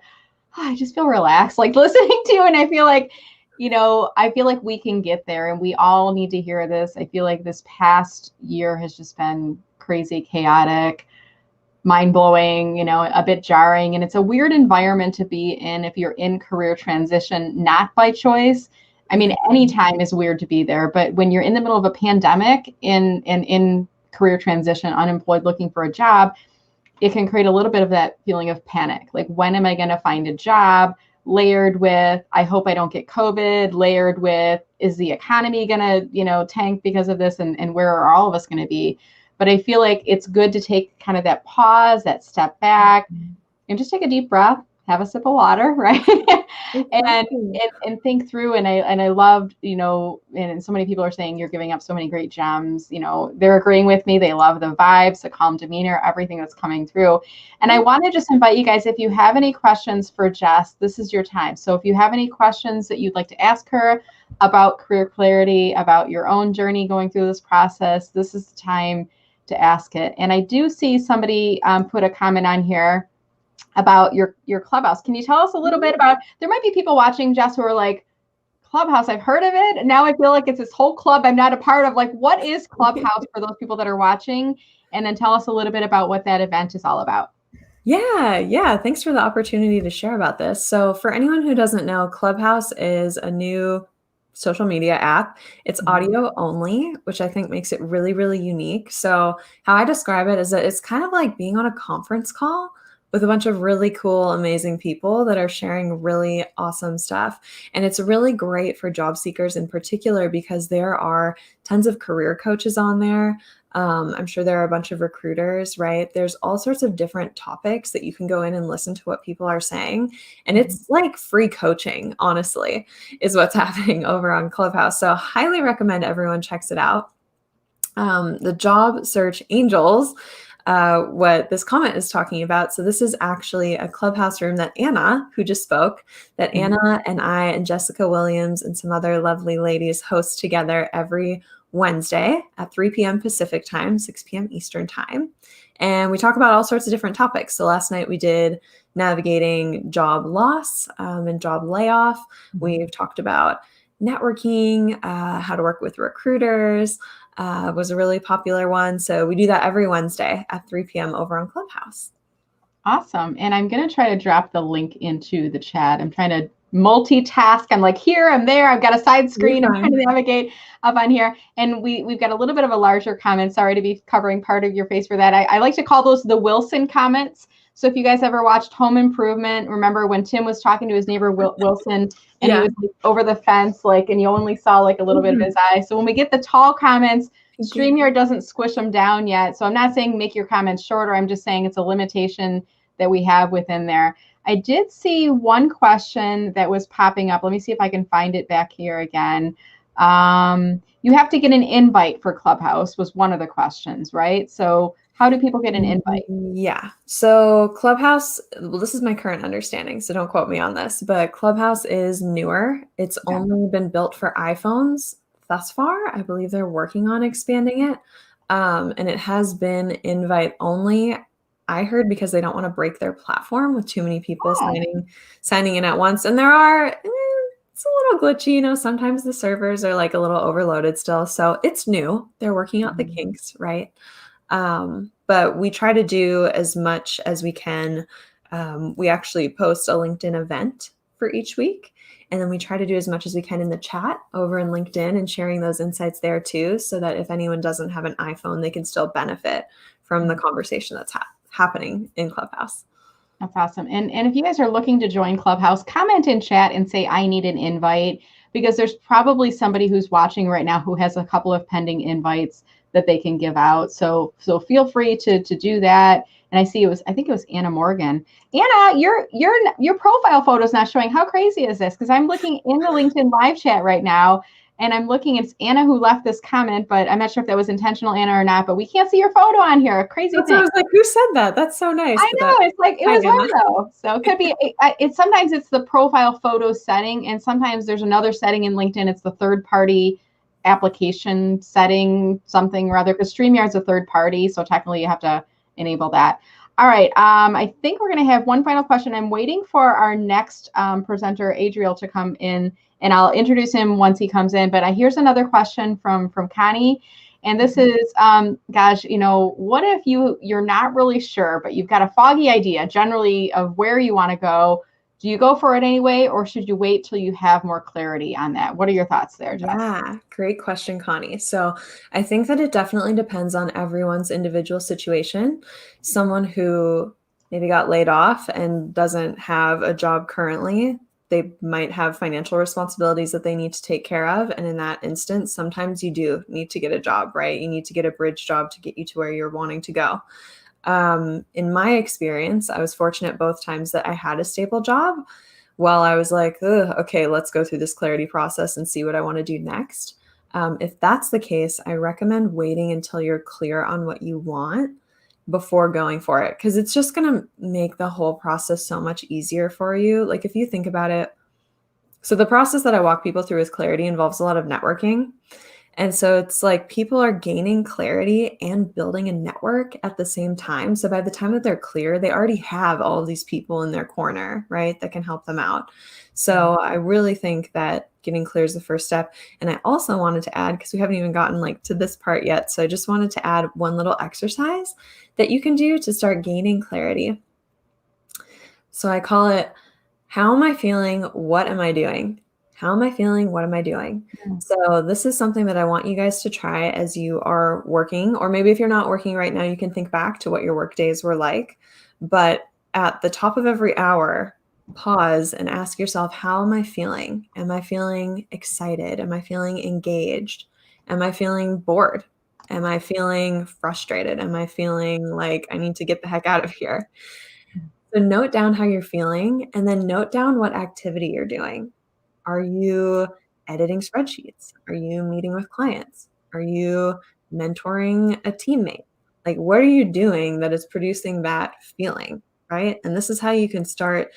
oh, I just feel relaxed, like listening to you. And I feel like, I feel like we can get there and we all need to hear this. I feel like this past year has just been crazy, chaotic, mind-blowing, a bit jarring. And it's a weird environment to be in if you're in career transition, not by choice. I mean, any time is weird to be there, but when you're in the middle of a pandemic in career transition, unemployed, looking for a job, it can create a little bit of that feeling of panic. Like, when am I going to find a job? Layered with, I hope I don't get COVID, layered with, is the economy going to, tank because of this? And where are all of us going to be? But I feel like it's good to take kind of that pause, that step back, and just take a deep breath, have a sip of water, right? and think through. And I loved, and so many people are saying you're giving up so many great gems. They're agreeing with me. They love the vibes, the calm demeanor, everything that's coming through. And I want to just invite you guys, if you have any questions for Jess, this is your time. So if you have any questions that you'd like to ask her about career clarity, about your own journey going through this process, this is the time to ask it. And I do see somebody put a comment on here about your Clubhouse. Can you tell us a little bit about, there might be people watching, Jess, who are like, Clubhouse, I've heard of it. And now I feel like it's this whole club I'm not a part of. Like, what is Clubhouse for those people that are watching? And then tell us a little bit about what that event is all about. Yeah. Thanks for the opportunity to share about this. So for anyone who doesn't know, Clubhouse is a new social media app. It's audio only, which I think makes it really, really unique. So how I describe it is that it's kind of like being on a conference call with a bunch of really cool, amazing people that are sharing really awesome stuff. And it's really great for job seekers in particular because there are tons of career coaches on there. I'm sure there are a bunch of recruiters, right? There's all sorts of different topics that you can go in and listen to what people are saying. And it's like free coaching, honestly, is what's happening over on Clubhouse. So highly recommend everyone checks it out. The job search angels, what this comment is talking about. So this is actually a Clubhouse room that Anna, who just spoke, that Anna and I and Jessica Williams and some other lovely ladies host together every Wednesday at 3 p.m. Pacific time, 6 p.m. Eastern time. And we talk about all sorts of different topics. So last night we did navigating job loss and job layoff. We've talked about networking, how to work with recruiters, was a really popular one. So we do that every Wednesday at 3 p.m. over on Clubhouse. Awesome. And I'm going to try to drop the link into the chat. I'm trying to multitask. I'm like here, I'm there. I've got a side screen. I'm trying to navigate up on here. And we've got a little bit of a larger comment. Sorry to be covering part of your face for that. I like to call those the Wilson comments. So if you guys ever watched Home Improvement, remember when Tim was talking to his neighbor Wilson and he was like, over the fence, like, and you only saw like a little bit of his eye. So when we get the tall comments, StreamYard doesn't squish them down yet. So I'm not saying make your comments shorter. I'm just saying it's a limitation that we have within there. I did see one question that was popping up. Let me see if I can find it back here again. You have to get an invite for Clubhouse was one of the questions, right? So how do people get an invite? Yeah. So Clubhouse, well, this is my current understanding, so don't quote me on this, but Clubhouse is newer. It's only been built for iPhones thus far. I believe they're working on expanding it. And it has been invite only. I heard because they don't want to break their platform with too many people signing in at once. And there are, it's a little glitchy, you know, sometimes the servers are like a little overloaded still. So it's new. They're working out the kinks, right? But we try to do as much as we can. We actually post a LinkedIn event for each week. And then we try to do as much as we can in the chat over in LinkedIn and sharing those insights there too, so that if anyone doesn't have an iPhone, they can still benefit from the conversation that's happening in Clubhouse. That's awesome. And if you guys are looking to join Clubhouse, comment in chat and say, I need an invite, because there's probably somebody who's watching right now who has a couple of pending invites that they can give out. So feel free to do that. And I think it was Anna Morgan. Anna, your profile photo is not showing. How crazy is this? Because I'm looking in the LinkedIn live chat right now, and I'm looking, it's Anna who left this comment, but I'm not sure if that was intentional, Anna, or not, but we can't see your photo on here. A crazy thing. I was like, who said that? That's so nice. I know, it's like, it was her though. So it could be, sometimes it's the profile photo setting, and sometimes there's another setting in LinkedIn. It's the third party application setting, something or other, because StreamYard's a third party. So technically you have to enable that. All right. I think we're going to have one final question. I'm waiting for our next presenter, Adriel, to come in, and I'll introduce him once he comes in. But here's another question from Connie. And this is, gosh, you know, what if you're not really sure, but you've got a foggy idea generally of where you want to go? Do you go for it anyway, or should you wait till you have more clarity on that? What are your thoughts there, Jess? Yeah, great question, Connie. So I think that it definitely depends on everyone's individual situation. Someone who maybe got laid off and doesn't have a job currently, they might have financial responsibilities that they need to take care of. And in that instance, sometimes you do need to get a job, right? You need to get a bridge job to get you to where you're wanting to go. In my experience, I was fortunate both times that I had a stable job while I was like, okay, let's go through this clarity process and see what I want to do next. If that's the case, I recommend waiting until you're clear on what you want before going for it, because it's just going to make the whole process so much easier for you. Like if you think about it, so the process that I walk people through with clarity involves a lot of networking. And so it's like people are gaining clarity and building a network at the same time. So by the time that they're clear, they already have all of these people in their corner, right, that can help them out. So I really think that getting clear is the first step. And I also wanted to add, because we haven't even gotten like to this part yet, so I just wanted to add one little exercise that you can do to start gaining clarity. So I call it, how am I feeling? What am I doing? How am I feeling? What am I doing? So this is something that I want you guys to try as you are working, or maybe if you're not working right now, you can think back to what your work days were like. But at the top of every hour, pause and ask yourself, how am I feeling? Am I feeling excited? Am I feeling engaged? Am I feeling bored? Am I feeling frustrated? Am I feeling like I need to get the heck out of here? So note down how you're feeling and then note down what activity you're doing. Are you editing spreadsheets? Are you meeting with clients? Are you mentoring a teammate? Like, what are you doing that is producing that feeling, right? And this is how you can start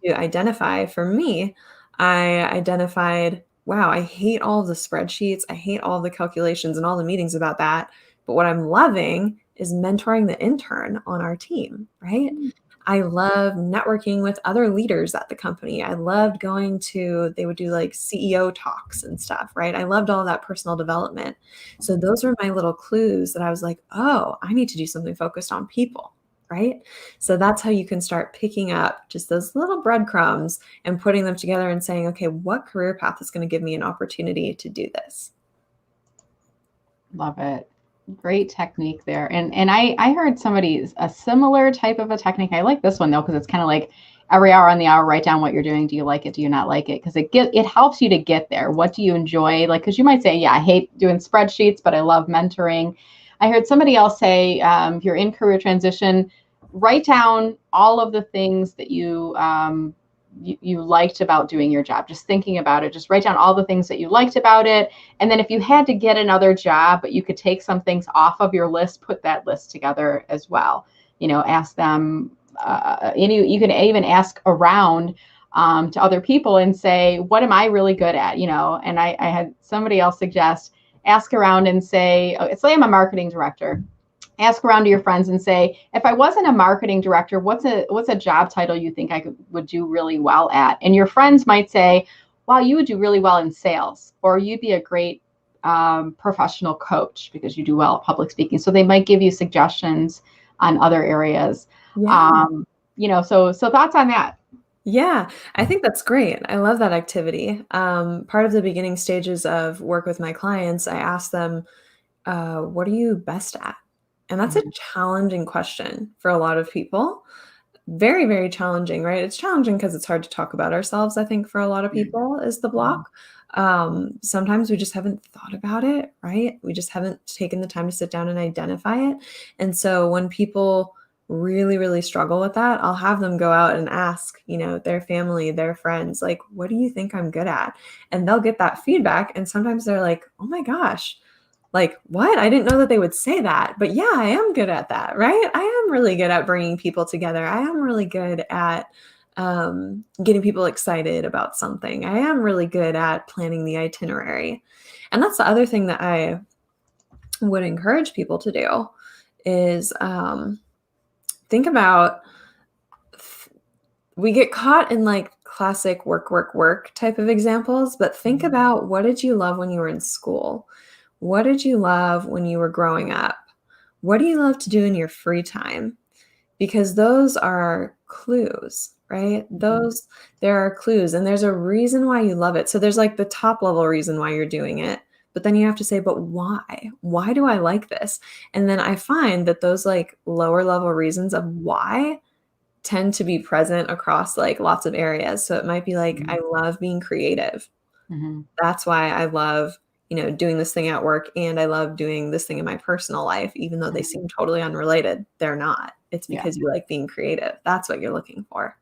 to identify. For me, I identified, wow, I hate all of the spreadsheets. I hate all the calculations and all the meetings about that. But what I'm loving is mentoring the intern on our team, right? I love networking with other leaders at the company. I loved going to, they would do like CEO talks and stuff, right? I loved all that personal development. So those were my little clues that I was like, oh, I need to do something focused on people, right? So that's how you can start picking up just those little breadcrumbs and putting them together and saying, okay, what career path is going to give me an opportunity to do this? Love it. Great technique there. And I heard a similar type of a technique. I like this one though, because it's kind of like every hour on the hour, write down what you're doing. Do you like it? Do you not like it? Because it helps you to get there. What do you enjoy? Like, because you might say, yeah, I hate doing spreadsheets, but I love mentoring. I heard somebody else say, if you're in career transition, write down all of the things that you liked about doing your job. Just thinking about it, just write down all the things that you liked about it. And then if you had to get another job, but you could take some things off of your list, put that list together as well. Ask them, you can even ask around to other people and say, what am I really good at? And I had somebody else suggest, ask around and say, say I'm a marketing director. Ask around to your friends and say, if I wasn't a marketing director, what's a job title you think I would do really well at? And your friends might say, wow, you would do really well in sales, or you'd be a great professional coach because you do well at public speaking. So they might give you suggestions on other areas. Yeah. So thoughts on that? Yeah, I think that's great. I love that activity. Part of the beginning stages of work with my clients, I ask them, what are you best at? And that's a challenging question for a lot of people. Very, very challenging, right? It's challenging because it's hard to talk about ourselves, I think, for a lot of people is the block. Sometimes we just haven't thought about it, right? We just haven't taken the time to sit down and identify it. And so when people really, really struggle with that, I'll have them go out and ask, their family, their friends, like, what do you think I'm good at? And they'll get that feedback. And sometimes they're like, oh my gosh, like, what? I didn't know that they would say that. But yeah, I am good at that, right? I am really good at bringing people together. I am really good at getting people excited about something. I am really good at planning the itinerary. And that's the other thing that I would encourage people to do is think about, we get caught in like classic work type of examples, but think about, what did you love when you were in school? What did you love when you were growing up? What do you love to do in your free time? Because those are clues, right? There are clues, and there's a reason why you love it. So there's like the top level reason why you're doing it, but then you have to say, but why? Why do I like this? And then I find that those like lower level reasons of why tend to be present across like lots of areas. So it might be like, I love being creative. That's why I love doing this thing at work, and I love doing this thing in my personal life, even though they seem totally unrelated. They're not. It's because you like being creative. That's what you're looking for.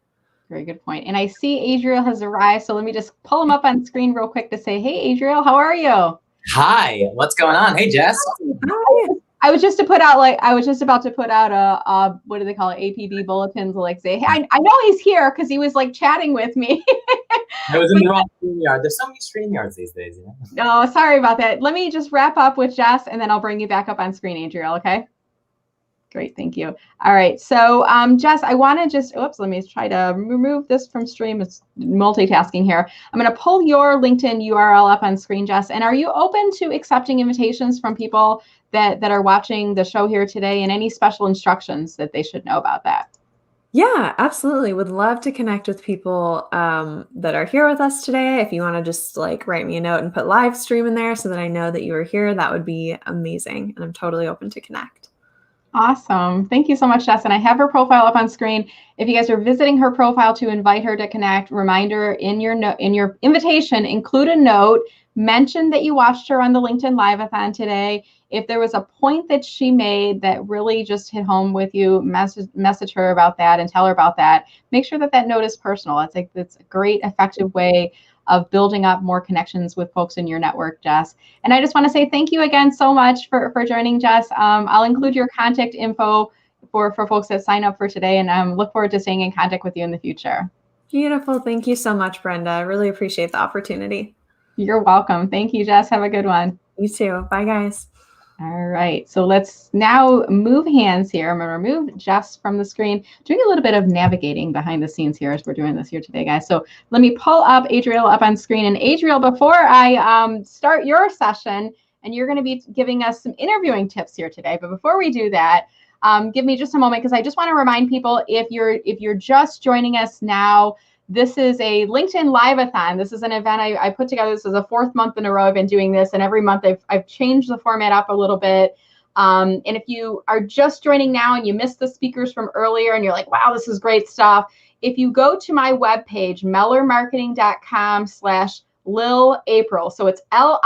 Very good point. And I see Adriel has arrived. So let me just pull him up on screen real quick to say, hey, Adriel, how are you? Hi, what's going on? Hey, Jess. Hi. I was just about to put out a what do they call it? APB bulletins, like say, hey, I know he's here because he was like chatting with me. I was in the wrong StreamYard. There's so many StreamYards these days, No, sorry about that. Let me just wrap up with Jess, and then I'll bring you back up on screen, Adriel, okay? Great, thank you. All right, so Jess, I want to just, let me try to remove this from stream. It's multitasking here. I'm going to pull your LinkedIn URL up on screen, Jess. And are you open to accepting invitations from people that are watching the show here today, and any special instructions that they should know about that? Yeah, absolutely. Would love to connect with people that are here with us today. If you want to just like write me a note and put live stream in there so that I know that you are here, that would be amazing. And I'm totally open to connect. Awesome. Thank you so much, Jess. And I have her profile up on screen. If you guys are visiting her profile to invite her to connect, reminder in your invitation, include a note mention that you watched her on the LinkedIn Live-a-thon today. If there was a point that she made that really just hit home with you, message her about that and tell her about that. Make sure that that note is personal. It's a great, effective way of building up more connections with folks in your network, Jess. And I just want to say thank you again so much for joining, Jess. I'll include your contact info for folks that sign up for today, and look forward to staying in contact with you in the future. Beautiful. Thank you so much, Brenda. I really appreciate the opportunity. You're welcome. Thank you, Jess. Have a good one. You too. Bye, guys. All right, so let's now move hands here. I'm going to remove Jess from the screen, doing a little bit of navigating behind the scenes here as we're doing this here today, guys. So let me pull up Adriel up on screen. And Adriel, before I start your session, and you're going to be giving us some interviewing tips here today, but before we do that, give me just a moment, because I just want to remind people, if you're just joining us now, this is a LinkedIn Live-a-thon. This is an event I put together. This is the 4th month in a row I've been doing this, and every month I've changed the format up a little bit. And if you are just joining now and you missed the speakers from earlier and you're like, wow, this is great stuff, if you go to my webpage, mellermarketing.com/Lil April, so it's Lil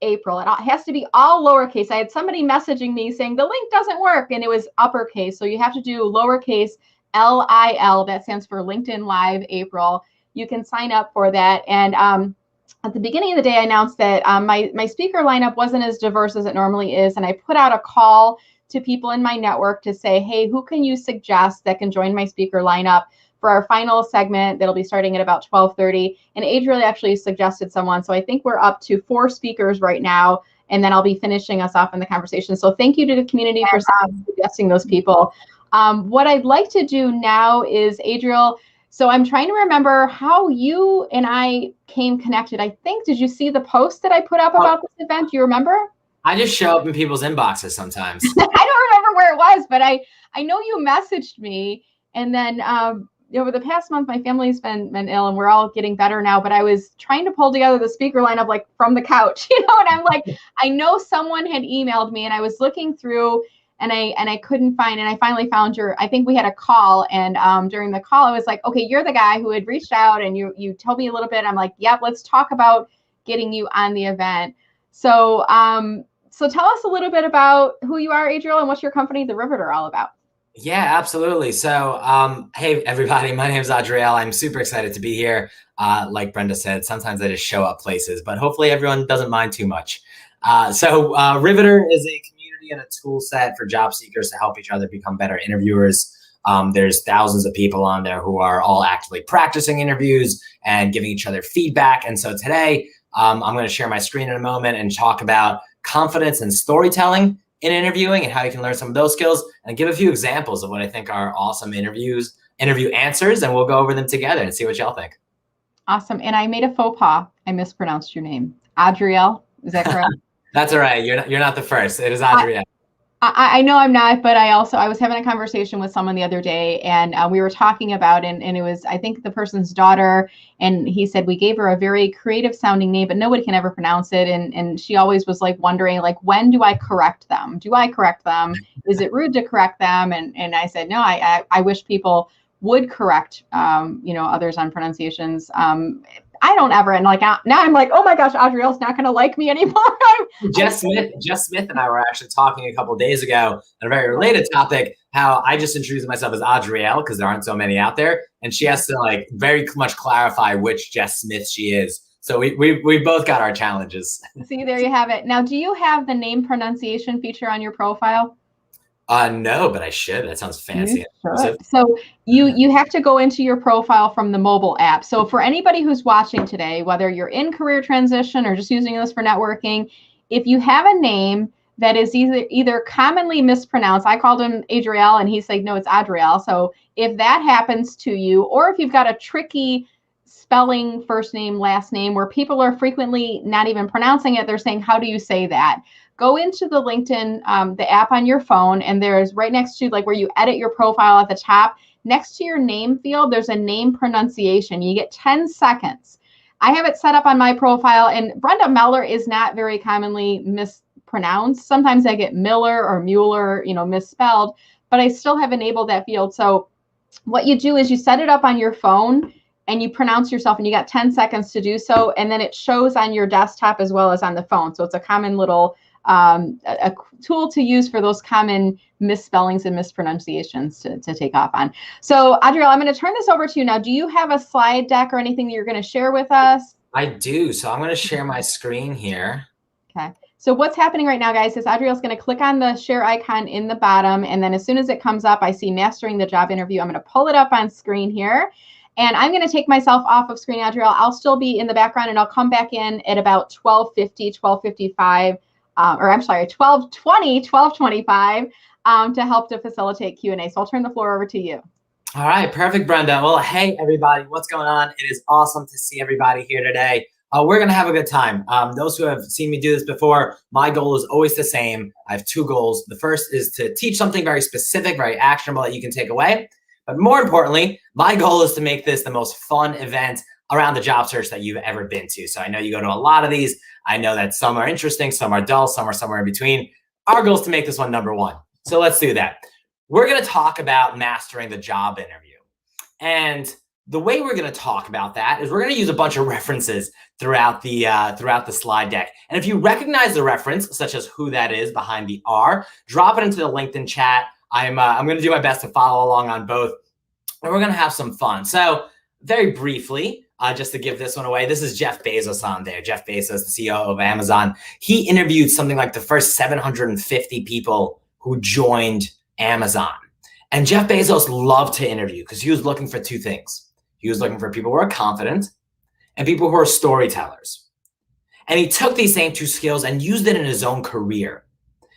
April. It has to be all lowercase. I had somebody messaging me saying the link doesn't work, and it was uppercase. So you have to do lowercase LIL. That stands for LinkedIn Live April. You can sign up for that. And at the beginning of the day, I announced that my speaker lineup wasn't as diverse as it normally is. And I put out a call to people in my network to say, hey, who can you suggest that can join my speaker lineup for our final segment that'll be starting at about 12:30. And Adriel actually suggested someone. So I think we're up to 4 speakers right now. And then I'll be finishing us off in the conversation. So thank you to the community for suggesting those people. What I'd like to do now is, Adriel, so I'm trying to remember how you and I came connected. I think, did you see the post that I put up about this event? Do you remember? I just show up in people's inboxes sometimes. I don't remember where it was, but I know you messaged me. And then over the past month, my family's been ill, and we're all getting better now. But I was trying to pull together the speaker lineup like from the couch, and I'm like, I know someone had emailed me, and I was looking through, and I couldn't find, and I finally found I think we had a call, and during the call, I was like, okay, you're the guy who had reached out, and you told me a little bit. I'm like, yep, let's talk about getting you on the event. So so tell us a little bit about who you are, Adriel, and what's your company, The Riveter, all about? Yeah, absolutely. So, hey, everybody, my name is Adriel. I'm super excited to be here. Like Brenda said, sometimes I just show up places, but hopefully everyone doesn't mind too much. So Riveter is a community and a tool set for job seekers to help each other become better interviewers. There's thousands of people on there who are all actively practicing interviews and giving each other feedback. And so today, I'm going to share my screen in a moment and talk about confidence and storytelling in interviewing and how you can learn some of those skills, and give a few examples of what I think are awesome interview answers, and we'll go over them together and see what y'all think. Awesome. And I made a faux pas. I mispronounced your name. Adriel, is that correct? That's all right. You're not the first. It is Adriel. I know I'm not, but I was having a conversation with someone the other day, and we were talking about, and it was, I think, the person's daughter, and he said we gave her a very creative sounding name, but nobody can ever pronounce it, and she always was like wondering, like, when do I correct them? Do I correct them? Is it rude to correct them? And I said, no, I wish people would correct others on pronunciations. I don't ever, and like now I'm like, oh my gosh, Adriel's not going to like me anymore. Jess Smith and I were actually talking a couple of days ago on a very related topic, how I just introduced myself as Adriel because there aren't so many out there, and she has to like very much clarify which Jess Smith she is. So we both got our challenges. See, there you have it. Now, do you have the name pronunciation feature on your profile? No, but I should. That sounds fancy. So you have to go into your profile from the mobile app. So for anybody who's watching today, whether you're in career transition or just using this for networking, if you have a name that is either commonly mispronounced, I called him Adriel and he's like, no, it's Adriel. So if that happens to you, or if you've got a tricky spelling first name, last name, where people are frequently not even pronouncing it, they're saying, how do you say that? Go into the LinkedIn, the app on your phone, and there's right next to like where you edit your profile at the top, next to your name field, there's a name pronunciation. You get 10 seconds. I have it set up on my profile, and Brenda Meller is not very commonly mispronounced. Sometimes I get Miller or Mueller, misspelled, but I still have enabled that field. So what you do is you set it up on your phone, and you pronounce yourself, and you got 10 seconds to do so. And then it shows on your desktop as well as on the phone. So it's a common little a tool to use for those common misspellings and mispronunciations to take off on. So Adriel, I'm going to turn this over to you now. Do you have a slide deck or anything that you're going to share with us? I do. So I'm going to share my screen here. Okay. So what's happening right now, guys, is Adriel's going to click on the share icon in the bottom. And then as soon as it comes up, I see Mastering the Job Interview. I'm going to pull it up on screen here. And I'm going to take myself off of screen, Adriel. I'll still be in the background, and I'll come back in at about 12:50, 12:55. Or I'm sorry, 12:20, 12:25 to help to facilitate Q&A. So I'll turn the floor over to you. All right, perfect, Brenda. Well, hey, everybody, what's going on? It is awesome to see everybody here today. We're going to have a good time. Those who have seen me do this before, my goal is always the same. I have two goals. The first is to teach something very specific, very actionable that you can take away. But more importantly, my goal is to make this the most fun event around the job search that you've ever been to. So I know you go to a lot of these. I know that some are interesting, some are dull, some are somewhere in between. Our goal is to make this one #1. So let's do that. We're going to talk about mastering the job interview. And the way we're going to talk about that is we're going to use a bunch of references throughout the slide deck. And if you recognize the reference, such as who that is behind the R, drop it into the LinkedIn chat. I'm going to do my best to follow along on both, and we're going to have some fun. So very briefly, just to give this one away, this is Jeff Bezos on there. Jeff Bezos, the CEO of Amazon. He interviewed something like the first 750 people who joined Amazon. And Jeff Bezos loved to interview because he was looking for two things. He was looking for people who are confident and people who are storytellers. And he took these same two skills and used it in his own career.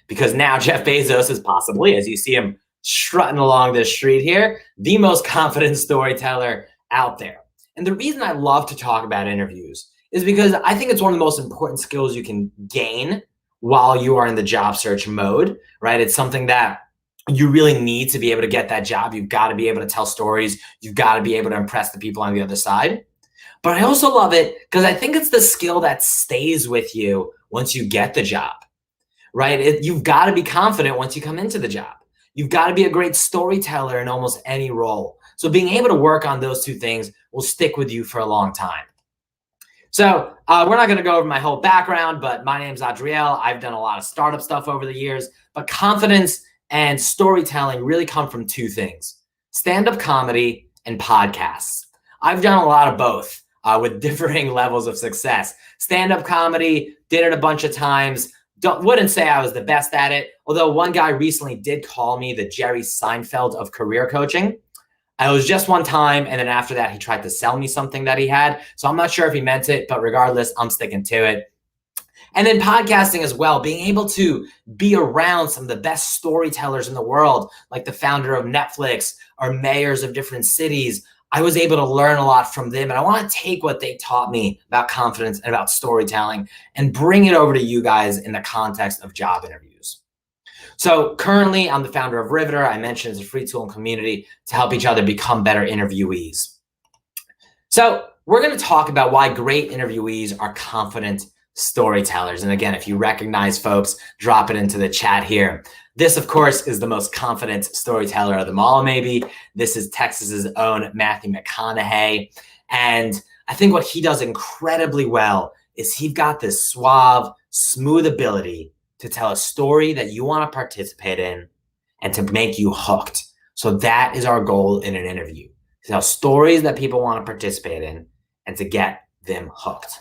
Because now Jeff Bezos is possibly, as you see him strutting along this street here, the most confident storyteller out there. And the reason I love to talk about interviews is because I think it's one of the most important skills you can gain while you are in the job search mode, right? It's something that you really need to be able to get that job. You've got to be able to tell stories. You've got to be able to impress the people on the other side. But I also love it because I think it's the skill that stays with you once you get the job, right? You've got to be confident once you come into the job. You've got to be a great storyteller in almost any role. So being able to work on those two things will stick with you for a long time. So we're not going to go over my whole background, but my name's Adriel. I've done a lot of startup stuff over the years, but confidence and storytelling really come from two things: stand-up comedy and podcasts. I've done a lot of both with differing levels of success. Stand-up comedy, did it a bunch of times. Wouldn't say I was the best at it, although one guy recently did call me the Jerry Seinfeld of career coaching. It was just one time, and then after that, he tried to sell me something that he had. So I'm not sure if he meant it, but regardless, I'm sticking to it. And then podcasting as well, being able to be around some of the best storytellers in the world, like the founder of Netflix or mayors of different cities. I was able to learn a lot from them, and I want to take what they taught me about confidence and about storytelling and bring it over to you guys in the context of job interviews. So currently, I'm the founder of Riveter. I mentioned it's a free tool and community to help each other become better interviewees. So we're going to talk about why great interviewees are confident storytellers. And again, if you recognize folks, drop it into the chat here. This, of course, is the most confident storyteller of them all, maybe. This is Texas's own Matthew McConaughey. And I think what he does incredibly well is he's got this suave, smooth ability to tell a story that you want to participate in and to make you hooked. So that is our goal in an interview: to tell stories that people want to participate in and to get them hooked.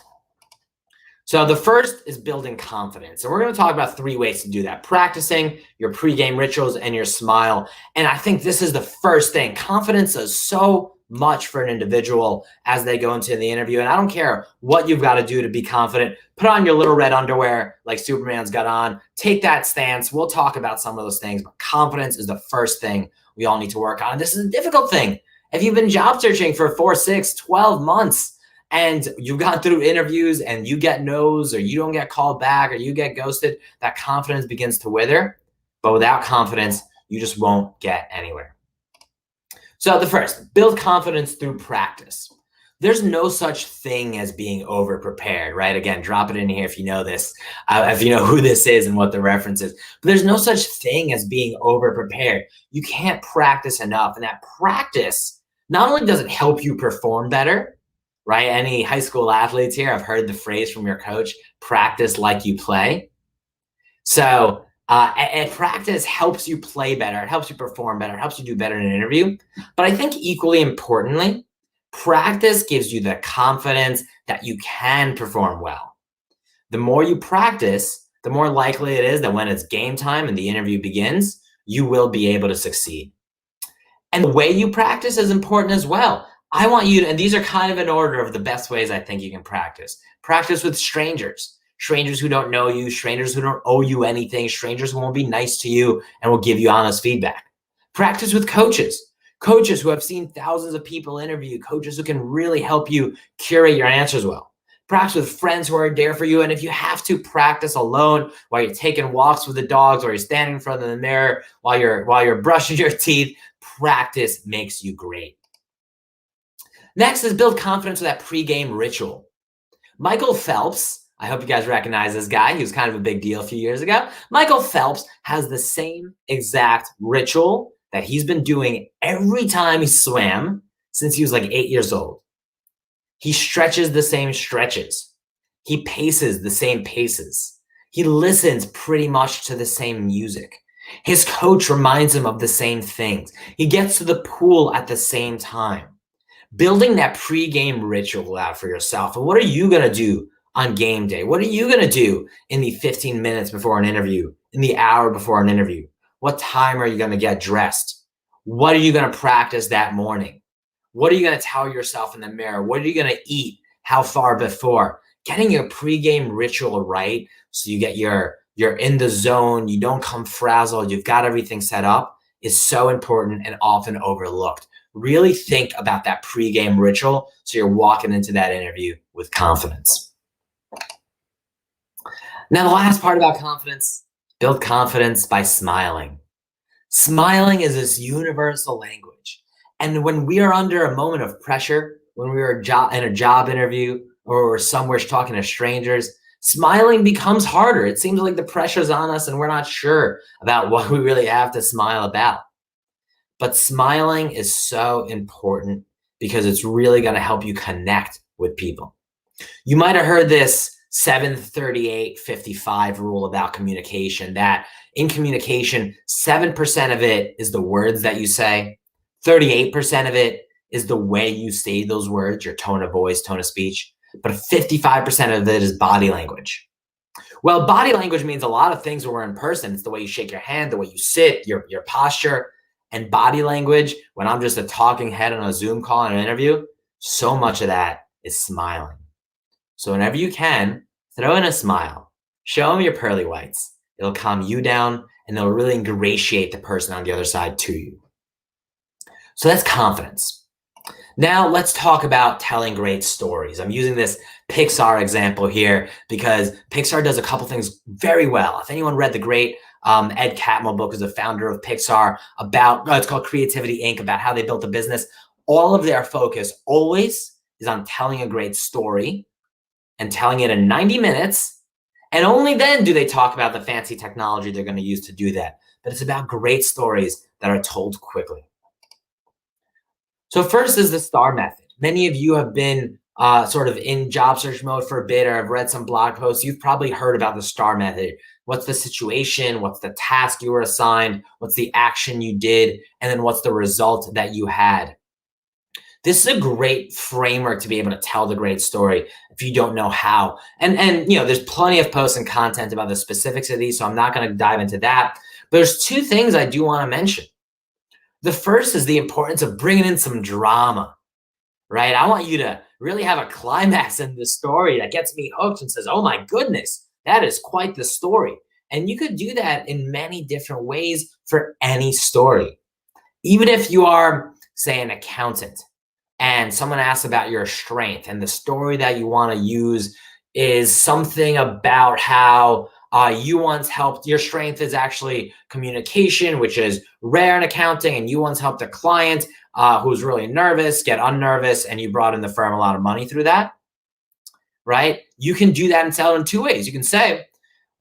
So the first is building confidence. And we're going to talk about 3 ways to do that: practicing, your pregame rituals, and your smile. And I think this is the first thing. Confidence does so much for an individual as they go into the interview. And I don't care what you've got to do to be confident. Put on your little red underwear like Superman's got on. Take that stance. We'll talk about some of those things. But confidence is the first thing we all need to work on. And this is a difficult thing. If you've been job searching for 4, 6, 12 months, and you've gone through interviews and you get no's, or you don't get called back, or you get ghosted, that confidence begins to wither. But without confidence, you just won't get anywhere. So the first, build confidence through practice. There's no such thing as being over-prepared, right? Again, drop it in here if you know this, if you know who this is and what the reference is. But there's no such thing as being over-prepared. You can't practice enough. And that practice Not only does it help you perform better, right? Any high school athletes here have heard the phrase from your coach, practice like you play. So and practice helps you play better. It helps you perform better. It helps you do better in an interview. But I think equally importantly, practice gives you the confidence that you can perform well. The more you practice, the more likely it is that when it's game time and the interview begins, you will be able to succeed. And the way you practice is important as well. I want you to, and these are kind of in order of the best ways I think you can practice. Practice with strangers who don't know you, strangers who don't owe you anything, strangers who won't be nice to you and will give you honest feedback. Practice with coaches who have seen thousands of people interview, coaches who can really help you curate your answers well. Practice with friends who are there for you. And if you have to, practice alone while you're taking walks with the dogs, or you're standing in front of the mirror while you're brushing your teeth. Practice makes you great. Next is build confidence with that pregame ritual. Michael Phelps, I hope you guys recognize this guy. He was kind of a big deal a few years ago. Michael Phelps has the same exact ritual that he's been doing every time he swam since he was like 8 years old. He stretches the same stretches. He paces the same paces. He listens pretty much to the same music. His coach reminds him of the same things. He gets to the pool at the same time. Building that pregame ritual out for yourself. And what are you going to do on game day? What are you going to do in the 15 minutes before an interview, in the hour before an interview? What time are you going to get dressed? What are you going to practice that morning? What are you going to tell yourself in the mirror? What are you going to eat? How far before? Getting your pregame ritual right so you're in the zone, you don't come frazzled, you've got everything set up, is so important and often overlooked. Really think about that pregame ritual so you're walking into that interview with confidence. Now, the last part about confidence, build confidence by smiling. Smiling is this universal language. And when we are under a moment of pressure, when we are in a job interview or somewhere talking to strangers, smiling becomes harder. It seems like the pressure's on us and we're not sure about what we really have to smile about. But smiling is so important because it's really going to help you connect with people. You might have heard this 7-38-55 rule about communication, that in communication, 7% of it is the words that you say, 38% of it is the way you say those words, your tone of voice, tone of speech, but 55% of it is body language. Well, body language means a lot of things when we're in person. It's the way you shake your hand, the way you sit, your posture. And body language, when I'm just a talking head on a Zoom call in an interview, so much of that is smiling. So whenever you can, throw in a smile. Show them your pearly whites. It'll calm you down and it'll really ingratiate the person on the other side to you. So that's confidence. Now let's talk about telling great stories. I'm using this Pixar example here because Pixar does a couple things very well. If anyone read the great Ed Catmull book, is the founder of Pixar, about it's called Creativity Inc., about how they built a business. All of their focus always is on telling a great story and telling it in 90 minutes. And only then do they talk about the fancy technology they're going to use to do that. But it's about great stories that are told quickly. So first is the STAR method. Many of you have been sort of in job search mode for a bit, or have read some blog posts. You've probably heard about the STAR method. What's the situation? What's the task you were assigned? What's the action you did? And then what's the result that you had? This is a great framework to be able to tell the great story if you don't know how. And you know, there's plenty of posts and content about the specifics of these, so I'm not going to dive into that. But there's two things I do want to mention. The first is the importance of bringing in some drama, right? I want you to really have a climax in the story that gets me hooked and says, oh my goodness, that is quite the story. And you could do that in many different ways for any story. Even if you are, say, an accountant and someone asks about your strength and the story that you want to use is something about how you once helped, your strength is actually communication, which is rare in accounting, and you once helped a client who's really nervous get unnervous, and you brought in the firm a lot of money through that, right? You can do that and tell it in two ways. You can say,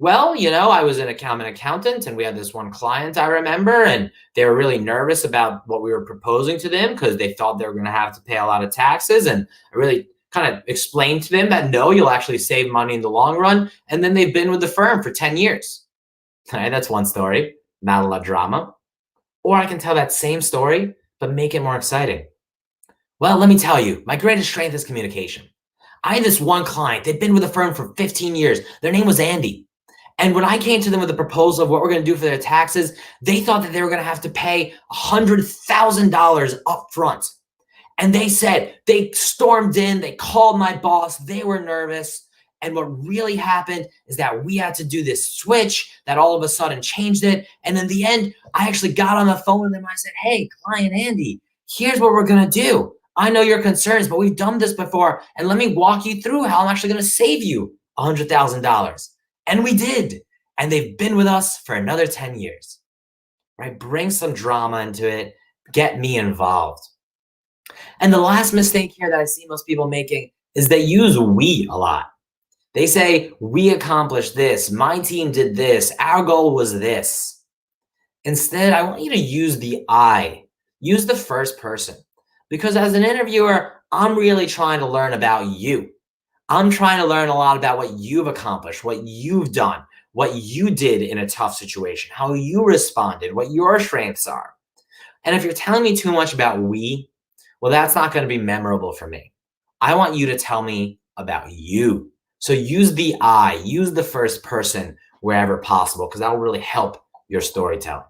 Well, I was an accountant and we had this one client I remember, and they were really nervous about what we were proposing to them because they thought they were going to have to pay a lot of taxes. And I really kind of explained to them that no, you'll actually save money in the long run. And then they've been with the firm for 10 years. Okay, that's one story, not a lot of drama. Or I can tell that same story, but make it more exciting. Well, let me tell you, my greatest strength is communication. I had this one client, they'd been with the firm for 15 years. Their name was Andy. And when I came to them with a proposal of what we're going to do for their taxes, they thought that they were going to have to pay $100,000 up front. And they said, they stormed in, they called my boss, they were nervous. And what really happened is that we had to do this switch that all of a sudden changed it. And in the end, I actually got on the phone with them. I said, hey, client Andy, here's what we're going to do. I know your concerns, but we've done this before. And let me walk you through how I'm actually going to save you $100,000. And we did. And they've been with us for another 10 years. Right? Bring some drama into it. Get me involved. And the last mistake here that I see most people making is they use we a lot. They say, we accomplished this. My team did this. Our goal was this. Instead, I want you to use the I. Use the first person. Because as an interviewer, I'm really trying to learn about you. I'm trying to learn a lot about what you've accomplished, what you've done, what you did in a tough situation, how you responded, what your strengths are. And if you're telling me too much about we, well, that's not going to be memorable for me. I want you to tell me about you. So use the I, use the first person wherever possible, because that will really help your storytelling.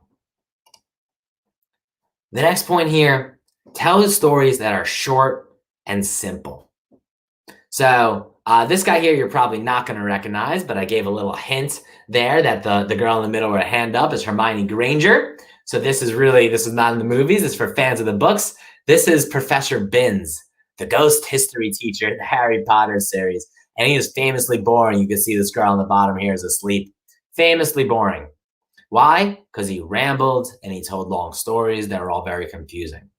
The next point here, tell the stories that are short and simple. So this guy here, you're probably not going to recognize, but I gave a little hint there that the girl in the middle with her hand up is Hermione Granger. So this is not in the movies. It's for fans of the books. This is Professor Binns, the ghost history teacher in the Harry Potter series. And he is famously boring. You can see this girl on the bottom here is asleep. Famously boring. Why? Because he rambled and he told long stories that are all very confusing.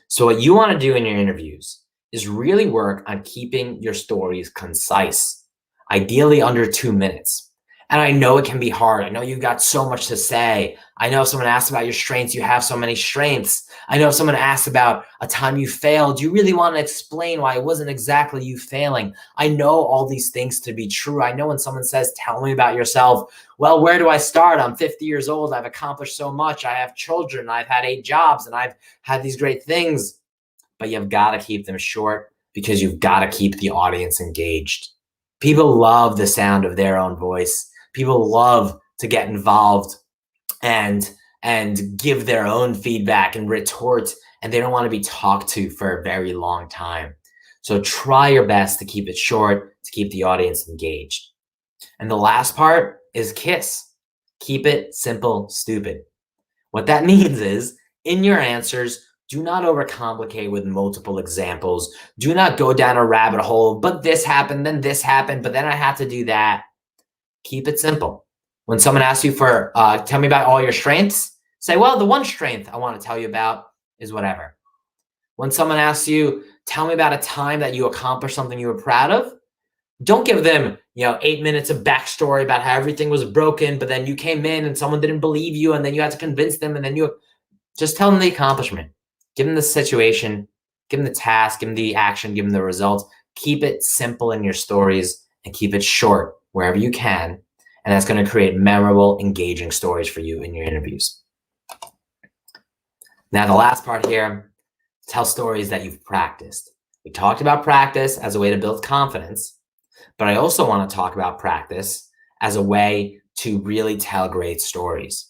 So what you want to do in your interviews is really work on keeping your stories concise, ideally under 2 minutes. And I know it can be hard. I know you've got so much to say. I know if someone asks about your strengths, you have so many strengths. I know if someone asks about a time you failed, you really want to explain why it wasn't exactly you failing. I know all these things to be true. I know when someone says, tell me about yourself. Well, where do I start? I'm 50 years old. I've accomplished so much. I have children. I've had 8 jobs and I've had these great things. But you've got to keep them short because you've got to keep the audience engaged. People love the sound of their own voice. People love to get involved and give their own feedback and retort, and they don't want to be talked to for a very long time. So try your best to keep it short, to keep the audience engaged. And the last part is KISS. Keep it simple, stupid. What that means is, in your answers, do not overcomplicate with multiple examples. Do not go down a rabbit hole, but this happened, then this happened, but then I had to do that. Keep it simple. When someone asks you for, tell me about all your strengths, say, well, the one strength I want to tell you about is whatever. When someone asks you, tell me about a time that you accomplished something you were proud of, don't give them, 8 minutes of backstory about how everything was broken, but then you came in and someone didn't believe you and then you had to convince them and then you just tell them the accomplishment. Give them the situation, give them the task, give them the action, give them the results. Keep it simple in your stories and keep it short wherever you can. And that's going to create memorable, engaging stories for you in your interviews. Now, the last part here, tell stories that you've practiced. We talked about practice as a way to build confidence, but I also want to talk about practice as a way to really tell great stories.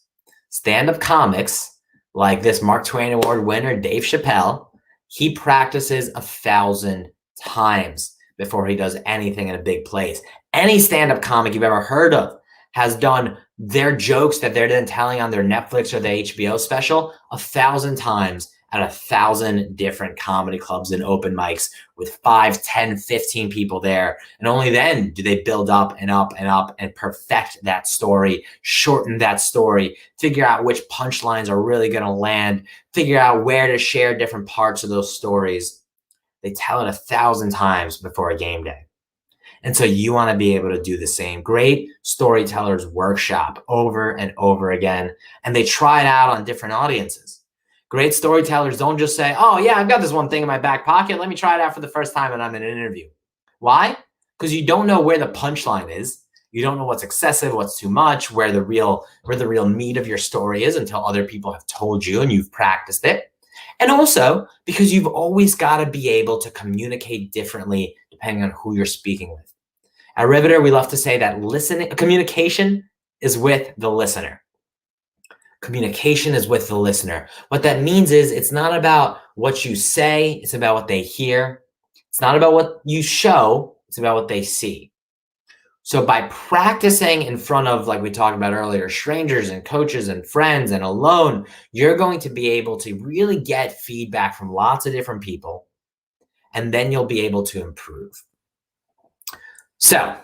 Stand-up comics, like this Mark Twain Award winner, Dave Chappelle, he practices 1,000 times before he does anything in a big place. Any stand-up comic you've ever heard of has done their jokes that they're then telling on their Netflix or their HBO special 1,000 times at 1,000 different comedy clubs and open mics with 5, 10, 15 people there. And only then do they build up and up and up and perfect that story, shorten that story, figure out which punchlines are really going to land, figure out where to share different parts of those stories. They tell it 1,000 times before a game day. And so you want to be able to do the same. Great storytellers workshop over and over again, and they try it out on different audiences. Great storytellers don't just say, oh yeah, I've got this one thing in my back pocket. Let me try it out for the first time and I'm in an interview. Why? Because you don't know where the punchline is. You don't know what's excessive, what's too much, where the real meat of your story is until other people have told you and you've practiced it. And also because you've always got to be able to communicate differently depending on who you're speaking with. At Riveter, we love to say that communication is with the listener. Communication is with the listener. What that means is it's not about what you say, it's about what they hear. It's not about what you show, it's about what they see. So by practicing in front of, like we talked about earlier, strangers and coaches and friends and alone, you're going to be able to really get feedback from lots of different people, and then you'll be able to improve. So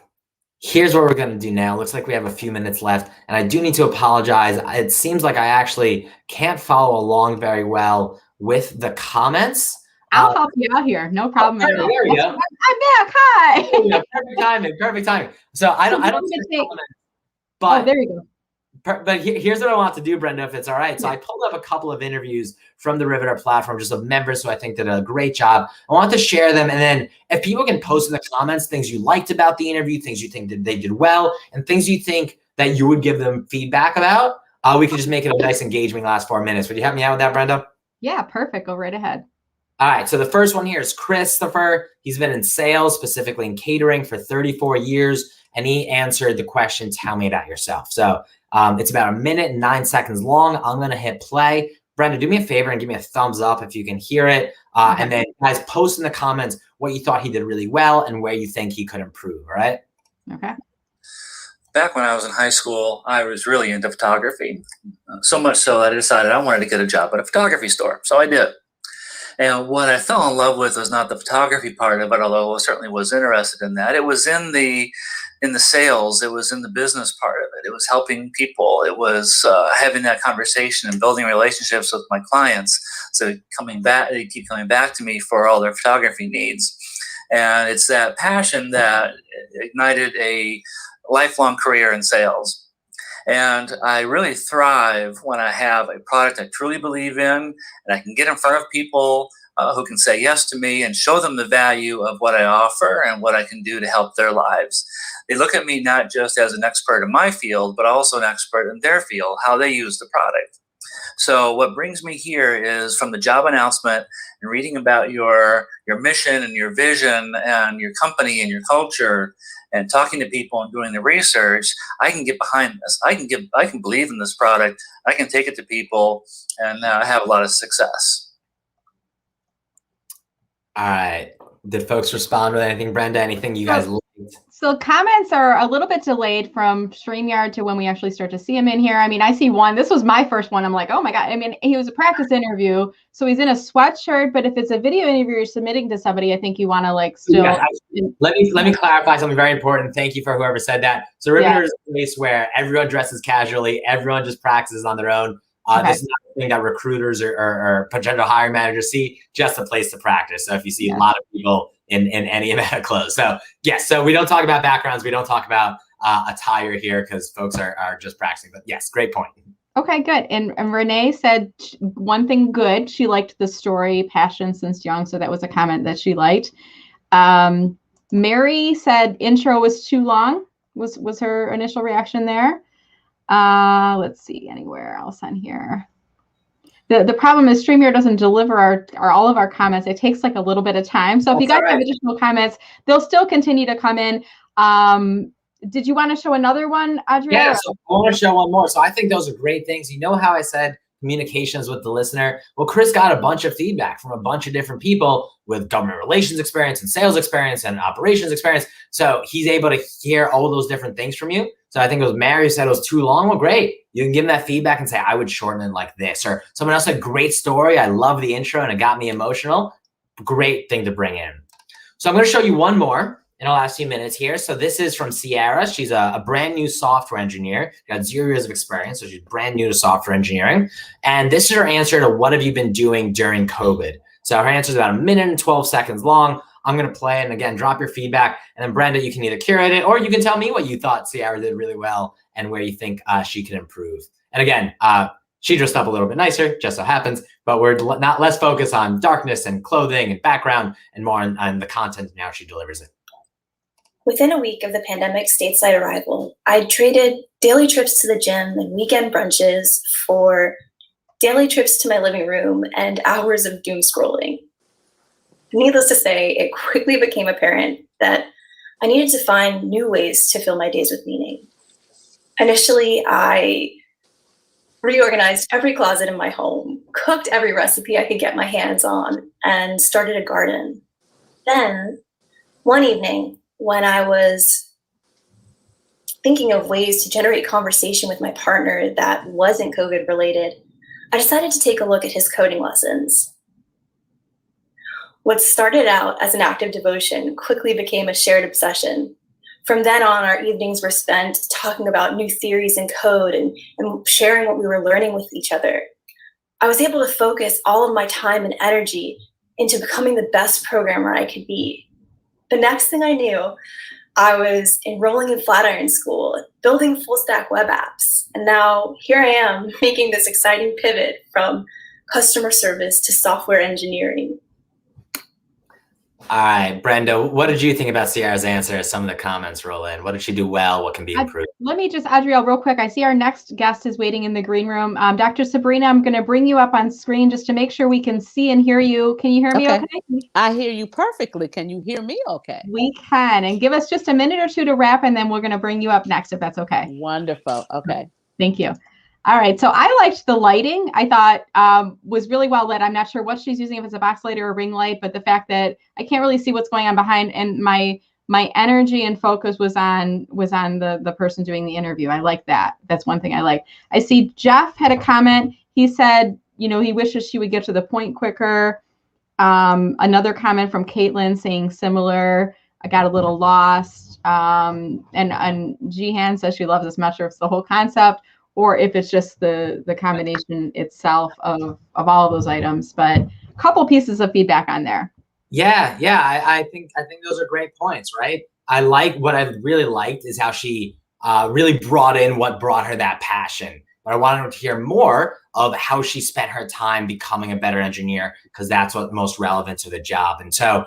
here's what we're going to do now. Looks like we have a few minutes left, and I do need to apologize. It seems like I actually can't follow along very well with the comments. I'll help you out here. No problem at all. There we go. I'm back. Hi. Yeah, perfect timing. So I don't see the comments, but oh, there you go. But here's what I want to do, Brenda, if it's all right. So I pulled up a couple of interviews from the Riveter platform, just of members who I think did a great job. I want to share them. And then if people can post in the comments things you liked about the interview, things you think that they did well, and things you think that you would give them feedback about, we can just make it a nice engagement last 4 minutes. Would you help me out with that, Brenda? Yeah, perfect. Go right ahead. All right, so the first one here is Christopher. He's been in sales, specifically in catering, for 34 years, and he answered the question, tell me about yourself. So it's about 1 minute and 9 seconds long. I'm going to hit play. Brenda, do me a favor and give me a thumbs up if you can hear it. Okay. And then guys, post in the comments what you thought he did really well and where you think he could improve, all right? Okay. Back when I was in high school, I was really into photography. So much so that I decided I wanted to get a job at a photography store. So I did. And what I fell in love with was not the photography part of it, although I certainly was interested in that. It was in the sales. It was in the business part of it. It was helping people. It was having that conversation and building relationships with my clients. So they keep coming back to me for all their photography needs. And it's that passion that ignited a lifelong career in sales. And I really thrive when I have a product I truly believe in, and I can get in front of people who can say yes to me and show them the value of what I offer and what I can do to help their lives. They look at me not just as an expert in my field, but also an expert in their field, how they use the product. So what brings me here is from the job announcement and reading about your mission and your vision and your company and your culture, and talking to people and doing the research, I can get behind this. I can believe in this product. I can take it to people and have a lot of success. All right. Did folks respond with anything, Brenda? Anything you guys liked? So comments are a little bit delayed from StreamYard to when we actually start to see them in here. I mean, I see one. This was my first one. I'm like, oh my God. I mean, he was a practice interview. So he's in a sweatshirt, but if it's a video interview you're submitting to somebody, I think you want to like still. Yeah, let me clarify something very important. Thank you for whoever said that. So Riveter is a place where everyone dresses casually. Everyone just practices on their own. Okay. This is not a thing that recruiters or potential hiring managers see, just a place to practice. So if you see a lot of people in any amount of clothes. So yes, so we don't talk about backgrounds. We don't talk about attire here because folks are just practicing. But yes, great point. Okay, good. And Renee said one thing good. She liked the story, passion since young. So that was a comment that she liked. Mary said intro was too long, was her initial reaction there. Let's see, anywhere else on here. The problem is StreamYard doesn't deliver all of our comments. It takes like a little bit of time. So if you guys have additional comments, they'll still continue to come in. Did you want to show another one, Adriel? Yeah, so I want to show one more. So I think those are great things. You know how I said communications with the listener? Well, Chris got a bunch of feedback from a bunch of different people with government relations experience and sales experience and operations experience. So he's able to hear all those different things from you. So I think it was Mary who said it was too long. Well, great. You can give him that feedback and say, I would shorten it like this. Or someone else said, great story. I love the intro and it got me emotional. Great thing to bring in. So I'm going to show you one more in the last few minutes here. So this is from Sierra. She's a brand new software engineer, got 0 years of experience. So she's brand new to software engineering. And this is her answer to what have you been doing during COVID? So her answer is about 1 minute and 12 seconds long. I'm going to play it. And again, drop your feedback. And then Brenda, you can either curate it or you can tell me what you thought Ciara did really well and where you think she can improve. And again, she dressed up a little bit nicer, just so happens, but we're not less focused on darkness and clothing and background and more on the content and how she delivers it. Within a week of the pandemic stateside arrival, I traded daily trips to the gym and weekend brunches for daily trips to my living room and hours of doom scrolling. Needless to say, it quickly became apparent that I needed to find new ways to fill my days with meaning. Initially, I reorganized every closet in my home, cooked every recipe I could get my hands on, and started a garden. Then, one evening, when I was thinking of ways to generate conversation with my partner that wasn't COVID related, I decided to take a look at his coding lessons. What started out as an act of devotion quickly became a shared obsession. From then on, our evenings were spent talking about new theories in code and sharing what we were learning with each other. I was able to focus all of my time and energy into becoming the best programmer I could be. The next thing I knew, I was enrolling in Flatiron School, building full stack web apps. And now here I am making this exciting pivot from customer service to software engineering. All right, Brenda, what did you think about Ciara's answer as some of the comments roll in? What did she do well? What can be improved? Let me just, Adriel, real quick. I see our next guest is waiting in the green room. Dr. Sabrina, I'm going to bring you up on screen just to make sure we can see and hear you. Can you hear me okay? I hear you perfectly. Can you hear me okay? We can. And give us just a minute or two to wrap, and then we're going to bring you up next, if that's okay. Wonderful. Okay. Thank you. All right. So I liked the lighting. I thought was really well lit. I'm not sure what she's using, if it's a box light or a ring light, but the fact that I can't really see what's going on behind, and my energy and focus was on the person doing the interview. I like that. That's one thing I like. I see Jeff had a comment. He said, you know, he wishes she would get to the point quicker. Another comment from Caitlin saying similar. I got a little lost. And Gehan says she loves this. I'm not sure if it's the whole concept or if it's just the combination itself of all of those items, but a couple pieces of feedback on there. Yeah, I think those are great points, right? I like what I really liked is how she really brought in what brought her that passion. But I wanted to hear more of how she spent her time becoming a better engineer, because that's what's most relevant to the job. And so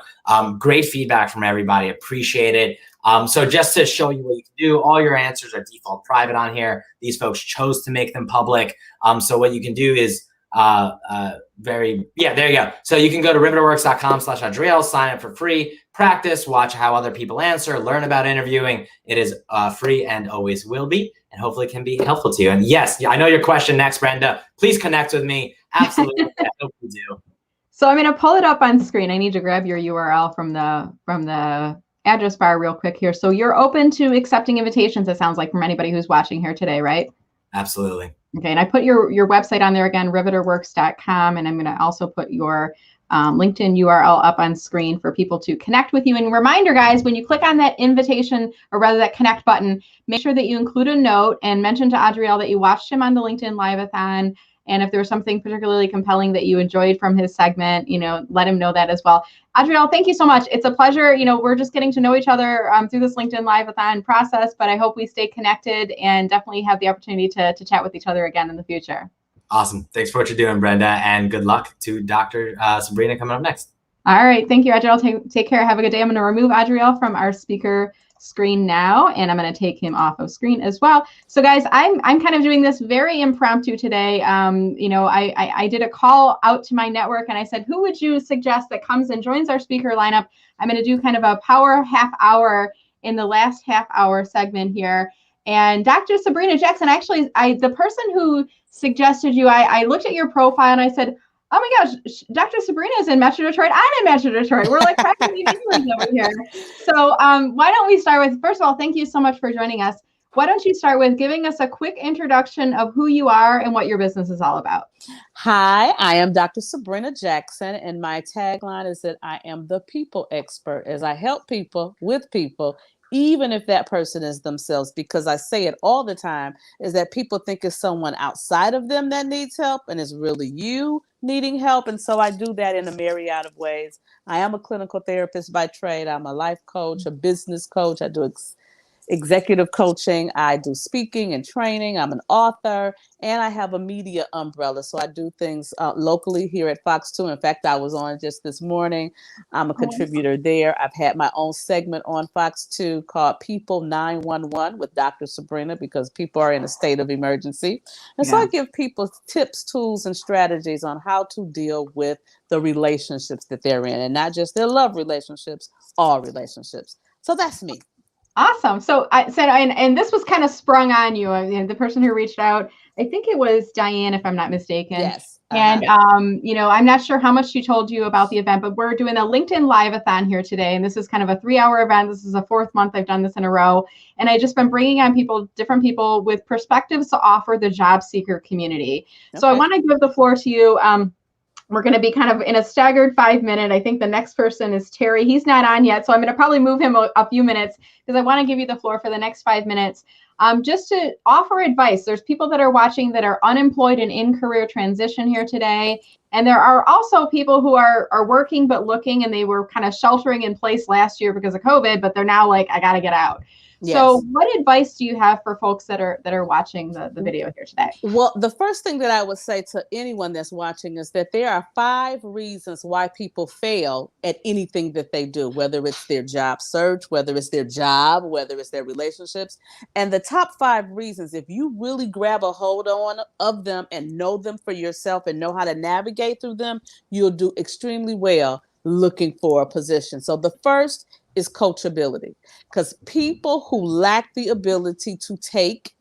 great feedback from everybody. Appreciate it. So just to show you what you can do, all your answers are default private on here. These folks chose to make them public. So what you can do is there you go. So you can go to riveterworks.com/Adriel, sign up for free, practice, watch how other people answer, learn about interviewing. It is free and always will be, and hopefully can be helpful to you. And yes, I know your question next, Brenda. Please connect with me. Absolutely. I hope you do. So I'm going to pull it up on screen. I need to grab your URL from the address bar real quick here. So you're open to accepting invitations, it sounds like, from anybody who's watching here today, right? Absolutely. Okay, and I put your website on there again, riveterworks.com, and I'm going to also put your LinkedIn URL up on screen for people to connect with you. And reminder, guys, when you click on that invitation, or rather that connect button, make sure that you include a note and mention to Adriel that you watched him on the LinkedIn Live-a-thon. And if there was something particularly compelling that you enjoyed from his segment, you know, let him know that as well. Adriel, thank you so much. It's a pleasure. You know, we're just getting to know each other through this LinkedIn Live-a-thon process, but I hope we stay connected and definitely have the opportunity to chat with each other again in the future. Awesome. Thanks for what you're doing, Brenda, and good luck to Dr. Sabrina coming up next. All right. Thank you, Adriel. Take care. Have a good day. I'm going to remove Adriel from our speaker screen now, and I'm going to take him off of screen as well. So guys, I'm kind of doing this very impromptu today. You know, I did a call out to my network and I said, who would you suggest that comes and joins our speaker lineup? I'm going to do kind of a power half hour in the last half hour segment here. And Dr. Sabrina Jackson, actually, the person who suggested you, I looked at your profile and I said, oh my gosh, Dr. Sabrina is in Metro Detroit. I'm in Metro Detroit. We're like practically neighbors over here. So why don't we start with, first of all, thank you so much for joining us. Why don't you start with giving us a quick introduction of who you are and what your business is all about? Hi, I am Dr. Sabrina Jackson, and my tagline is that I am the people expert, as I help people with people even if that person is themselves, because I say it all the time, is that people think it's someone outside of them that needs help, and it's really you needing help. And so I do that in a myriad of ways. I am a clinical therapist by trade. I'm a life coach, a business coach. I do executive coaching. I do speaking and training. I'm an author, and I have a media umbrella. So I do things locally here at Fox 2. In fact, I was on just this morning. I'm a contributor there. I've had my own segment on Fox 2 called People 911 with Dr. Sabrina, because people are in a state of emergency. And so I give people tips, tools, and strategies on how to deal with the relationships that they're in, and not just their love relationships, all relationships. So that's me. Awesome. So I said, and this was kind of sprung on you. The person who reached out, I think it was Diane, if I'm not mistaken. Yes. And, I'm not sure how much she told you about the event, but we're doing a LinkedIn Live-a-thon here today. And this is kind of a 3-hour event. This is the 4th month I've done this in a row. And I just been bringing on different people with perspectives to offer the job seeker community. Okay. So I want to give the floor to you. We're going to be kind of in a staggered 5-minute. I think the next person is Terry. He's not on yet, so I'm going to probably move him a few minutes because I want to give you the floor for the next 5 minutes. Just to offer advice. There's people that are watching that are unemployed and in career transition here today. And there are also people who are working but looking, and they were kind of sheltering in place last year because of COVID, but they're now like, I got to get out. Yes. So what advice do you have for folks that are watching the video here today? Well, the first thing that I would say to anyone that's watching is that there are 5 reasons why people fail at anything that they do, whether it's their job search, whether it's their job, whether it's their relationships. And the top 5 reasons, if you really grab a hold of them and know them for yourself and know how to navigate through them, you'll do extremely well looking for a position. So the first is coachability, because people who lack the ability to take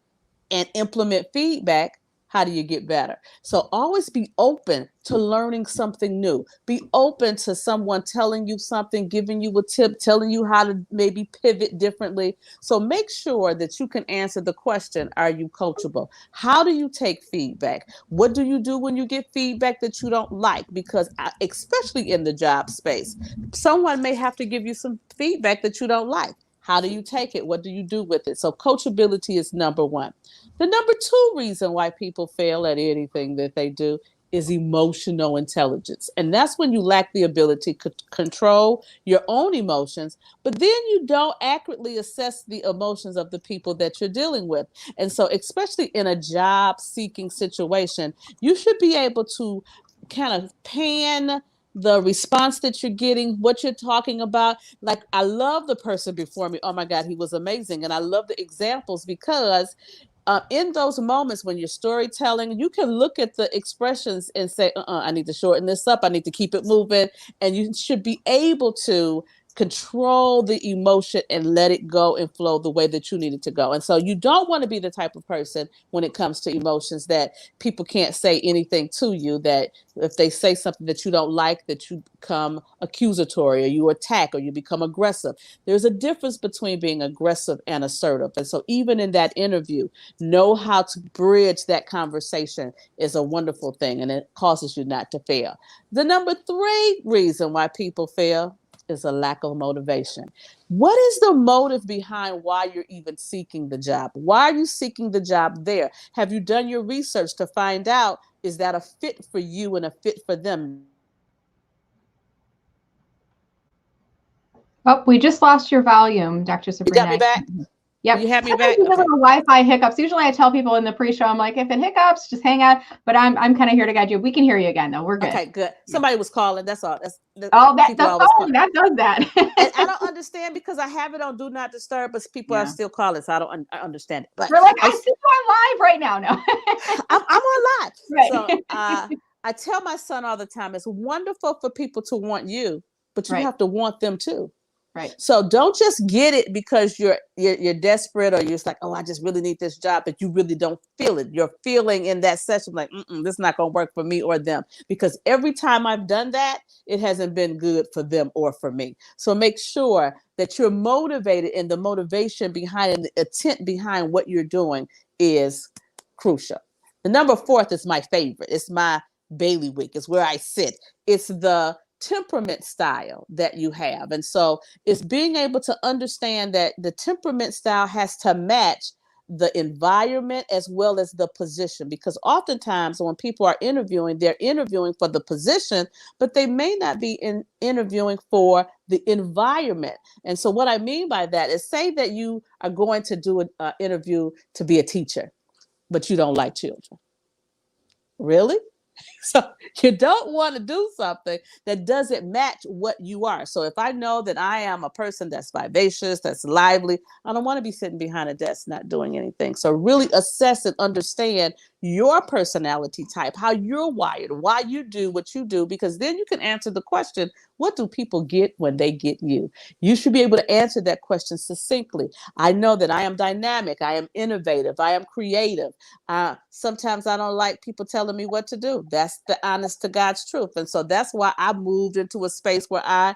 and implement feedback, how do you get better? So always be open to learning something new. Be open to someone telling you something, giving you a tip, telling you how to maybe pivot differently. So make sure that you can answer the question, are you coachable? How do you take feedback? What do you do when you get feedback that you don't like? Because especially in the job space, someone may have to give you some feedback that you don't like. How do you take it? What do you do with it? So coachability is number 1. The number 2 reason why people fail at anything that they do is emotional intelligence. And that's when you lack the ability to control your own emotions, but then you don't accurately assess the emotions of the people that you're dealing with. And so especially in a job seeking situation, you should be able to kind of pan the response that you're getting, what you're talking about. Like, I love the person before me. Oh my God, he was amazing. And I love the examples because in those moments when you're storytelling, you can look at the expressions and say, I need to shorten this up. I need to keep it moving. And you should be able to control the emotion and let it go and flow the way that you need it to go. And so you don't want to be the type of person when it comes to emotions that people can't say anything to you, that if they say something that you don't like, that you become accusatory or you attack or you become aggressive. There's a difference between being aggressive and assertive. And so even in that interview, know how to bridge that conversation is a wonderful thing, and it causes you not to fail. The number 3 reason why people fail is a lack of motivation. What is the motive behind why you're even seeking the job? Why are you seeking the job there? Have you done your research to find out, is that a fit for you and a fit for them? Oh, we just lost your volume, Dr. Sabrina. You got me back? Yep. You have me back? Okay. Little Wi-Fi hiccups. Usually I tell people in the pre-show, I'm like, if it hiccups, just hang on. But I'm kind of here to guide you. We can hear you again, though. We're good. Okay, good. Somebody was calling. That's all. That's the phone that does that. And I don't understand because I have it on Do Not Disturb, but people are still calling, so I don't understand it. But we're like, I see you on live right now. No, I'm on live. Right. So I tell my son all the time, it's wonderful for people to want you, but you have to want them too. Right. So don't just get it because you're desperate or you're just like, oh, I just really need this job, but you really don't feel it. You're feeling in that session like, this is not going to work for me or them, because every time I've done that, it hasn't been good for them or for me. So make sure that you're motivated, and the motivation behind and the intent behind what you're doing is crucial. The number 4th is my favorite. It's my bailiwick. It's where I sit. It's the temperament style that you have. And so it's being able to understand that the temperament style has to match the environment as well as the position, because oftentimes when people are interviewing, they're interviewing for the position, but they may not be interviewing for the environment. And so what I mean by that is, say that you are going to do an interview to be a teacher, but you don't like children. Really? So you don't want to do something that doesn't match what you are. So if I know that I am a person that's vivacious, that's lively, I don't want to be sitting behind a desk not doing anything. So really assess and understand your personality type, how you're wired, why you do what you do, because then you can answer the question, what do people get when they get you? You should be able to answer that question succinctly. I know that I am dynamic, I am innovative, I am creative. Sometimes I don't like people telling me what to do. That's the honest to God's truth. And so that's why I moved into a space where I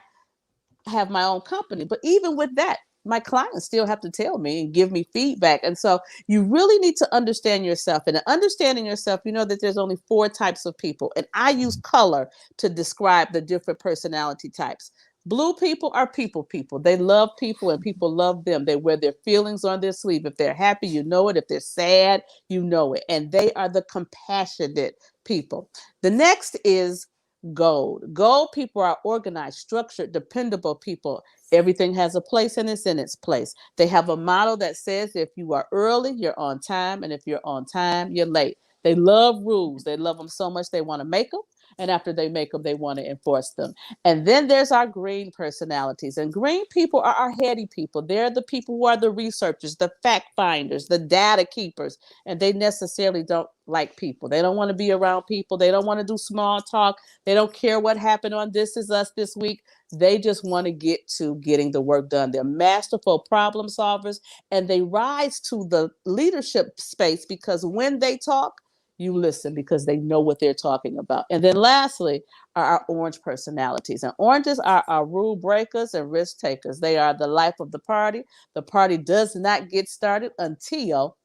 have my own company. But even with that, my clients still have to tell me and give me feedback. And so you really need to understand yourself. And in understanding yourself, you know that there's only 4 types of people. And I use color to describe the different personality types. Blue people are people. They love people and people love them. They wear their feelings on their sleeve. If they're happy, you know it. If they're sad, you know it. And they are the compassionate people. The next is gold. Gold people are organized, structured, dependable people. Everything has a place and it's in its place. They have a motto that says, if you are early, you're on time. And if you're on time, you're late. They love rules. They love them so much they want to make them. And after they make them, they want to enforce them. And then there's our green personalities. And green people are our heady people. They're the people who are the researchers, the fact finders, the data keepers. And they necessarily don't like people. They don't want to be around people. They don't want to do small talk. They don't care what happened on This Is Us this week. They just want to get to getting the work done. They're masterful problem solvers. And they rise to the leadership space because when they talk, you listen because they know what they're talking about. And then lastly are our orange personalities. And oranges are our rule breakers and risk takers. They are the life of the party. The party does not get started until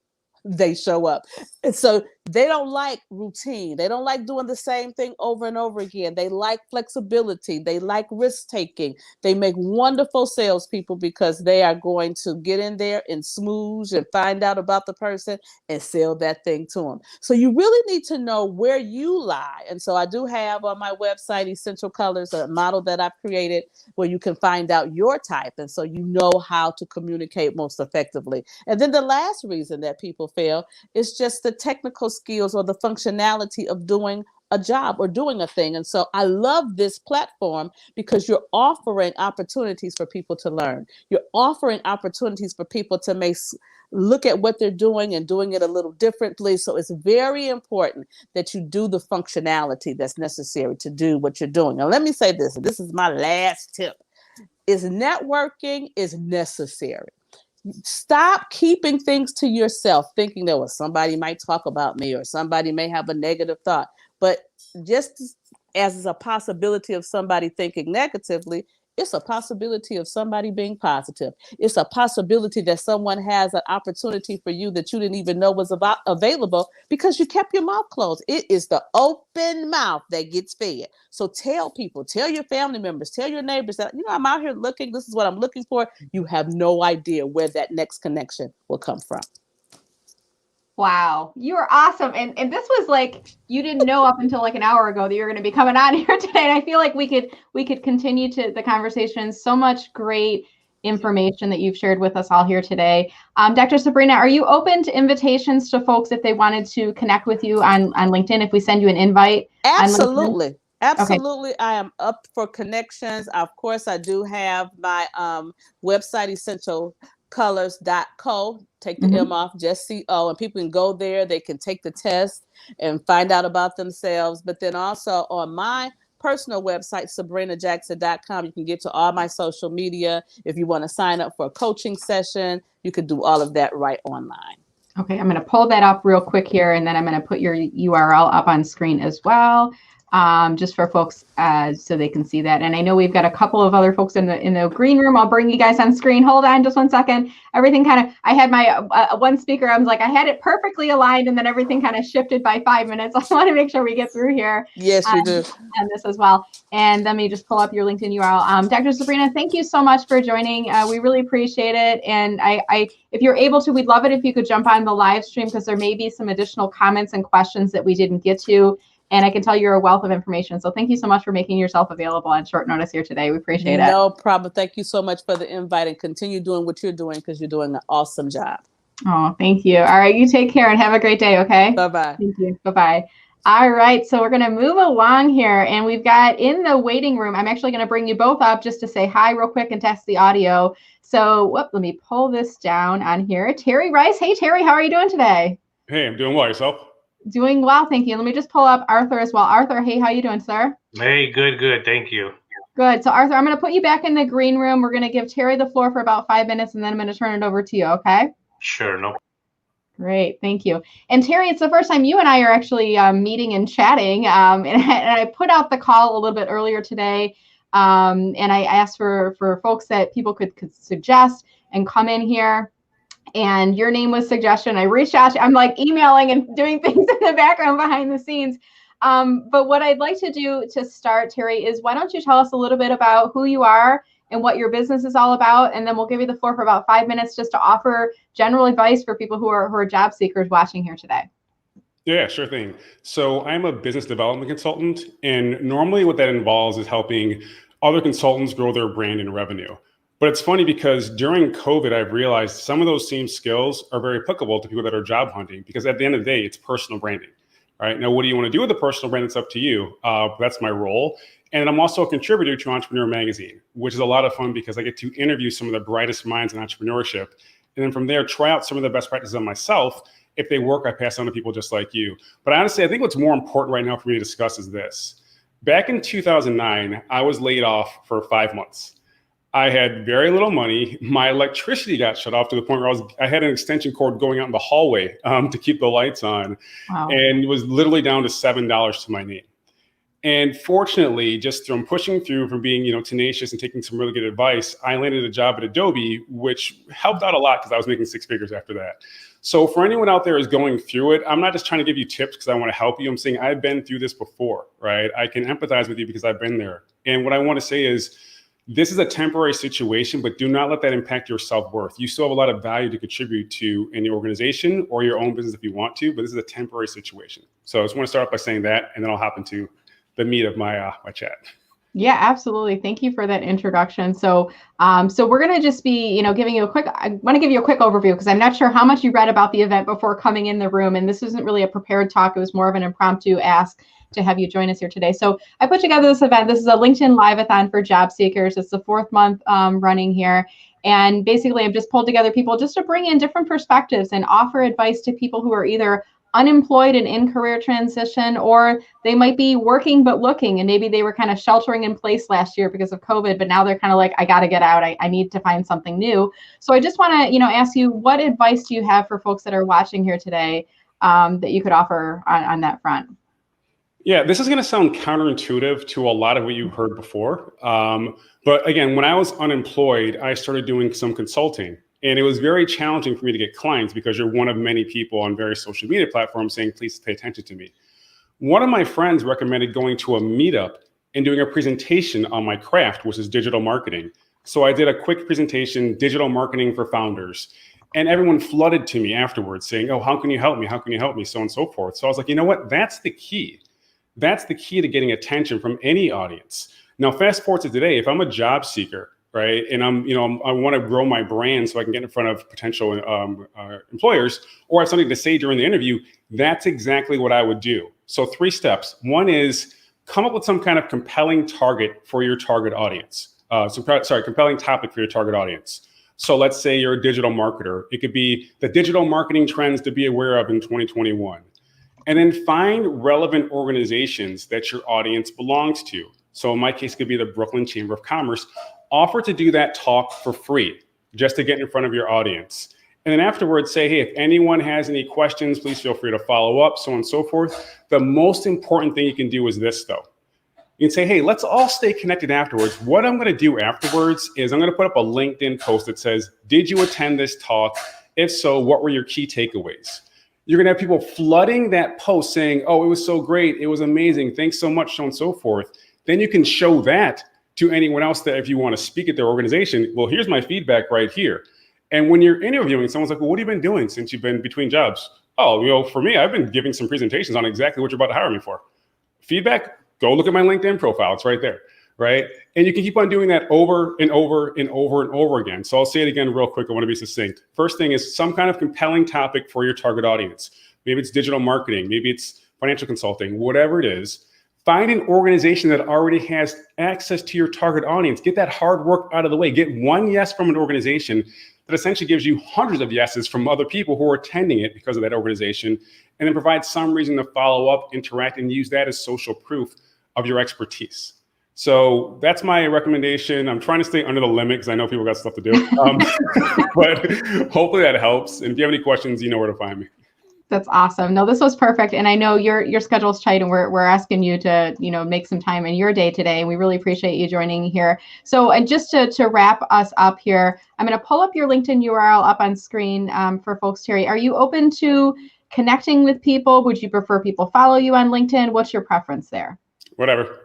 they show up. And so they don't like routine. They don't like doing the same thing over and over again. They like flexibility. They like risk taking. They make wonderful salespeople because they are going to get in there and smooth and find out about the person and sell that thing to them. So you really need to know where you lie. And so I do have on my website, Essential Colors, a model that I've created where you can find out your type. And so you know how to communicate most effectively. And then the last reason that people fail is just the technical skills or the functionality of doing a job or doing a thing. And so I love this platform because you're offering opportunities for people to learn. You're offering opportunities for people to look at what they're doing and doing it a little differently. So it's very important that you do the functionality that's necessary to do what you're doing. Now, let me say this, and this is my last tip, is networking is necessary. Stop keeping things to yourself, thinking that, well, somebody might talk about me or somebody may have a negative thought. But just as a possibility of somebody thinking negatively, it's a possibility of somebody being positive. It's a possibility that someone has an opportunity for you that you didn't even know was available because you kept your mouth closed. It is the open mouth that gets fed. So tell people, tell your family members, tell your neighbors that, I'm out here looking, this is what I'm looking for. You have no idea where that next connection will come from. Wow, you are awesome. And this was like, you didn't know up until like an hour ago that you were going to be coming on here today. And I feel like we could continue to the conversation. So much great information that you've shared with us all here today. Dr. Sabrina, are you open to invitations to folks if they wanted to connect with you on LinkedIn, if we send you an invite? Absolutely. Absolutely. Okay. I am up for connections. Of course, I do have my website, essentialcolors.co. Take the M off, just CO, and people can go there. They can take the test and find out about themselves. But then also on my personal website, sabrinajackson.com, you can get to all my social media. If you want to sign up for a coaching session, you can do all of that right online. Okay, I'm going to pull that up real quick here, and then I'm going to put your URL up on screen as well. just for folks so they can see that. And I know we've got a couple of other folks in the green room. I'll bring you guys on screen. Hold on just 1 second. Everything kind of, I had my one speaker, I was like, I had it perfectly aligned, and then everything kind of shifted by 5 minutes. I want to make sure we get through here. Yes, you do. And this as well. And let me just pull up your LinkedIn URL. Dr. Sabrina, thank you so much for joining. We really appreciate it. And if you're able to, we'd love it if you could jump on the live stream, because there may be some additional comments and questions that we didn't get to. And I can tell you're a wealth of information. So thank you so much for making yourself available on short notice here today. We appreciate it. No problem. Thank you so much for the invite, and continue doing what you're doing, because you're doing an awesome job. Oh, thank you. All right. You take care and have a great day. Okay. Bye-bye. Thank you. Bye-bye. All right. So we're going to move along here, and we've got in the waiting room, I'm actually going to bring you both up just to say hi real quick and test the audio. So let me pull this down on here. Terry Rice. Hey, Terry, how are you doing today? Hey, I'm doing well. Yourself? Doing well, thank you. Let me just pull up Arthur as well. Arthur, hey, how you doing, sir? Hey, good. Thank you. Good. So Arthur, I'm going to put you back in the green room. We're going to give Terry the floor for about 5 minutes, and then I'm going to turn it over to you, okay? Sure, no. Great, thank you. And Terry, it's the first time you and I are actually meeting and chatting. And I put out the call a little bit earlier today, and I asked for folks that people could suggest and come in here. And your name was suggestion. I reached out. I'm like emailing and doing things in the background behind the scenes. But what I'd like to do to start, Terry, is why don't you tell us a little bit about who you are and what your business is all about, and then we'll give you the floor for about 5 minutes just to offer general advice for people who are job seekers watching here today. Yeah, sure thing. So I'm a business development consultant, and normally what that involves is helping other consultants grow their brand and revenue. But it's funny because during COVID, I've realized some of those same skills are very applicable to people that are job hunting, because at the end of the day, it's personal branding, right? Now, what do you want to do with the personal brand? It's up to you. That's my role. And I'm also a contributor to Entrepreneur Magazine, which is a lot of fun because I get to interview some of the brightest minds in entrepreneurship. And then from there, try out some of the best practices on myself. If they work, I pass on to people just like you. But honestly, I think what's more important right now for me to discuss is this. Back in 2009, I was laid off for 5 months. I had very little money. My electricity got shut off to the point where I had an extension cord going out in the hallway to keep the lights on. Wow. And it was literally down to $7 to my name. And fortunately, just from pushing through, from being tenacious and taking some really good advice, I landed a job at Adobe, which helped out a lot because I was making 6 figures after that. So for anyone out there who's going through it, I'm not just trying to give you tips because I want to help you. I'm saying I've been through this before, right? I can empathize with you because I've been there. And what I want to say is, this is a temporary situation, but do not let that impact your self-worth. You still have a lot of value to contribute to in the organization or your own business if you want to, but this is a temporary situation. So I just want to start off by saying that, and then I'll hop into the meat of my chat. Yeah, absolutely. Thank you for that introduction. So we're going to just be, giving you I want to give you a quick overview because I'm not sure how much you read about the event before coming in the room. And this isn't really a prepared talk. It was more of an impromptu ask to have you join us here today. So I put together this event. This is a LinkedIn Live-a-thon for job seekers. It's the 4th month running here. And basically, I've just pulled together people just to bring in different perspectives and offer advice to people who are either unemployed and in career transition, or they might be working but looking, and maybe they were kind of sheltering in place last year because of COVID, but now they're kind of like, I got to get out. I need to find something new. So I just want to, ask you, what advice do you have for folks that are watching here today that you could offer on that front? Yeah, this is going to sound counterintuitive to a lot of what you've heard before. But again, when I was unemployed, I started doing some consulting. And it was very challenging for me to get clients because you're one of many people on various social media platforms saying, please pay attention to me. One of my friends recommended going to a meetup and doing a presentation on my craft, which is digital marketing. So I did a quick presentation, digital marketing for founders. And everyone flooded to me afterwards saying, oh, how can you help me? How can you help me? So on and so forth. So I was like, you know what? That's the key. That's the key to getting attention from any audience. Now, fast forward to today, if I'm a job seeker, right, and I want to grow my brand so I can get in front of potential employers, or have something to say during the interview, that's exactly what I would do. So 3 steps. One is come up with some kind of compelling target for your target audience. Compelling topic for your target audience. So let's say you're a digital marketer. It could be the digital marketing trends to be aware of in 2021. And then find relevant organizations that your audience belongs to. So in my case, it could be the Brooklyn Chamber of Commerce. Offer to do that talk for free, just to get in front of your audience. And then afterwards say, hey, if anyone has any questions, please feel free to follow up, so on and so forth. The most important thing you can do is this, though. You can say, hey, let's all stay connected afterwards. What I'm going to do afterwards is I'm going to put up a LinkedIn post that says, did you attend this talk? If so, what were your key takeaways? You're going to have people flooding that post saying, oh, it was so great. It was amazing. Thanks so much, so on and so forth. Then you can show that to anyone else that if you want to speak at their organization, well, here's my feedback right here. And when you're interviewing, someone's like, well, what have you been doing since you've been between jobs? Oh, for me, I've been giving some presentations on exactly what you're about to hire me for. Feedback, go look at my LinkedIn profile. It's right there, right? And you can keep on doing that over and over and over and over again. So I'll say it again real quick. I want to be succinct. First thing is some kind of compelling topic for your target audience. Maybe it's digital marketing. Maybe it's financial consulting, whatever it is. Find an organization that already has access to your target audience. Get that hard work out of the way. Get one yes from an organization that essentially gives you hundreds of yeses from other people who are attending it because of that organization, and then provide some reason to follow up, interact, and use that as social proof of your expertise. So that's my recommendation. I'm trying to stay under the limit because I know people got stuff to do, but hopefully that helps. And if you have any questions, you know where to find me. That's awesome. No, this was perfect. And I know your schedule's tight, and we're asking you to, make some time in your day today. And we really appreciate you joining here. So, and just to wrap us up here, I'm going to pull up your LinkedIn URL up on screen for folks. Terry, are you open to connecting with people? Would you prefer people follow you on LinkedIn? What's your preference there? Whatever.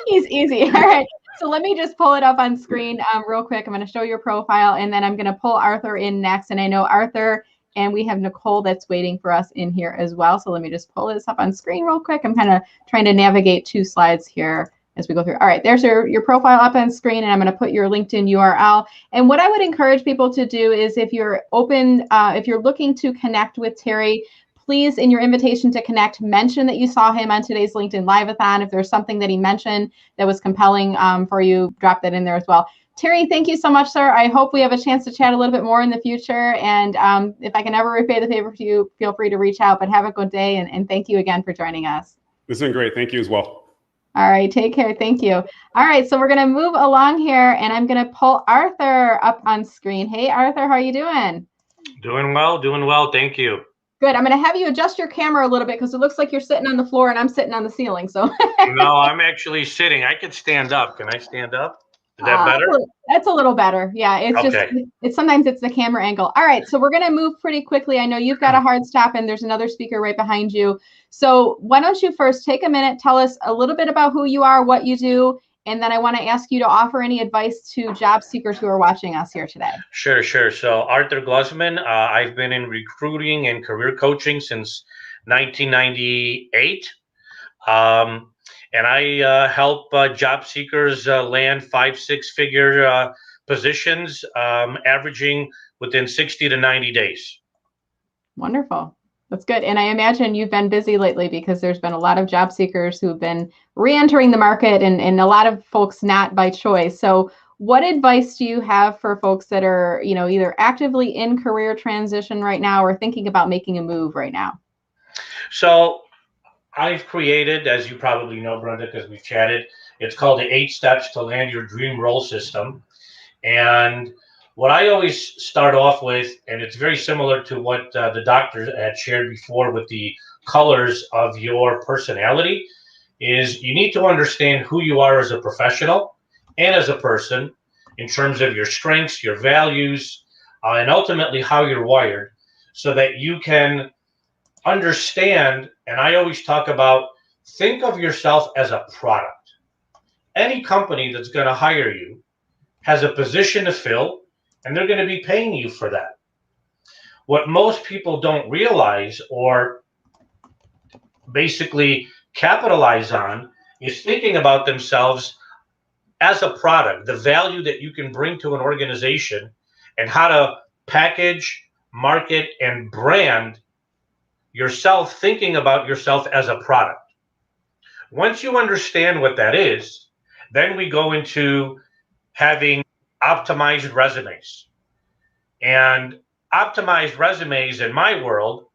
He's easy. All right. So let me just pull it up on screen real quick. I'm going to show your profile, and then I'm going to pull Arthur in next. And I know Arthur and we have Nicole that's waiting for us in here as well. So let me just pull this up on screen real quick. I'm kind of trying to navigate two slides here as we go through. All right, there's your profile up on screen, and I'm going to put your LinkedIn URL. And what I would encourage people to do is, if you're open, if you're looking to connect with Terry, please, in your invitation to connect, mention that you saw him on today's LinkedIn Live-a-thon. If there's something that he mentioned that was compelling for you, drop that in there as well. Terry, thank you so much, sir. I hope we have a chance to chat a little bit more in the future. And if I can ever repay the favor to you, feel free to reach out. But have a good day, and thank you again for joining us. This has been great. Thank you as well. All right, take care. Thank you. All right, so we're going to move along here, and I'm going to pull Arthur up on screen. Hey, Arthur, how are you doing? Doing well. Thank you. Good. I'm going to have you adjust your camera a little bit because it looks like you're sitting on the floor and I'm sitting on the ceiling. So No, I'm actually sitting. I can stand up. Can I stand up? Is that better? That's a little better. Yeah, it's okay. It's sometimes it's the camera angle. All right, so we're going to move pretty quickly. I know you've got a hard stop, and there's another speaker right behind you. So why don't you first take a minute, tell us a little bit about who you are, what you do, and then I want to ask you to offer any advice to job seekers who are watching us here today. Sure. So Arthur Glusman, I've been in recruiting and career coaching since 1998. And I help job seekers land 5-6 figure positions, averaging within 60 to 90 days. Wonderful. That's good. And I imagine you've been busy lately because there's been a lot of job seekers who've been re-entering the market, and a lot of folks not by choice. So what advice do you have for folks that are, either actively in career transition right now or thinking about making a move right now? So I've created, as you probably know, Brenda, because we've chatted, it's called the 8 Steps to Land Your Dream Role System. And what I always start off with, and it's very similar to what the doctor had shared before with the colors of your personality, is you need to understand who you are as a professional and as a person in terms of your strengths, your values, and ultimately how you're wired, so that you can understand. And I always talk about, think of yourself as a product. Any company that's going to hire you has a position to fill, and they're going to be paying you for that. What most people don't realize, or basically capitalize on, is thinking about themselves as a product, the value that you can bring to an organization, and how to package, market, and brand yourself, thinking about yourself as a product. Once you understand what that is, then we go into having optimized resumes. And optimized resumes in my world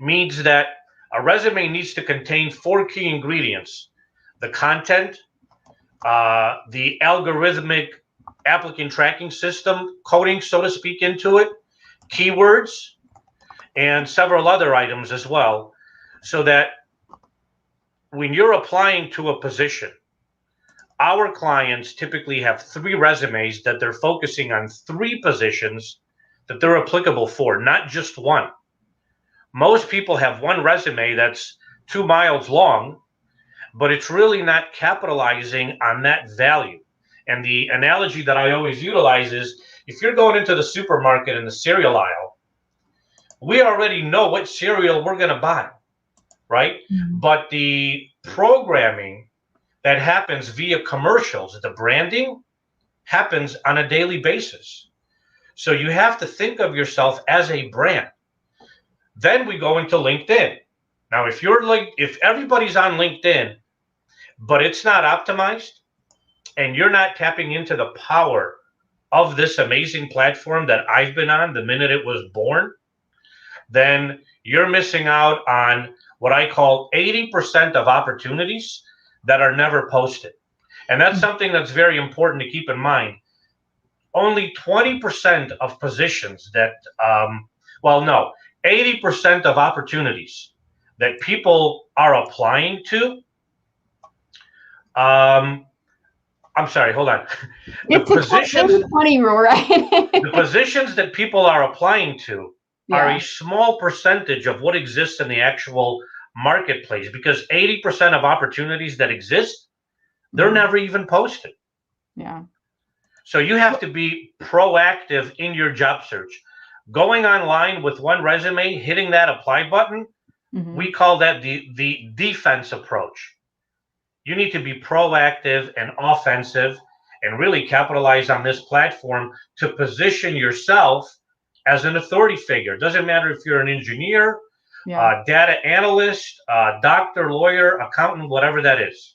means that a resume needs to contain 4 key ingredients: the content, the algorithmic applicant tracking system coding, so to speak, into it, keywords, and several other items as well, so that when you're applying to a position, our clients typically have 3 resumes that they're focusing on 3 positions that they're applicable for, not just one. Most people have one resume that's 2 miles long, but it's really not capitalizing on that value. And the analogy that I always utilize is, if you're going into the supermarket in the cereal aisle, we already know what cereal we're going to buy, right? Mm-hmm. But the programming that happens via commercials, the branding, happens on a daily basis. So you have to think of yourself as a brand. Then we go into LinkedIn. Now, if everybody's on LinkedIn, but it's not optimized, and you're not tapping into the power of this amazing platform that I've been on the minute it was born, then you're missing out on what I call 80% of opportunities that are never posted. And that's something that's very important to keep in mind. Only 20% of positions that, 80% of opportunities that people are applying to, I'm sorry, hold on. The positions that people are applying to are a small percentage of what exists in the actual marketplace, because 80% of opportunities that exist, they're never even posted. Yeah. So you have to be proactive in your job search. Going online with one resume, hitting that apply button, we call that the defense approach. You need to be proactive and offensive and really capitalize on this platform to position yourself as an authority figure. Doesn't matter if you're an engineer, data analyst, doctor, lawyer, accountant, whatever that is.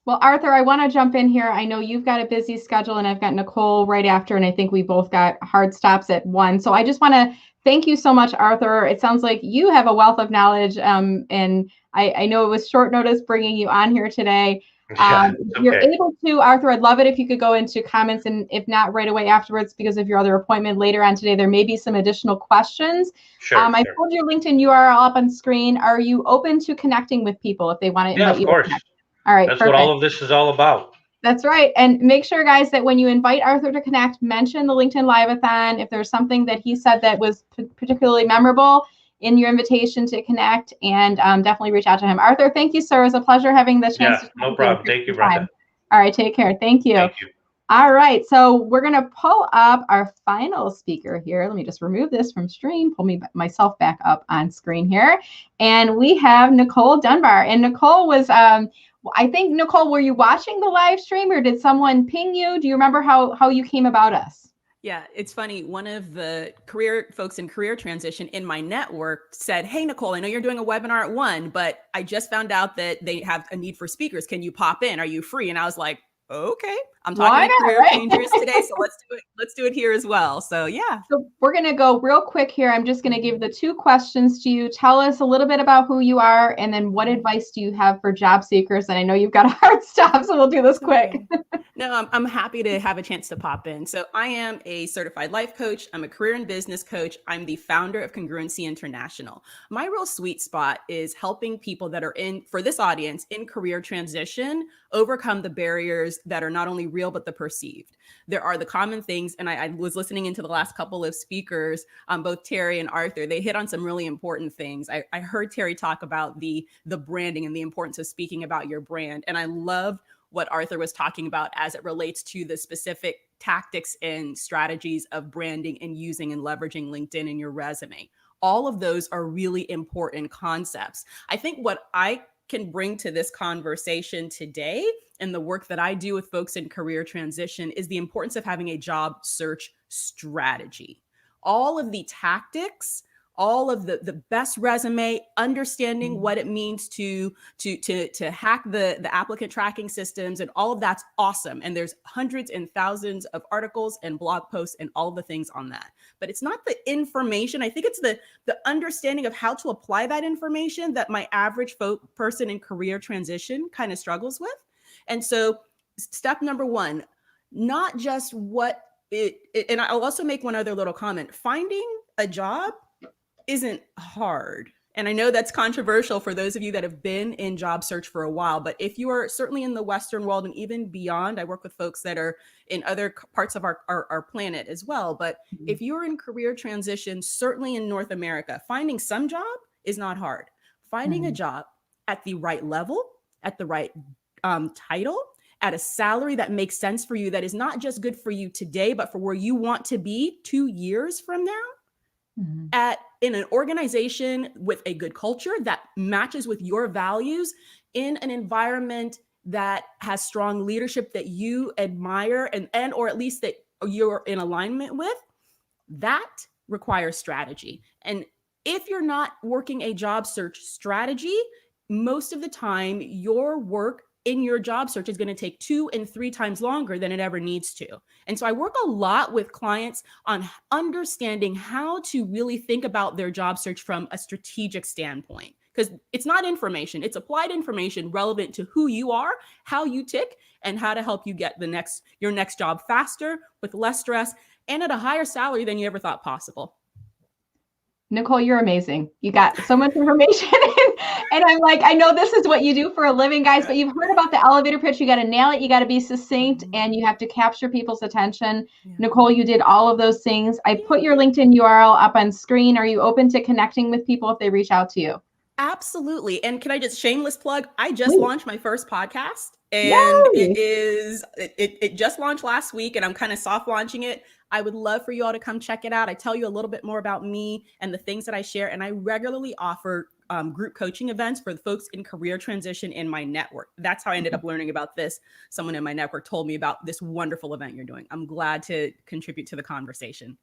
Well, Arthur, I want to jump in here. I know you've got a busy schedule, and I've got Nicole right after, and I think we both got hard stops at 1. So I just want to thank you so much, Arthur. It sounds like you have a wealth of knowledge, and I know it was short notice bringing you on here today. If you're able to, Arthur, I'd love it if you could go into comments, and if not right away afterwards, because of your other appointment later on today, there may be some additional questions. I pulled your LinkedIn URL up on screen. Are you open to connecting with people if they want to invite you? Yeah, of course. All right, that's perfect. What all of this is all about. That's right. And make sure, guys, that when you invite Arthur to connect, mention the LinkedIn Live-a-thon. If there's something that he said that was particularly memorable in your invitation to connect, and definitely reach out to him. Arthur, thank you, sir. It was a pleasure having the chance to talk no problem. Thank you, Brenda. All right, take care. Thank you. Thank you. All right, so we're going to pull up our final speaker here. Let me just remove this from stream, pull myself back up on screen here. And we have Nicole Dunbar. And Nicole was... I think, Nicole, were you watching the live stream, or did someone ping you? Do you remember how you came about us? Yeah, it's funny. One of the career folks in career transition in my network said, "Hey, Nicole, I know you're doing a webinar at 1, but I just found out that they have a need for speakers. Can you pop in? Are you free?" And I was like, okay, I'm talking to career changers today, so let's do it. Let's do it here as well. So yeah. So we're going to go real quick here. I'm just going to give the 2 questions to you. Tell us a little bit about who you are, and then what advice do you have for job seekers? And I know you've got a hard stop, so we'll do this quick. No, I'm happy to have a chance to pop in. So I am a certified life coach. I'm a career and business coach. I'm the founder of Congruency International. My real sweet spot is helping people that are for this audience, in career transition, overcome the barriers that are not only real, but the perceived. There are the common things. And I was listening into the last couple of speakers, both Terry and Arthur. They hit on some really important things. I heard Terry talk about the branding and the importance of speaking about your brand. And I love what Arthur was talking about as it relates to the specific tactics and strategies of branding and using and leveraging LinkedIn in your resume. All of those are really important concepts. I think what I can bring to this conversation today and the work that I do with folks in career transition is the importance of having a job search strategy. All of the tactics, all of the best resume, understanding what it means to hack the applicant tracking systems, and all of that's awesome. And there's hundreds and thousands of articles and blog posts and all the things on that. But it's not the information. I think it's the understanding of how to apply that information that my average person in career transition kind of struggles with. And so step number 1, not just what and I'll also make one other little comment. Finding a job isn't hard. And I know that's controversial for those of you that have been in job search for a while, but if you are certainly in the Western world and even beyond, I work with folks that are in other parts of our planet as well. But if you're in career transition, certainly in North America, finding some job is not hard. Finding a job at the right level, at the right title, at a salary that makes sense for you, that is not just good for you today, but for where you want to be 2 years from now, in an organization with a good culture that matches with your values, in an environment that has strong leadership that you admire and or at least that you're in alignment with, that requires strategy. And if you're not working a job search strategy, most of the time your work in your job search is going to take 2 and 3 times longer than it ever needs to. And so I work a lot with clients on understanding how to really think about their job search from a strategic standpoint, because it's not information, it's applied information relevant to who you are, how you tick, and how to help you get your next job faster, with less stress, and at a higher salary than you ever thought possible. Nicole, you're amazing. You got so much information. And I'm like, I know this is what you do for a living, guys, but you've heard about the elevator pitch. You got to nail it. You got to be succinct and you have to capture people's attention. Yeah. Nicole, you did all of those things. I put your LinkedIn URL up on screen. Are you open to connecting with people if they reach out to you? Absolutely. And can I just shameless plug? I just launched my first podcast, and it just launched last week, and I'm kind of soft launching it. I would love for you all to come check it out. I tell you a little bit more about me and the things that I share. And I regularly offer group coaching events for the folks in career transition in my network. That's how I ended up learning about this. Someone in my network told me about this wonderful event you're doing. I'm glad to contribute to the conversation.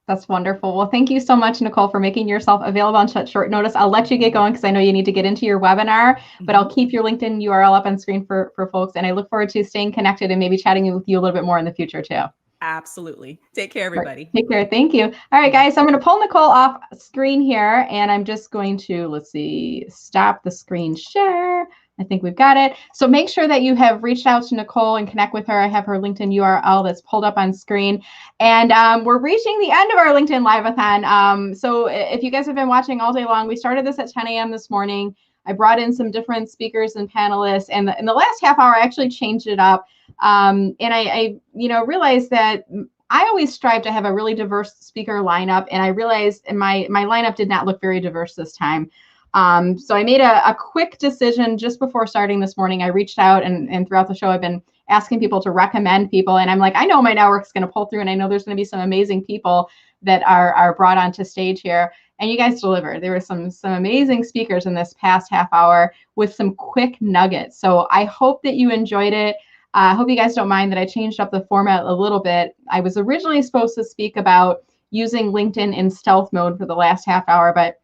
That's wonderful. Well, thank you so much, Nicole, for making yourself available on such short notice. I'll let you get going because I know you need to get into your webinar, but I'll keep your LinkedIn URL up on screen for folks. And I look forward to staying connected and maybe chatting with you a little bit more in the future too. Absolutely. Take care, everybody. Take care. Thank you. All right, guys, so I'm going to pull Nicole off screen here, and I'm just going to, stop the screen share. I think we've got it. So make sure that you have reached out to Nicole and connect with her. I have her LinkedIn URL that's pulled up on screen. And we're reaching the end of our LinkedIn Live-a-thon. So if you guys have been watching all day long, we started this at 10 a.m. this morning. I brought in some different speakers and panelists. And in the last half hour, I actually changed it up. And I realized that I always strive to have a really diverse speaker lineup. And I realized my lineup did not look very diverse this time. So I made a quick decision just before starting this morning. I reached out and throughout the show, I've been asking people to recommend people. And I'm like, I know my network's going to pull through, and I know there's going to be some amazing people that are brought onto stage here. And you guys delivered. There were some amazing speakers in this past half hour with some quick nuggets. So I hope that you enjoyed it. I hope you guys don't mind that I changed up the format a little bit. I was originally supposed to speak about using LinkedIn in stealth mode for the last half hour, but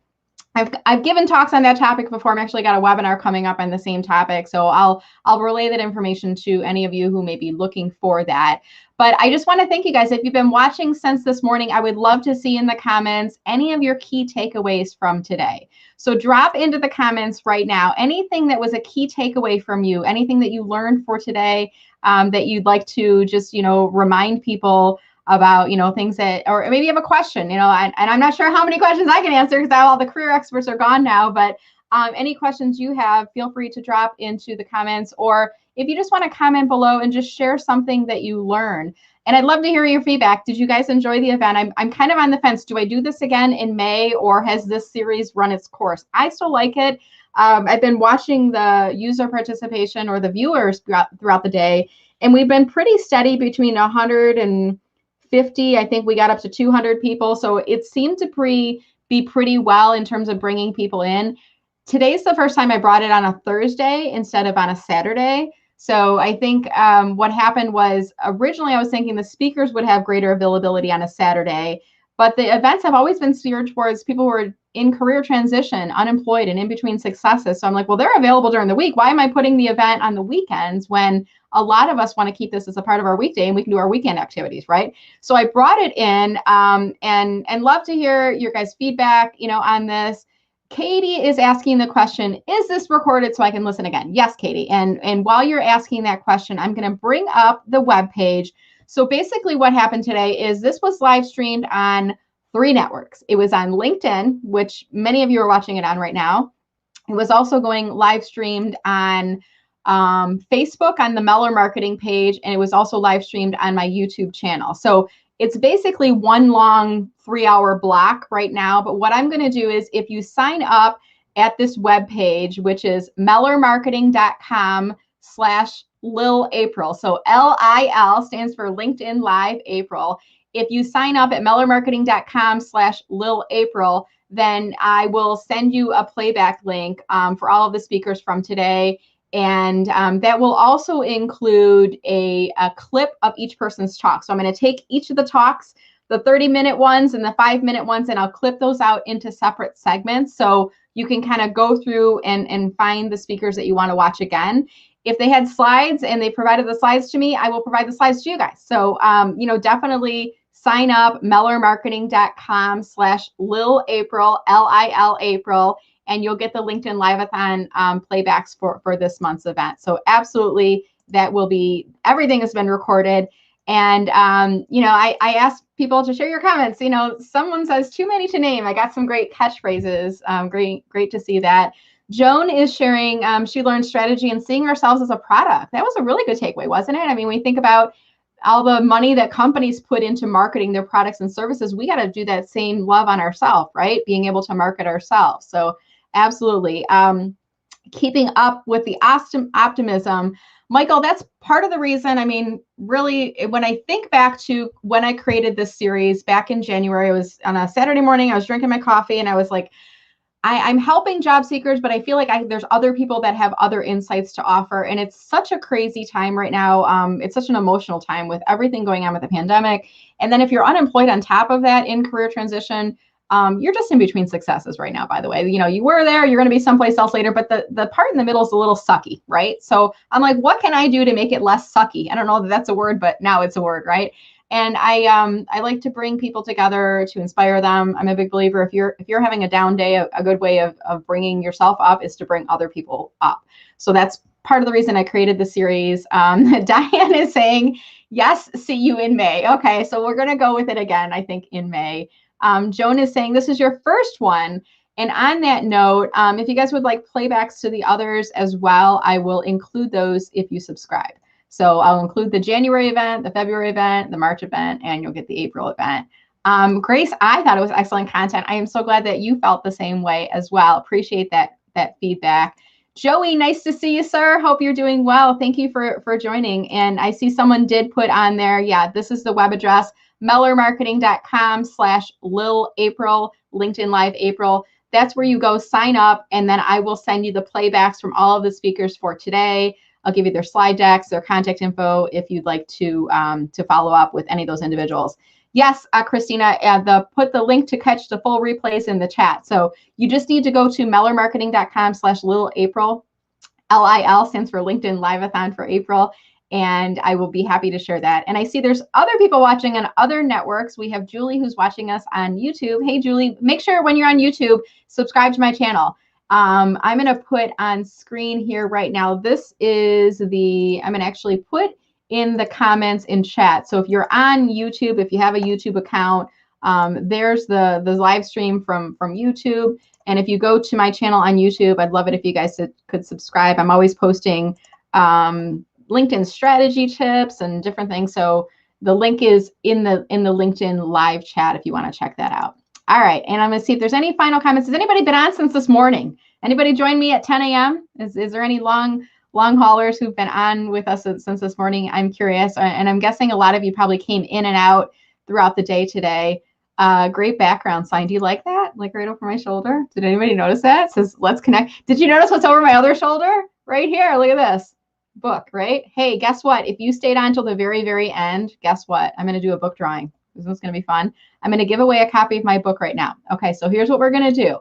I've given talks on that topic before. I've actually got a webinar coming up on the same topic. So I'll relay that information to any of you who may be looking for that. But I just want to thank you guys. If you've been watching since this morning, I would love to see in the comments any of your key takeaways from today. So drop into the comments right now anything that was a key takeaway from you, anything that you learned for today that you'd like to just, remind people about, things that, or maybe you have a question, and I'm not sure how many questions I can answer because all the career experts are gone now, but any questions you have, feel free to drop into the comments, or if you just want to comment below and just share something that you learned. And I'd love to hear your feedback. Did you guys enjoy the event? I'm kind of on the fence. Do I do this again in May, or has this series run its course? I still like it. I've been watching the user participation or the viewers throughout the day, and we've been pretty steady between 100 and 50. I think we got up to 200 people. So it seemed to be pretty well in terms of bringing people in. Today's the first time I brought it on a Thursday instead of on a Saturday. So I think what happened was originally I was thinking the speakers would have greater availability on a Saturday, but the events have always been steered towards people who are in career transition, unemployed, and in between successes. So I'm like, well, they're available during the week. Why am I putting the event on the weekends when a lot of us want to keep this as a part of our weekday and we can do our weekend activities, right? So I brought it in and love to hear your guys' feedback, on this. Katie is asking the question, is this recorded so I can listen again? Yes, Katie. And while you're asking that question, I'm going to bring up the webpage So basically what happened today is this was live streamed on 3 networks. It was on LinkedIn, which many of you are watching it on right now. It was also going live streamed on Facebook on the Meller Marketing page, and it was also live streamed on my YouTube channel. So it's basically one long 3-hour block right now. But what I'm going to do is if you sign up at this web page, which is mellermarketing.com/Lil April. So LIL stands for LinkedIn Live April. If you sign up at mellermarketing.com/Lil April, then I will send you a playback link for all of the speakers from today. And that will also include a clip of each person's talk. So I'm going to take each of the talks, the 30-minute ones and the 5-minute ones, and I'll clip those out into separate segments. So you can kind of go through and find the speakers that you want to watch again. If they had slides and they provided the slides to me, I will provide the slides to you guys. So, definitely sign up, mellermarketing.com/Lil April, LIL April, and you'll get the LinkedIn Live-a-thon playbacks for this month's event. So absolutely, that will be, everything has been recorded. And, I asked people to share your comments. Someone says too many to name. I got some great catchphrases. Great to see that. Joan is sharing, she learned strategy and seeing ourselves as a product. That was a really good takeaway, wasn't it? I mean, we think about all the money that companies put into marketing their products and services. We got to do that same love on ourselves, right? Being able to market ourselves. So absolutely. Keeping up with the optimism. Michael, that's part of the reason. I mean, really, when I think back to when I created this series back in January, it was on a Saturday morning, I was drinking my coffee and I was like, I'm helping job seekers, but I feel like there's other people that have other insights to offer. And it's such a crazy time right now. It's such an emotional time with everything going on with the pandemic. And then if you're unemployed on top of that in career transition, you're just in between successes right now, by the way. You were there, you're going to be someplace else later, but the part in the middle is a little sucky, right? So I'm like, what can I do to make it less sucky? I don't know that that's a word, but now it's a word, right? And I like to bring people together to inspire them. I'm a big believer, if you're having a down day, a good way of bringing yourself up is to bring other people up. So that's part of the reason I created the series. Diane is saying, yes, see you in May. Okay, so we're going to go with it again, I think, in May. Joan is saying this is your first one. And on that note, if you guys would like playbacks to the others as well, I will include those if you subscribe. So I'll include the January event, the February event, the March event, and you'll get the April event. Grace, I thought it was excellent content. I am so glad that you felt the same way as well. Appreciate that feedback. Joey, nice to see you, sir. Hope you're doing well. Thank you for joining. And I see someone did put on there, yeah, this is the web address, mellermarketing.com/Lil April, LinkedIn Live April. That's where you go sign up, and then I will send you the playbacks from all of the speakers for today. I'll give you their slide decks, their contact info, if you'd like to follow up with any of those individuals. Yes, Christina, put the link to catch the full replays in the chat. So you just need to go to mellermarketing.com/Lil April. LIL stands for LinkedIn Live-a-thon for April, and I will be happy to share that. And I see there's other people watching on other networks. We have Julie who's watching us on YouTube. Hey, Julie, make sure when you're on YouTube, subscribe to my channel. I'm going to put on screen here right now. This is I'm going to actually put in the comments in chat. So if you're on YouTube, if you have a YouTube account, there's the live stream from YouTube. And if you go to my channel on YouTube, I'd love it if you guys could subscribe. I'm always posting LinkedIn strategy tips and different things. So the link is in the LinkedIn live chat if you want to check that out. All right, and I'm going to see if there's any final comments. Has anybody been on since this morning? Anybody join me at 10 a.m.? Is there any long haulers who've been on with us since this morning? I'm curious, and I'm guessing a lot of you probably came in and out throughout the day today. Great background sign. Do you like that? Like right over my shoulder? Did anybody notice that? It says, let's connect. Did you notice what's over my other shoulder? Right here, look at this. Book, right? Hey, guess what? If you stayed on until the very, very end, guess what? I'm going to do a book drawing. This is going to be fun. I'm going to give away a copy of my book right now. Okay, so here's what we're going to do.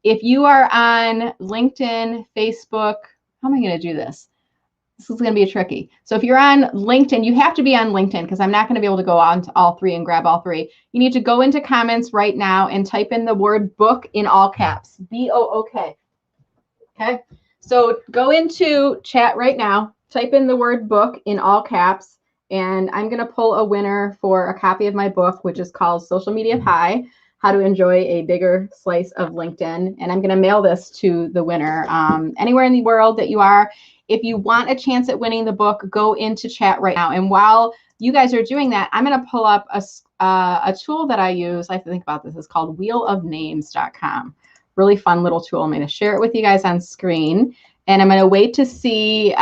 If you are on LinkedIn, Facebook, how am I going to do this? This is going to be tricky. So if you're on LinkedIn, you have to be on LinkedIn because I'm not going to be able to go on to all three and grab all three. You need to go into comments right now and type in the word book in all caps, B-O-O-K. Okay, so go into chat right now, type in the word book in all caps, And I'm going to pull a winner for a copy of my book, which is called Social Media Pie, How to Enjoy a Bigger Slice of LinkedIn. And I'm going to mail this to the winner. Anywhere in the world that you are, if you want a chance at winning the book, go into chat right now. And while you guys are doing that, I'm going to pull up a tool that I use. I have to think about this. It's called wheelofnames.com. Really fun little tool. I'm going to share it with you guys on screen. And I'm going to wait to see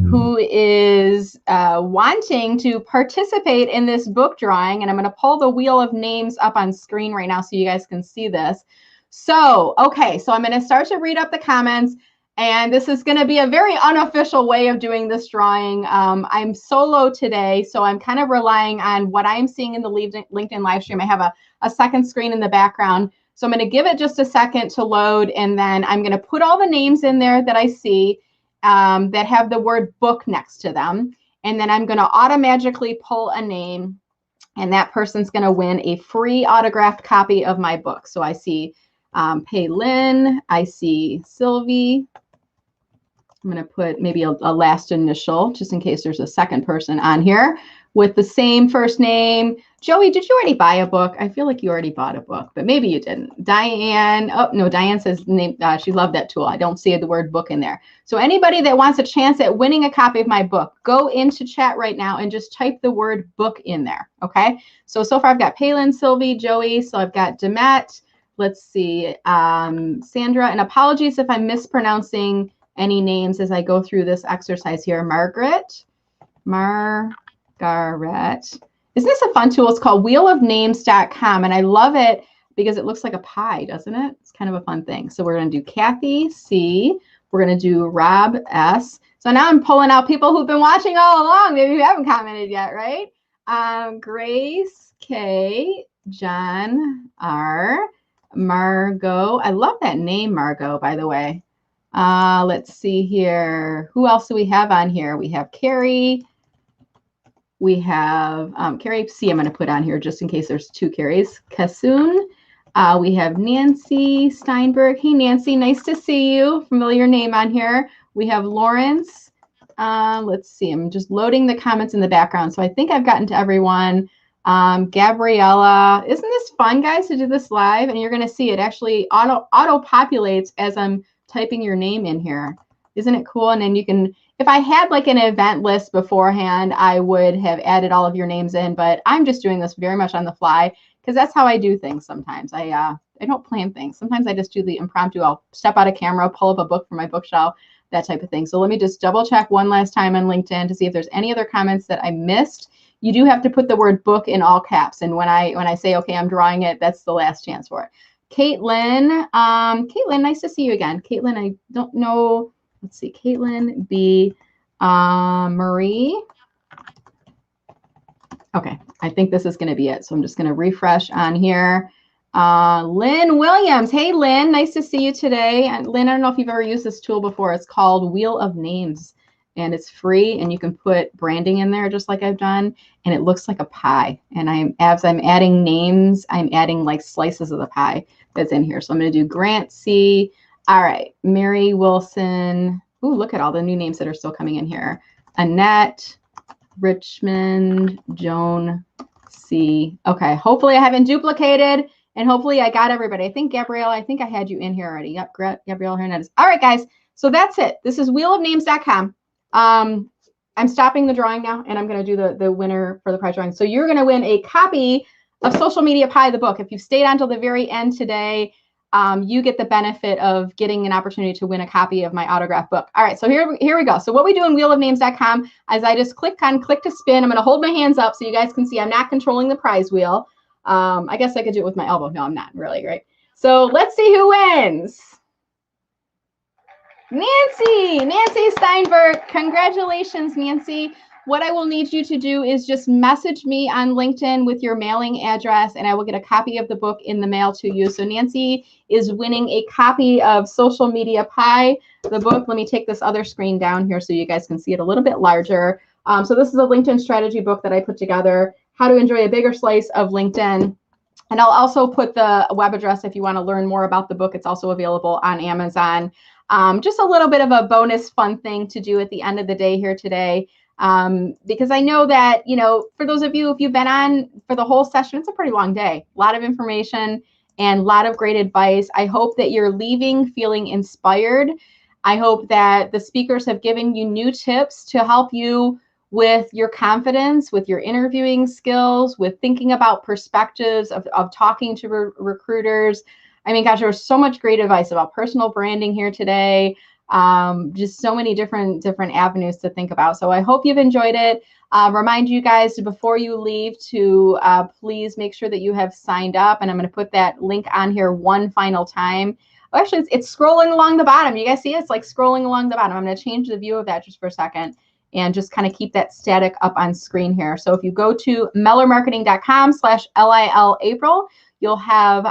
who is wanting to participate in this book drawing. And I'm going to pull the wheel of names up on screen right now so you guys can see this. So, okay, so I'm going to start to read up the comments. And this is going to be a very unofficial way of doing this drawing. I'm solo today, so I'm kind of relying on what I'm seeing in the LinkedIn live stream. I have a second screen in the background. So I'm going to give it just a second to load, and then I'm going to put all the names in there that I see that have the word book next to them. And then I'm going to automatically pull a name, and that person's going to win a free autographed copy of my book. So I see Paylin, I see Sylvie. I'm going to put maybe a last initial just in case there's a second person on here with the same first name. Joey, did you already buy a book? I feel like you already bought a book, but maybe you didn't. Diane, oh no, Diane says she loved that tool. I don't see the word book in there. So anybody that wants a chance at winning a copy of my book, go into chat right now and just type the word book in there, okay? So far I've got Palin, Sylvie, Joey, so I've got Demet, let's see, Sandra, and apologies if I'm mispronouncing any names as I go through this exercise here. Margaret. Isn't this a fun tool? It's called wheelofnames.com, and I love it because it looks like a pie, doesn't it? It's kind of a fun thing. So we're going to do Kathy C. We're going to do Rob S. So now I'm pulling out people who've been watching all along. Maybe you haven't commented yet, right? Grace K. John R. Margot. I love that name, Margot, by the way. Let's see here. Who else do we have on here? We have Carrie. We have Carrie C. I'm going to put on here just in case there's two Carries. Kasoon. We have Nancy Steinberg. Hey, Nancy, nice to see you. Familiar name on here. We have Lawrence. Let's see. I'm just loading the comments in the background. So I think I've gotten to everyone. Gabriella. Isn't this fun, guys, to do this live? And you're going to see it actually auto-populates as I'm typing your name in here. Isn't it cool? And then you can, if I had like an event list beforehand, I would have added all of your names in, but I'm just doing this very much on the fly because that's how I do things sometimes. I don't plan things. Sometimes I just do the impromptu. I'll step out of camera, pull up a book from my bookshelf, that type of thing. So let me just double check one last time on LinkedIn to see if there's any other comments that I missed. You do have to put the word book in all caps. And when I say, okay, I'm drawing it, that's the last chance for it. Caitlin, Caitlin, nice to see you again. Caitlin, I don't know. Let's see, Caitlin B. Marie. Okay, I think this is going to be it. So I'm just going to refresh on here. Lynn Williams. Hey, Lynn, nice to see you today. And Lynn, I don't know if you've ever used this tool before. It's called Wheel of Names, and it's free, and you can put branding in there just like I've done, and it looks like a pie. And as I'm adding names, I'm adding like slices of the pie that's in here. So I'm going to do Grant C. All right, Mary Wilson. Ooh, look at all the new names that are still coming in here. Annette, Richmond, Joan C. Okay, hopefully I haven't duplicated, and hopefully I got everybody. I think Gabrielle, I think I had you in here already. Yep, Gabrielle Hernandez. All right, guys, so that's it. This is wheelofnames.com. I'm stopping the drawing now, and I'm going to do the winner for the prize drawing. So you're going to win a copy of Social Media Pie, the book. If you've stayed on till the very end today, you get the benefit of getting an opportunity to win a copy of my autographed book. All right, so here we go. So what we do in wheelofnames.com is I just click to spin. I'm going to hold my hands up so you guys can see I'm not controlling the prize wheel. I guess I could do it with my elbow. No, I'm not really, right? So let's see who wins. Nancy Steinberg. Congratulations, Nancy. What I will need you to do is just message me on LinkedIn with your mailing address, and I will get a copy of the book in the mail to you. So Nancy is winning a copy of Social Media Pie, the book. Let me take this other screen down here so you guys can see it a little bit larger. So this is a LinkedIn strategy book that I put together, How to Enjoy a Bigger Slice of LinkedIn. And I'll also put the web address if you want to learn more about the book. It's also available on Amazon. Just a little bit of a bonus fun thing to do at the end of the day here today. Because I know that, for those of you, if you've been on for the whole session, it's a pretty long day, a lot of information and a lot of great advice. I hope that you're leaving feeling inspired. I hope that the speakers have given you new tips to help you with your confidence, with your interviewing skills, with thinking about perspectives of talking to recruiters. I mean, gosh, there was so much great advice about personal branding here today. Just so many different avenues to think about. So I hope you've enjoyed it. Remind you guys before you leave to please make sure that you have signed up. And I'm going to put that link on here one final time. Oh, actually, it's scrolling along the bottom. You guys see it? It's like scrolling along the bottom. I'm going to change the view of that just for a second and just kind of keep that static up on screen here. So if you go to mellermarketing.com/LIL-April, you'll have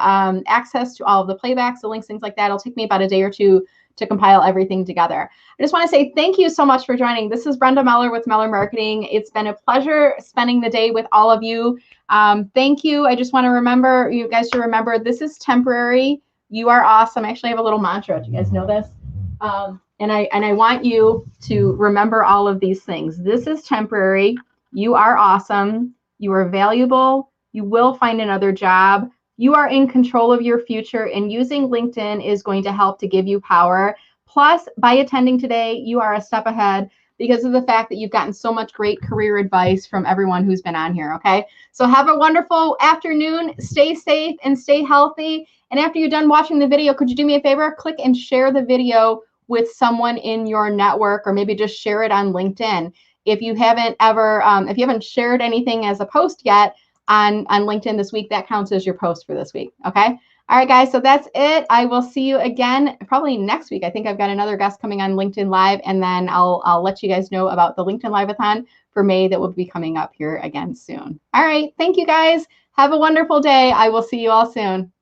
access to all of the playbacks, the links, things like that. It'll take me about a day or two to compile everything together. I just want to say thank you so much for joining. This is Brenda Meller with Meller Marketing. It's been a pleasure spending the day with all of you. Thank you. I just want to remember you guys to remember this is temporary. You are awesome. I actually have a little mantra. Do you guys know this? And I want you to remember all of these things. This is temporary. You are awesome. You are valuable. You will find another job. You are in control of your future, and using LinkedIn is going to help to give you power. Plus, by attending today, you are a step ahead because of the fact that you've gotten so much great career advice from everyone who's been on here, okay? So have a wonderful afternoon. Stay safe and stay healthy. And after you're done watching the video, could you do me a favor? Click and share the video with someone in your network, or maybe just share it on LinkedIn. If you haven't ever, if you haven't shared anything as a post yet, on LinkedIn this week, that counts as your post for this week. Okay. All right, guys. So that's it. I will see you again probably next week. I think I've got another guest coming on LinkedIn Live, and then I'll let you guys know about the LinkedIn Live-a-thon for May that will be coming up here again soon. All right. Thank you, guys. Have a wonderful day. I will see you all soon.